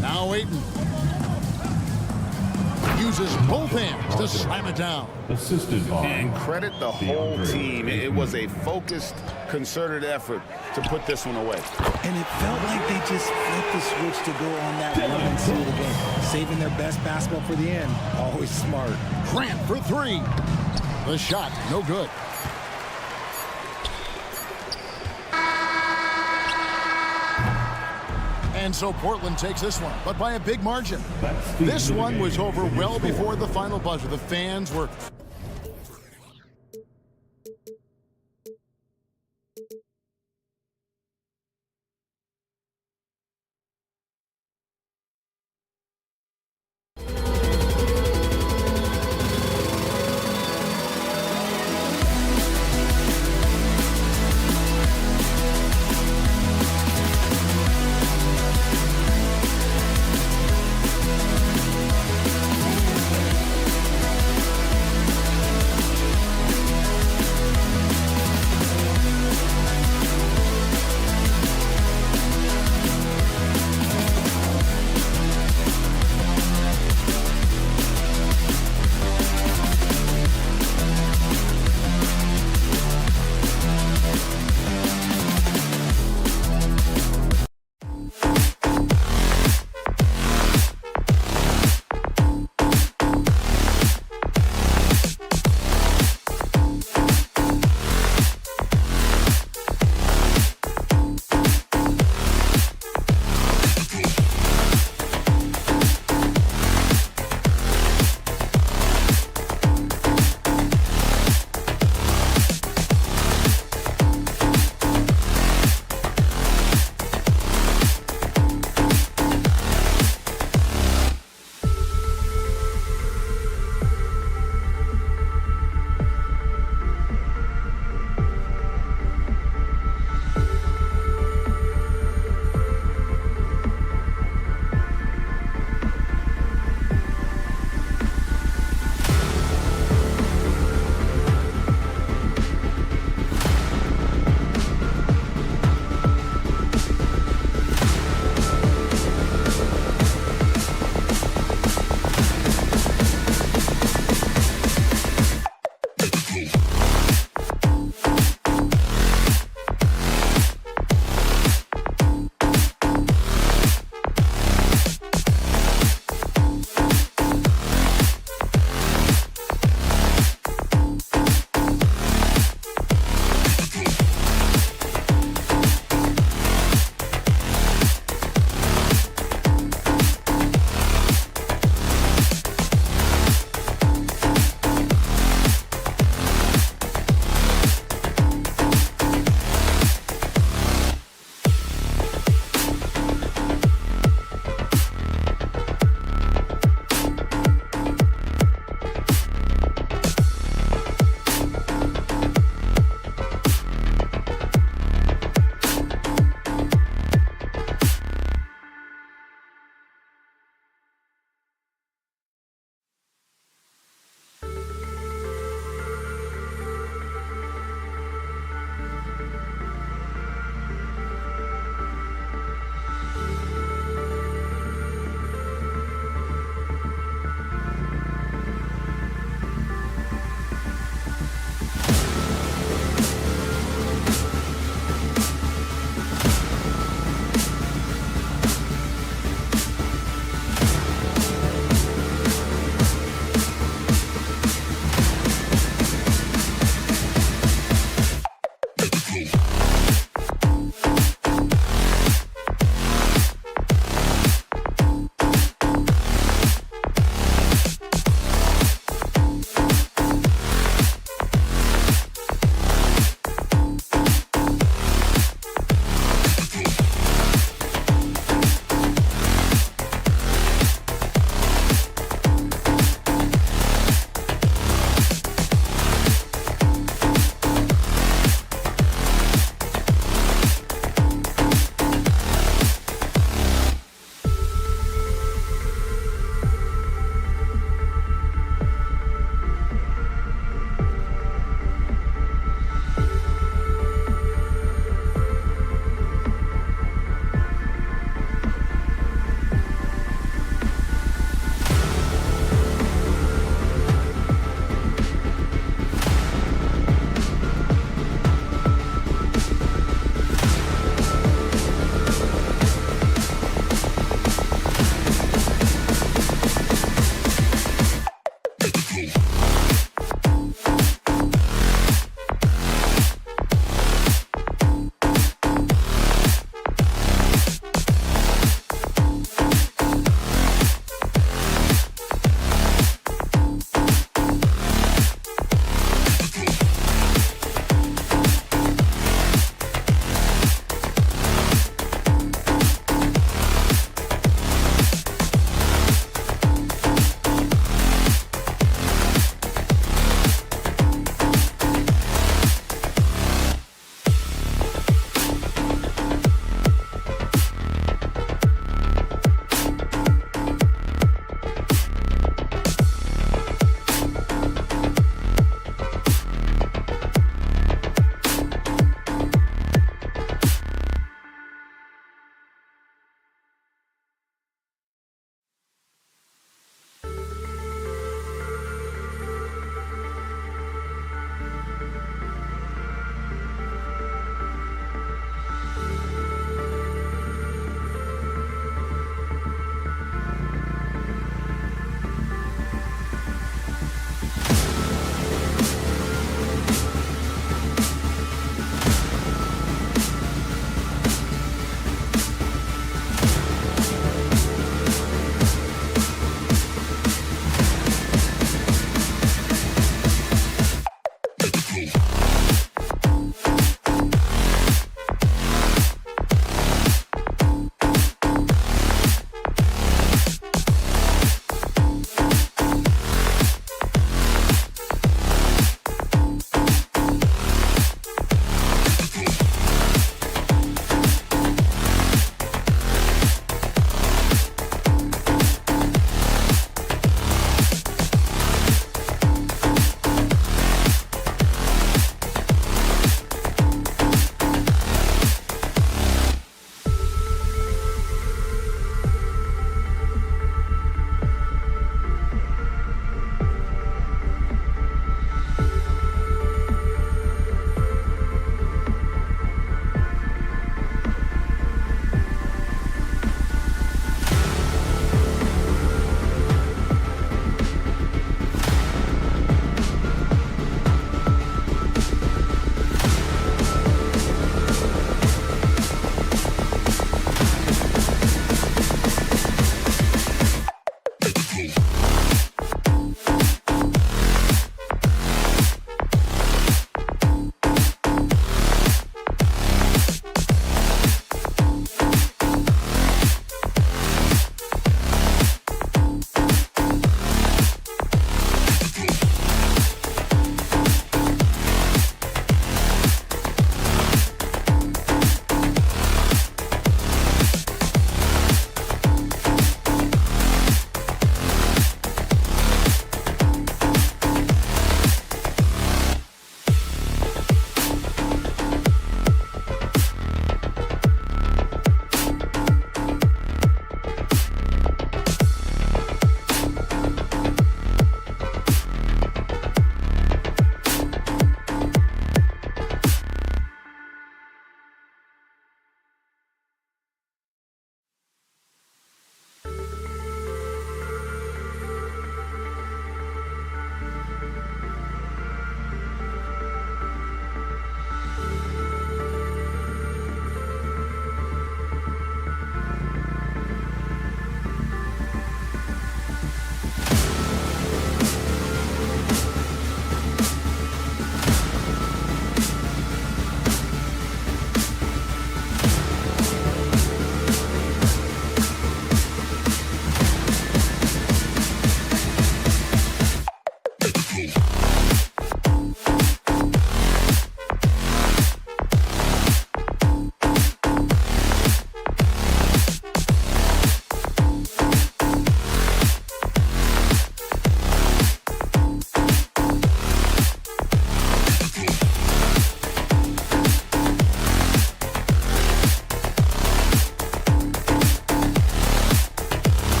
Now Ayton uses both hands to slam it down. Assisted by. And credit the whole team. It was a focused, concerted effort to put this one away. And it felt like they just flipped the switch to go on that run and seal the game. Saving their best basketball for the end. Always smart. Grant for 3. The shot, no good. And so Portland takes this one, but by a big margin. This one was over well before the final buzzer. The fans were...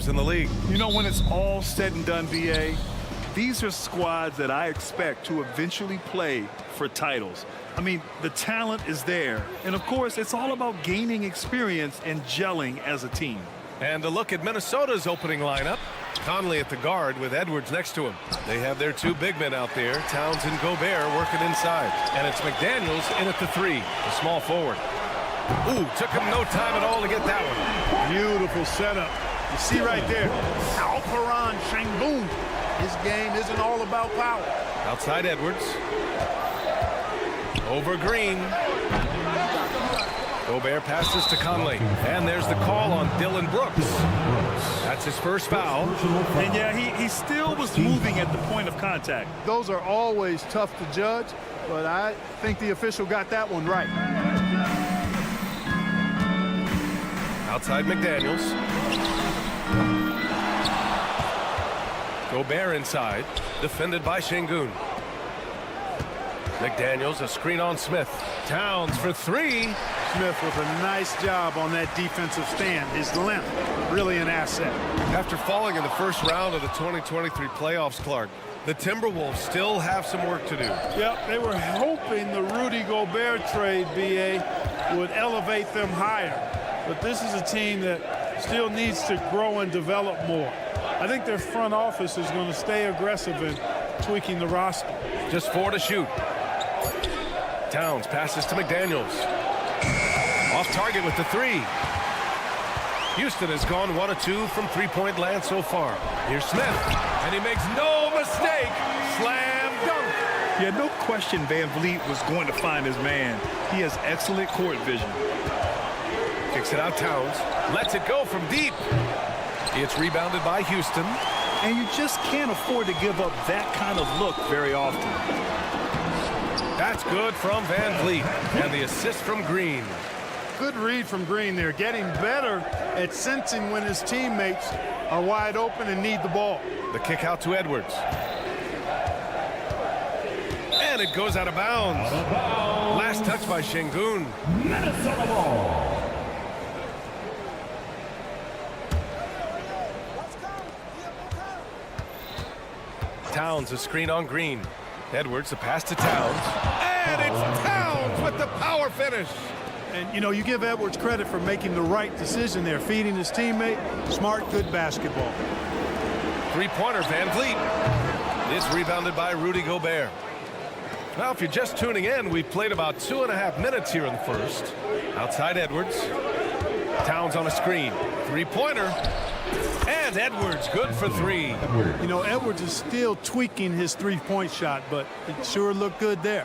teams in the league. You know, when it's all said and done, BA, these are squads that I expect to eventually play for titles. I mean, the talent is there. And, of course, it's all about gaining experience and gelling as a team. And a look at Minnesota's opening lineup. Conley at the guard with Edwards next to him. They have their two big men out there, Towns and Gobert, working inside. And it's McDaniels in at the 3, the small forward. Ooh, took him no time at all to get that one. Beautiful setup. You see right there, Alperon Sengun. His game isn't all about power. Outside Edwards. Over Green. Gobert passes to Conley. And there's the call on Dylan Brooks. That's his first foul. And yeah, he still was moving at the point of contact. Those are always tough to judge, but I think the official got that one right. Outside McDaniels. Gobert inside, defended by Sengun. McDaniels, a screen on Smith. Towns for 3. Smith with a nice job on that defensive stand. His length, really an asset. After falling in the first round of the 2023 playoffs, Clark, the Timberwolves still have some work to do. Yep, they were hoping the Rudy Gobert trade, BA, would elevate them higher. But this is a team that still needs to grow and develop more. I think their front office is going to stay aggressive in tweaking the roster. Just 4 to shoot. Towns passes to McDaniels. Off target with the 3. Houston has gone 1 of 2 from three-point land so far. Here's Smith, and he makes no mistake. Slam dunk. Yeah, no question Van Vliet was going to find his man. He has excellent court vision. Kicks it out Towns. Lets it go from deep. It's rebounded by Houston. And you just can't afford to give up that kind of look very often. That's good from Van Vliet. And the assist from Green. Good read from Green there. Getting better at sensing when his teammates are wide open and need the ball. The kick out to Edwards. And it goes out of bounds. Last touch by Sengun. Minnesota ball. Towns, a screen on Green. Edwards, a pass to Towns. And it's Towns with the power finish. And, you know, you give Edwards credit for making the right decision there, feeding his teammate. Smart, good basketball. Three-pointer, Van Vliet. It's rebounded by Rudy Gobert. Now, if you're just tuning in, we've played about 2.5 minutes here in the first. Outside Edwards. Towns on a screen. Three-pointer. And Edwards, good for 3. You know, Edwards is still tweaking his three-point shot, but it sure looked good there.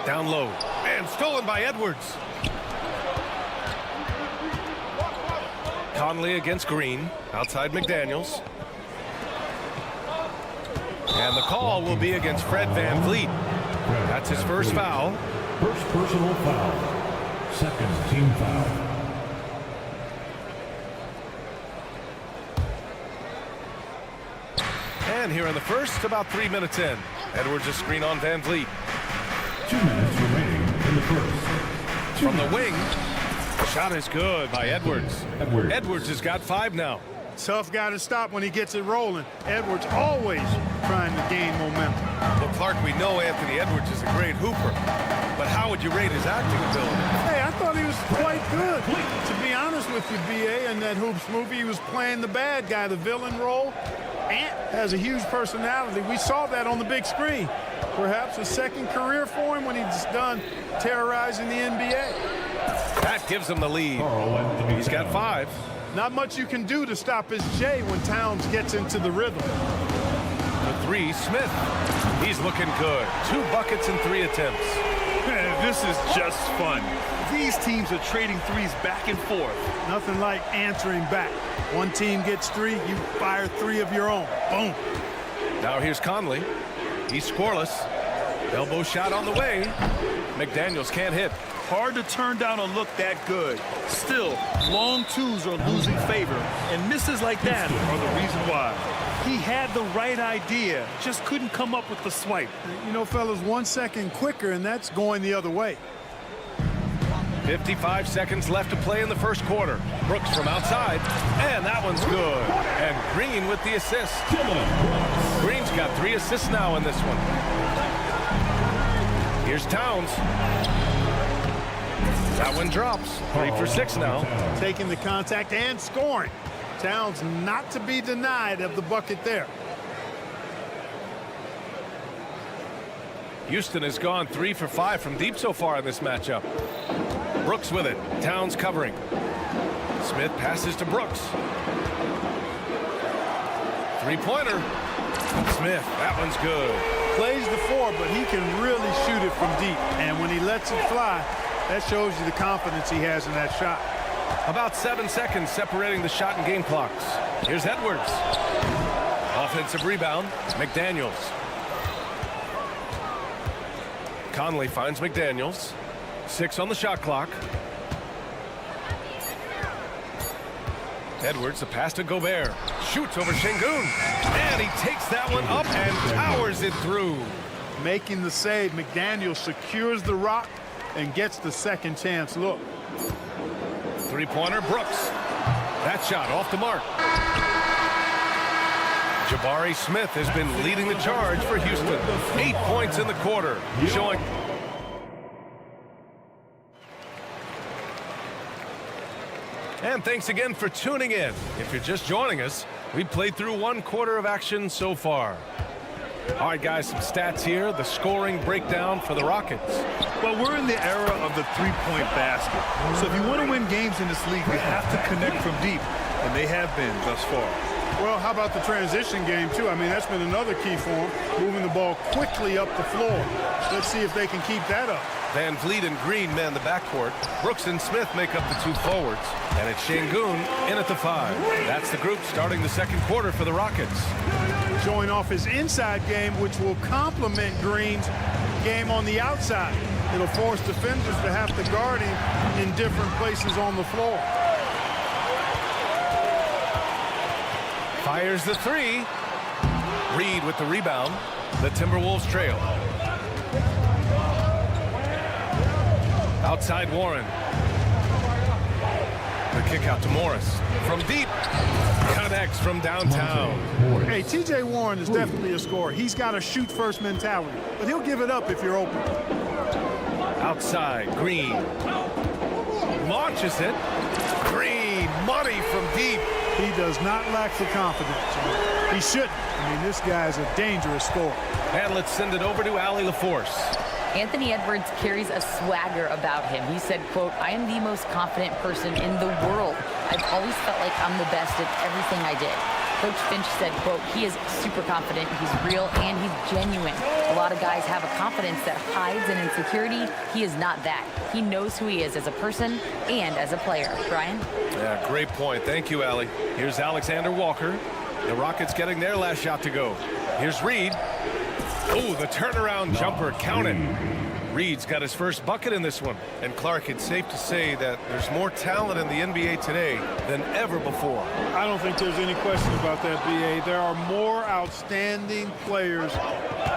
Down low. And stolen by Edwards. Conley against Green. Outside McDaniels. And the call will be against Fred Van Vliet. That's his first foul. First personal foul. Second team foul. And here in the first, about 3 minutes in. Edwards a screen on Van Vliet. 2 minutes remaining in the first. From the wing. Shot is good by Edwards. Edwards has got 5 now. Tough guy to stop when he gets it rolling. Edwards always trying to gain momentum. Well, Clark, we know Anthony Edwards is a great hooper. But how would you rate his acting ability? Hey, I thought he was quite good. To be honest with you, BA, in that Hoops movie, he was playing the bad guy, the villain role. Ant has a huge personality. We saw that on the big screen. Perhaps a second career for him when he's done terrorizing the NBA. That gives him the lead. He's got 5. Not much you can do to stop his J when Towns gets into the rhythm. The 3, Smith. He's looking good. 2 buckets and 3 attempts. This is just fun. These teams are trading threes back and forth. Nothing like answering back. One team gets 3, you fire 3 of your own. Boom. Now here's Conley. He's scoreless. Elbow shot on the way. McDaniels can't hit. Hard to turn down a look that good. Still, long twos are losing favor, and misses like that are the reason why. He had the right idea, just couldn't come up with the swipe. You know, fellas, 1 second quicker, and that's going the other way. 55 seconds left to play in the first quarter. Brooks from outside, and that one's good. And Green with the assist. Green's got 3 assists now in this one. Here's Towns. That one drops. 3 for 6 now. Taking the contact and scoring. Towns not to be denied of the bucket there. Houston has gone 3 for 5 from deep so far in this matchup. Brooks with it. Towns covering. Smith passes to Brooks. 3-pointer. Smith, that one's good. Plays the 4, but he can really shoot it from deep. And when he lets it fly, that shows you the confidence he has in that shot. About 7 seconds separating the shot and game clocks. Here's Edwards. Offensive rebound. McDaniels. Conley finds McDaniels. 6 on the shot clock. Edwards, a pass to Gobert. Shoots over Şengün. And he takes that one up and powers it through. Making the save, McDaniel secures the rock and gets the second chance look. 3-pointer, Brooks. That shot off the mark. Jabari Smith has been leading the charge for Houston. 8 points in the quarter, showing. And thanks again for tuning in. If you're just joining us, we played through 1 quarter of action so far. All right, guys, some stats here. The scoring breakdown for the Rockets. Well, we're in the era of the three-point basket. So if you want to win games in this league, you have to connect from deep, and they have been thus far. Well, how about the transition game, too? I mean, that's been another key for them, moving the ball quickly up the floor. Let's see if they can keep that up. Van Vliet and Green man the backcourt. Brooks and Smith make up the 2 forwards. And it's Şengün in at the 5. That's the group starting the second quarter for the Rockets. Showing off his inside game, which will complement Green's game on the outside. It'll force defenders to have to guard him in different places on the floor. Fires the 3. Reed with the rebound. The Timberwolves trail. Outside Warren. The kick out to Morris. From deep. Connects from downtown. Hey, TJ Warren is definitely a scorer. He's got a shoot-first mentality, but he'll give it up if you're open. Outside, Green. Launches it. Green, money from deep. He does not lack the confidence. He shouldn't. I mean, this guy's a dangerous scorer. And let's send it over to Allie LaForce. Anthony Edwards carries a swagger about him. He said, quote, "I am the most confident person in the world. I've always felt like I'm the best at everything I did." Coach Finch said, quote, "He is super confident, he's real, and he's genuine. A lot of guys have a confidence that hides an insecurity. He is not that. He knows who he is as a person and as a player." Brian? Yeah, great point. Thank you, Allie. Here's Alexander Walker. The Rockets getting their last shot to go. Here's Reed. Oh, the turnaround jumper counted. Reed's got his first bucket in this one. And Clark, it's safe to say that there's more talent in the NBA today than ever before. I don't think there's any question about that, B.A. There are more outstanding players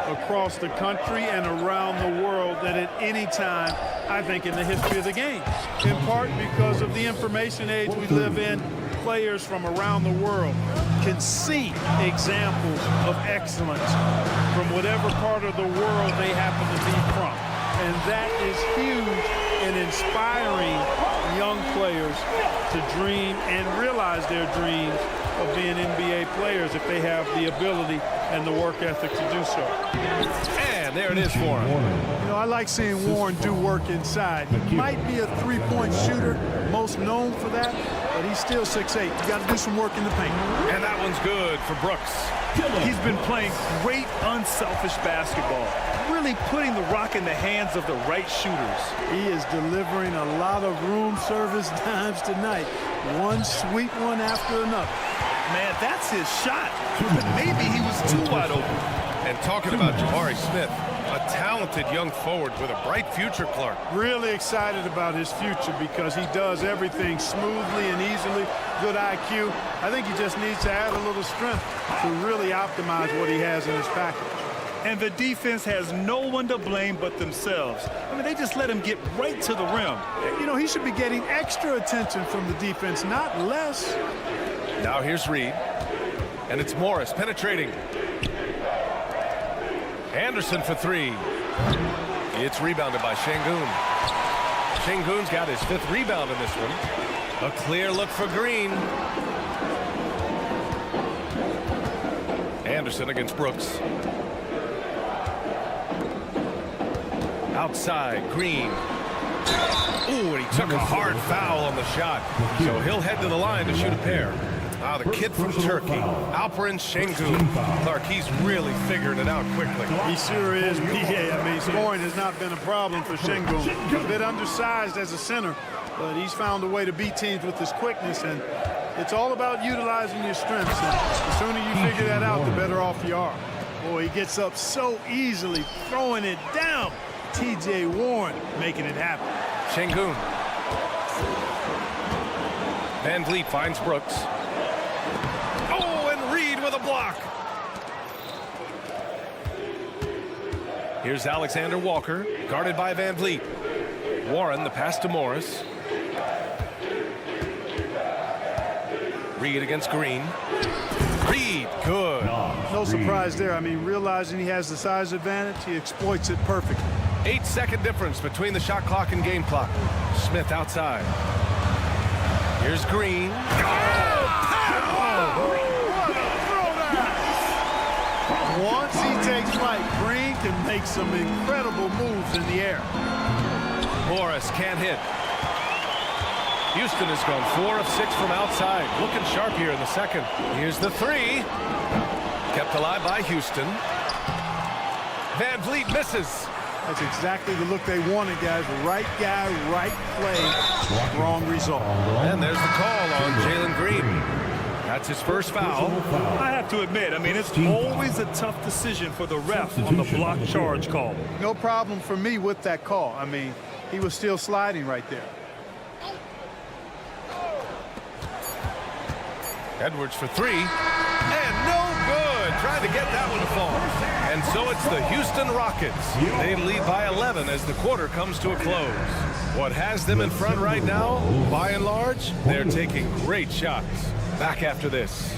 across the country and around the world than at any time, I think, in the history of the game. In part because of the information age we live in, players from around the world can see examples of excellence from whatever part of the world they happen to be from. And that is huge in inspiring young players to dream and realize their dreams of being NBA players if they have the ability and the work ethic to do so. And there it is for him. You know, I like seeing Warren do work inside. He might be a three-point shooter, most known for that, but he's still 6'8". You got to do some work in the paint. And that one's good for Brooks. He's been playing great unselfish basketball, really putting the rock in the hands of the right shooters. He is delivering a lot of room service dimes tonight. One sweet one after another. Man, that's his shot. But maybe he was too wide open. And talking about Jabari Smith, a talented young forward with a bright future, Clark. Really excited about his future because he does everything smoothly and easily. Good IQ. I think he just needs to add a little strength to really optimize what he has in his package. And the defense has no one to blame but themselves. I mean, they just let him get right to the rim. You know, he should be getting extra attention from the defense, not less. Now here's Reed. And it's Morris penetrating. Anderson for three. It's rebounded by Şengün. Şengün's got his 5th rebound in this one. A clear look for Green. Anderson against Brooks. Outside, Green. Ooh, and he took a hard foul on the shot. So he'll head to the line to shoot a pair. Ah, the kid from Turkey, Alperen Şengün. Clark, he's really figured it out quickly. He sure is, B.A. I mean, scoring has not been a problem for Şengün. A bit undersized as a center, but he's found a way to beat teams with his quickness, and it's all about utilizing your strengths. And the sooner you figure that out, the better off you are. Boy, he gets up so easily, throwing it down. T.J. Warren making it happen. Şengün. Van Vliet finds Brooks. Oh, and Reed with a block. Here's Alexander Walker, guarded by Van Vliet. Warren, the pass to Morris. Reed against Green. Reed, good. No surprise there. I mean, realizing he has the size advantage, he exploits it perfectly. 8-second difference between the shot clock and game clock. Smith outside. Here's Green. Once he takes flight, Green can make some incredible moves in the air. Morris can't hit. Houston has gone 4 of 6 from outside. Looking sharp here in the second. Here's the three. Kept alive by Houston. Van Vliet misses. That's exactly the look they wanted, guys. Right guy, right play, wrong result. And there's the call on Jalen Green. That's his first foul. I have to admit, I mean, it's always a tough decision for the ref on the block charge call. No problem for me with that call. I mean, he was still sliding right there. Edwards for three. And no good. Trying to get that one to fall. And so it's the Houston Rockets. They lead by 11 as the quarter comes to a close. What has them in front right now, by and large, they're taking great shots. Back after this.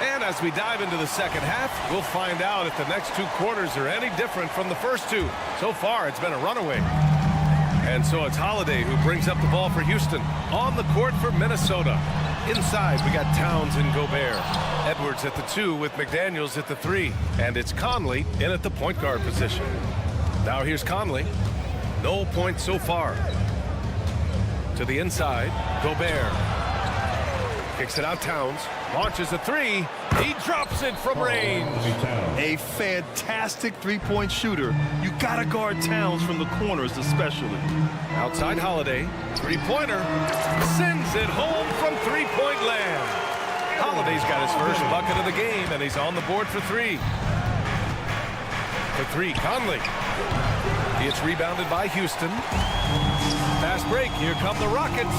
And as we dive into the second half, we'll find out if the next 2 quarters are any different from the first 2. So far, it's been a runaway. And so it's Holiday who brings up the ball for Houston. On the court for Minnesota. Inside, we got Towns and Gobert. Edwards at the 2 with McDaniels at the 3. And it's Conley in at the point guard position. Now here's Conley. No points so far. To the inside, Gobert. Kicks it out, Towns. Launches a 3. He drops it from range. A fantastic three-point shooter. You gotta guard Towns from the corners especially. Outside Holiday. Three-pointer. Sends it home from three-point land. Holiday's got his first bucket of the game, and he's on the board for 3. For 3, Conley. It's rebounded by Houston. Fast break. Here come the Rockets.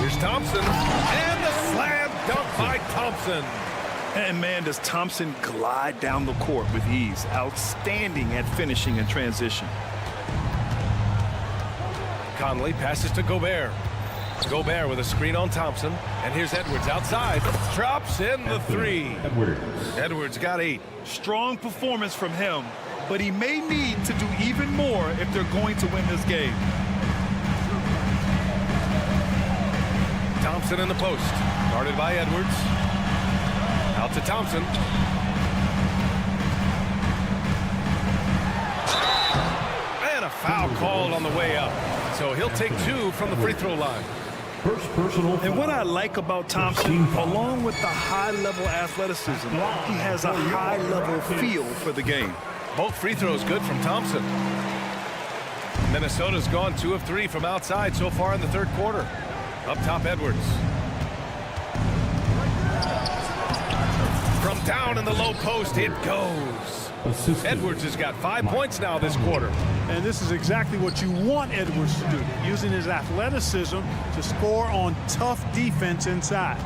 Here's Thompson. And the slam dunk by Thompson. And man, does Thompson glide down the court with ease. Outstanding at finishing in transition. Conley passes to Gobert. Gobert with a screen on Thompson. And here's Edwards outside. Drops in the 3. Edwards got 8. Strong performance from him, but he may need to do even more if they're going to win this game. Thompson in the post. Guarded by Edwards. Out to Thompson. And a foul called on the way up. So he'll take 2 from the free throw line. And what I like about Thompson, along with the high-level athleticism, he has a high-level feel for the game. Both free throws good from Thompson. Minnesota's gone 2 of 3 from outside so far in the third quarter. Up top, Edwards. From down in the low post, it goes. Edwards has got 5 points now this quarter. And this is exactly what you want Edwards to do, using his athleticism to score on tough defense inside.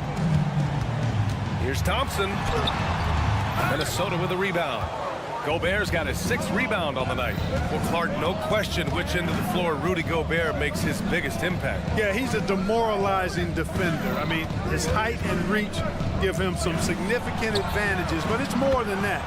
Here's Thompson. Minnesota with a rebound. Gobert's got his 6th rebound on the night. Well, Clark, no question which end of the floor Rudy Gobert makes his biggest impact. Yeah, he's a demoralizing defender. I mean, his height and reach give him some significant advantages, but it's more than that.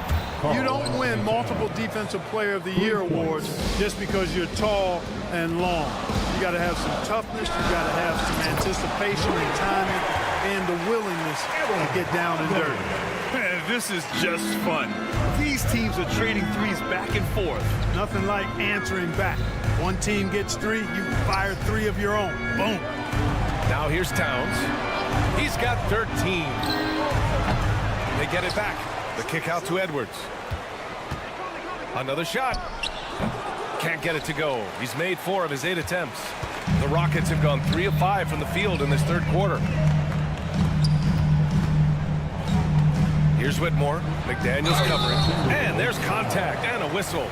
You don't win multiple Defensive Player of the Year awards just because you're tall and long. You got to have some toughness, you got to have some anticipation and timing, and the willingness to get down and dirty. Man, this is just fun. These teams are trading threes back and forth. Nothing like answering back. One team gets 3, you fire 3 of your own. Boom. Now here's Towns. He's got 13. They get it back. The kick out to Edwards. Another shot. Can't get it to go. He's made 4 of his 8 attempts. The Rockets have gone 3 of 5 from the field in this 3rd quarter. Here's Whitmore. McDaniels covering. And there's contact and a whistle.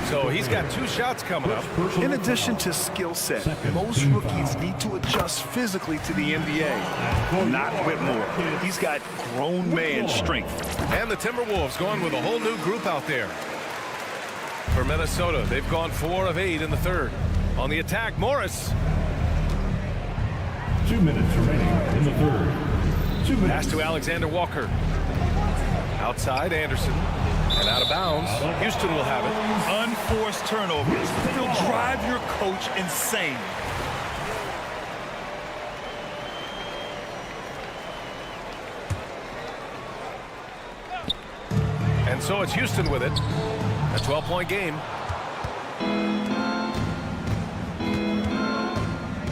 So he's got 2 shots coming up. In addition to skill set, most rookies need to adjust physically to the NBA. Not Whitmore. He's got grown man strength. And the Timberwolves going with a whole new group out there. For Minnesota, they've gone 4 of 8 in the 3rd. On the attack, Morris. 2 minutes remaining in the 3rd. 2 minutes. Pass to Alexander Walker. Outside, Anderson. And out of bounds. Houston will have it. Unforced turnovers. They'll drive your coach insane. And so it's Houston with it. A 12-point game.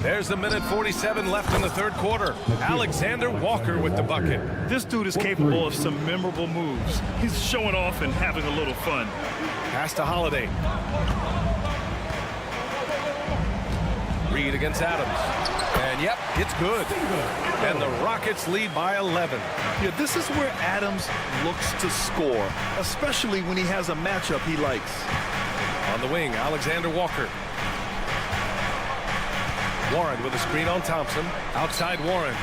There's 1:47 left in the 3rd quarter. Alexander Walker with the bucket. This dude is capable of some memorable moves. He's showing off and having a little fun. Pass to Holiday. Reed against Adams. And yep, it's good. And the Rockets lead by 11. Yeah, this is where Adams looks to score, especially when he has a matchup he likes. On the wing, Alexander Walker. Warren with a screen on Thompson. Outside Warren.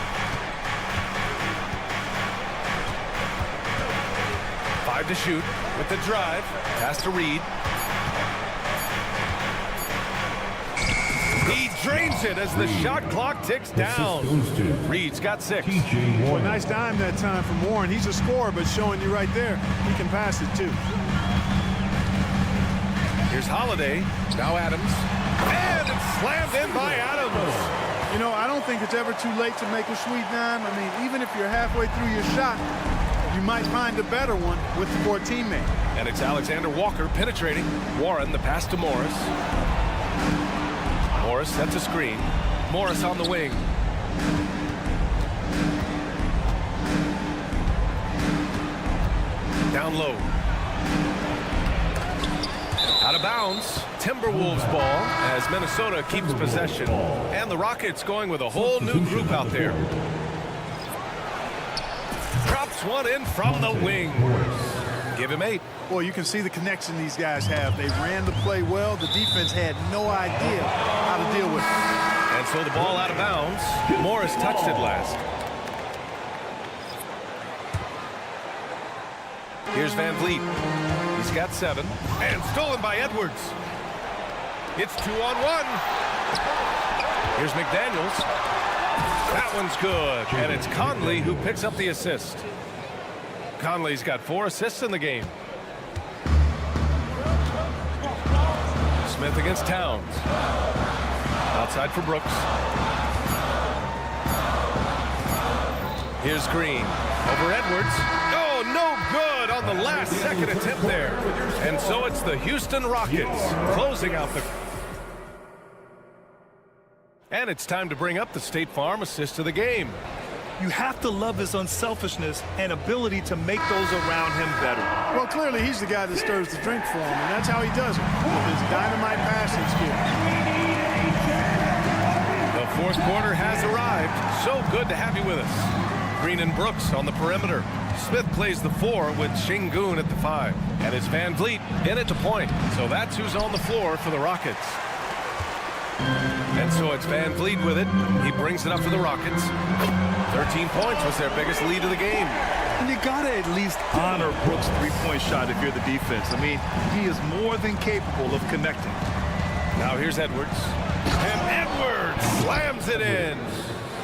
5 to shoot with the drive. Pass to Reed. He drains it as the shot clock ticks down. Reed's got 6. Boy, nice dime that time from Warren. He's a scorer, but showing you right there, he can pass it too. Here's Holiday. Now Adams. And it's slammed in by Adams. You know, I don't think it's ever too late to make a sweet dime. I mean, even if you're halfway through your shot, you might find a better one with your teammate. And it's Alexander Walker penetrating. Warren, the pass to Morris. Morris sets a screen. Morris on the wing. Down low. Out of bounds. Timberwolves ball as Minnesota keeps possession. And the Rockets going with a whole new group out there. Drops one in from the wing. Give him 8. Boy, you can see the connection these guys have. They ran the play well. The defense had no idea how to deal with it. And so the ball out of bounds. Morris touched it last. Here's Van Vliet. He's got 7. And stolen by Edwards. It's 2-on-1. Here's McDaniels. That one's good. And it's Conley who picks up the assist. Conley's got 4 assists in the game. Smith against Towns. Outside for Brooks. Here's Green. Over Edwards. Oh, no good on the last second attempt there. And so it's the Houston Rockets closing out the... And it's time to bring up the State Farm assist of the game. You have to love his unselfishness and ability to make those around him better. Well, clearly he's the guy that stirs the drink for him, and that's how he does it, with his dynamite passing skill. The 4th quarter has arrived. So good to have you with us. Green and Brooks on the perimeter. Smith plays the 4 with Şengün at the 5. And it's Van Vliet in at the point. So that's who's on the floor for the Rockets. And so it's Van Vliet with it. He brings it up for the Rockets. 13 points was their biggest lead of the game. And you gotta at least honor Brooks' three-point shot if you're the defense. I mean, he is more than capable of connecting. Now here's Edwards. And Edwards slams it in.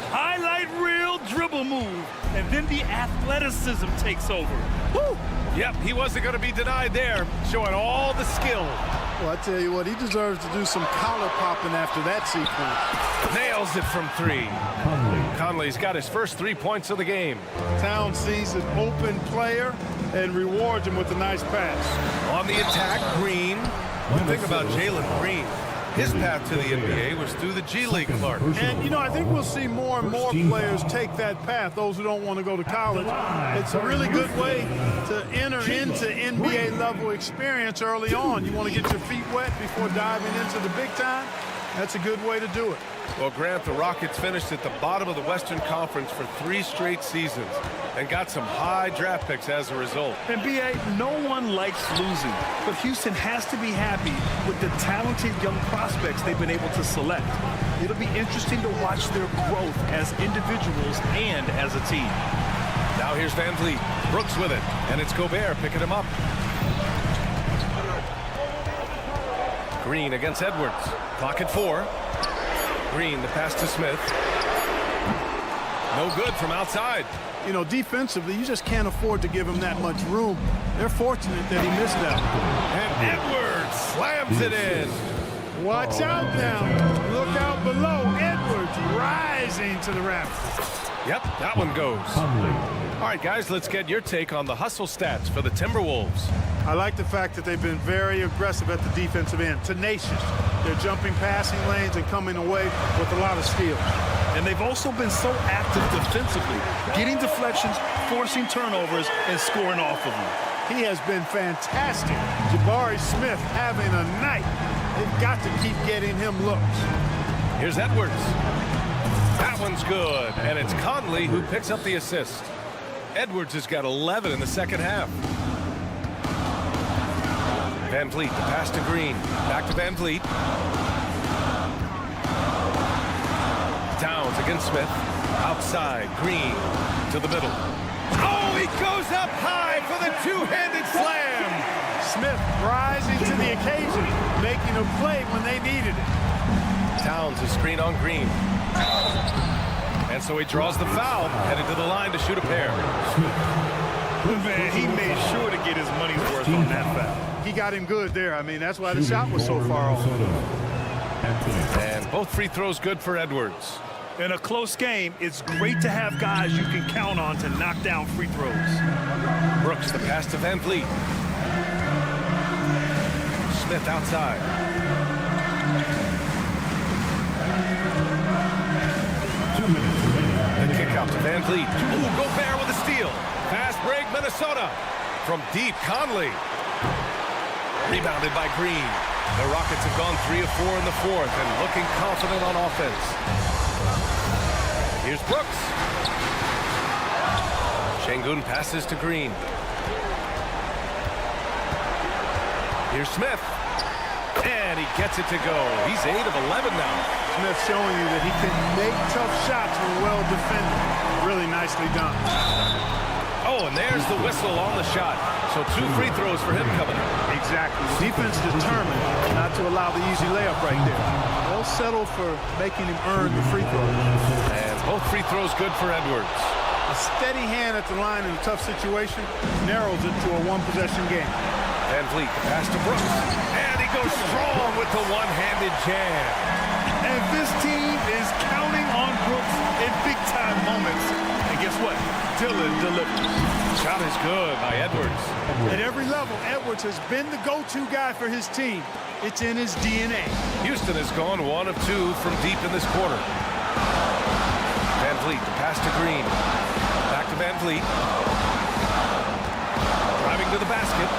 Highlight reel dribble move, and then the athleticism takes over. Woo! Yep, he wasn't going to be denied there, showing all the skill. Well, I tell you what, he deserves to do some collar popping after that sequence. Nails it from 3. Conley's got his first 3 points of the game. Towns sees an open player and rewards him with a nice pass. On the attack, Green. One thing about Jalen Green, his path to the NBA was through the G League, Clark. And, you know, I think we'll see more and more players take that path, those who don't want to go to college. It's a really good way to enter into NBA-level experience early on. You want to get your feet wet before diving into the big time? That's a good way to do it. Well, Grant, the Rockets finished at the bottom of the Western Conference for 3 straight seasons and got some high draft picks as a result. And B.A., no one likes losing, but Houston has to be happy with the talented young prospects they've been able to select. It'll be interesting to watch their growth as individuals and as a team. Now here's Van Vliet. Brooks with it, and it's Gobert picking him up. Green against Edwards. Clock at 4. Green, the pass to Smith. No good from outside. You know, defensively, you just can't afford to give him that much room. They're fortunate that he missed that. And Edwards slams it in. Watch out now. Look out below. Edwards rising to the rafters. Yep, that one goes. All right, guys, let's get your take on the hustle stats for the Timberwolves. I like the fact that they've been very aggressive at the defensive end, tenacious. They're jumping passing lanes and coming away with a lot of steals. And they've also been so active defensively, getting deflections, forcing turnovers, and scoring off of them. He has been fantastic. Jabari Smith having a night. They've got to keep getting him looks. Here's Edwards. That one's good, and it's Conley who picks up the assist. Edwards has got 11 in the second half. Van Vliet, the pass to Green. Back to Van Vliet. Towns against Smith. Outside, Green to the middle. Oh, he goes up high for the two-handed slam. Smith rising to the occasion, making a play when they needed it. Towns is screen on Green. And so he draws the foul, headed to the line to shoot a pair. Man, he made sure to get his money's worth on that foul. He got him good there. I mean, that's why the shot was so far off. And both free throws good for Edwards. In a close game, it's great to have guys you can count on to knock down free throws. Brooks, the pass to Van Vliet. Smith outside. The kick out to Van Vliet. Ooh, Gobert with a steal. Fast break, Minnesota. From deep, Conley. Rebounded by Green. The Rockets have gone 3 of 4 in the fourth and looking confident on offense. Here's Brooks. Şengün passes to Green. Here's Smith. And he gets it to go. He's 8 of 11 now. Smith showing you that he can make tough shots when well defended. Really nicely done. Oh, and there's the whistle on the shot. So 2 free throws for him coming up. Exactly. The defense determined not to allow the easy layup right there. They'll settle for making him earn the free throw. And both free throws good for Edwards. A steady hand at the line in a tough situation narrows it to a one-possession game. Van Vliet, the pass to Brooks. And he goes strong with the one-handed jam. And this team is counting on Brooks in big-time moments. And guess what? Dillon delivers. Shot is good by Edwards. At every level, Edwards has been the go-to guy for his team. It's in his DNA. Houston has gone 1 of 2 from deep in this quarter. Van Vliet, the pass to Green. Back to Van Vliet. Driving to the basket.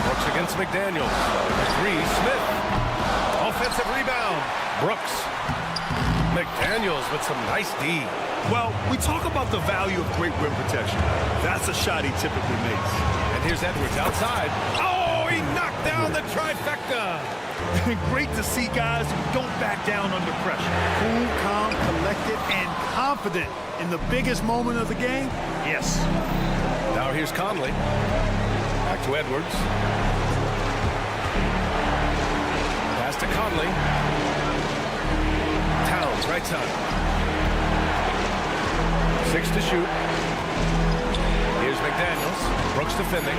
Brooks against McDaniels. 3, Smith. Offensive rebound. Brooks. McDaniels with some nice D. Well, we talk about the value of great rim protection. That's a shot he typically makes. And here's Edwards outside. Oh, he knocked down the trifecta. Great to see guys who don't back down under pressure. Cool, calm, collected, and confident in the biggest moment of the game. Yes. Now here's Conley. Back to Edwards. Pass to Conley. Towns, right side. 6 to shoot. Here's McDaniels. Brooks defending.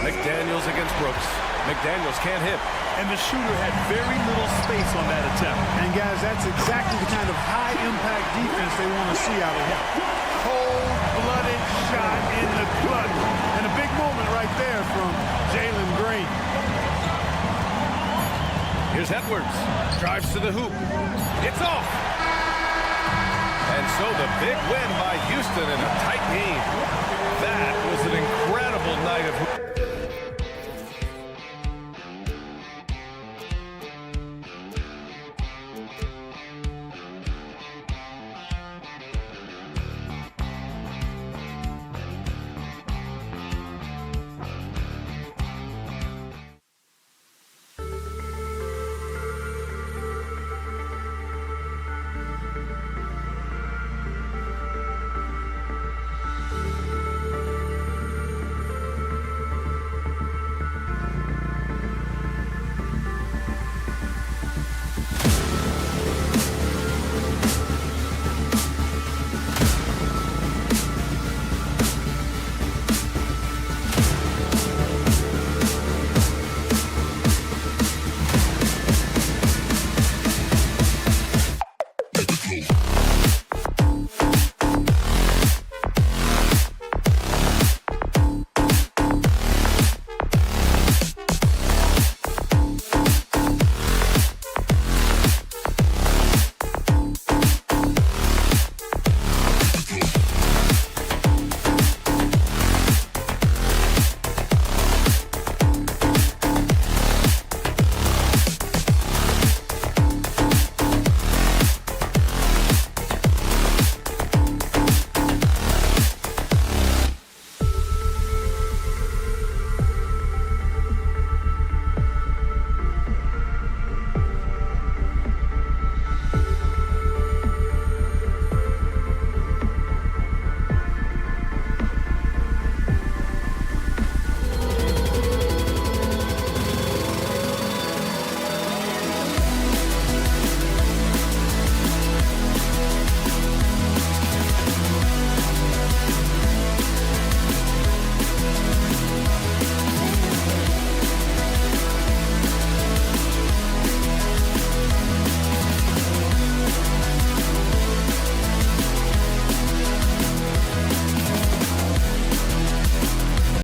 McDaniels against Brooks. McDaniels can't hit. And the shooter had very little space on that attempt. And guys, that's exactly the kind of high-impact defense they want to see out of him. Cold-blooded shot in the clutch. And a big moment right there from Jalen Green. Here's Edwards. Drives to the hoop. It's off. And so the big win by Houston in a tight game. That was an incredible night of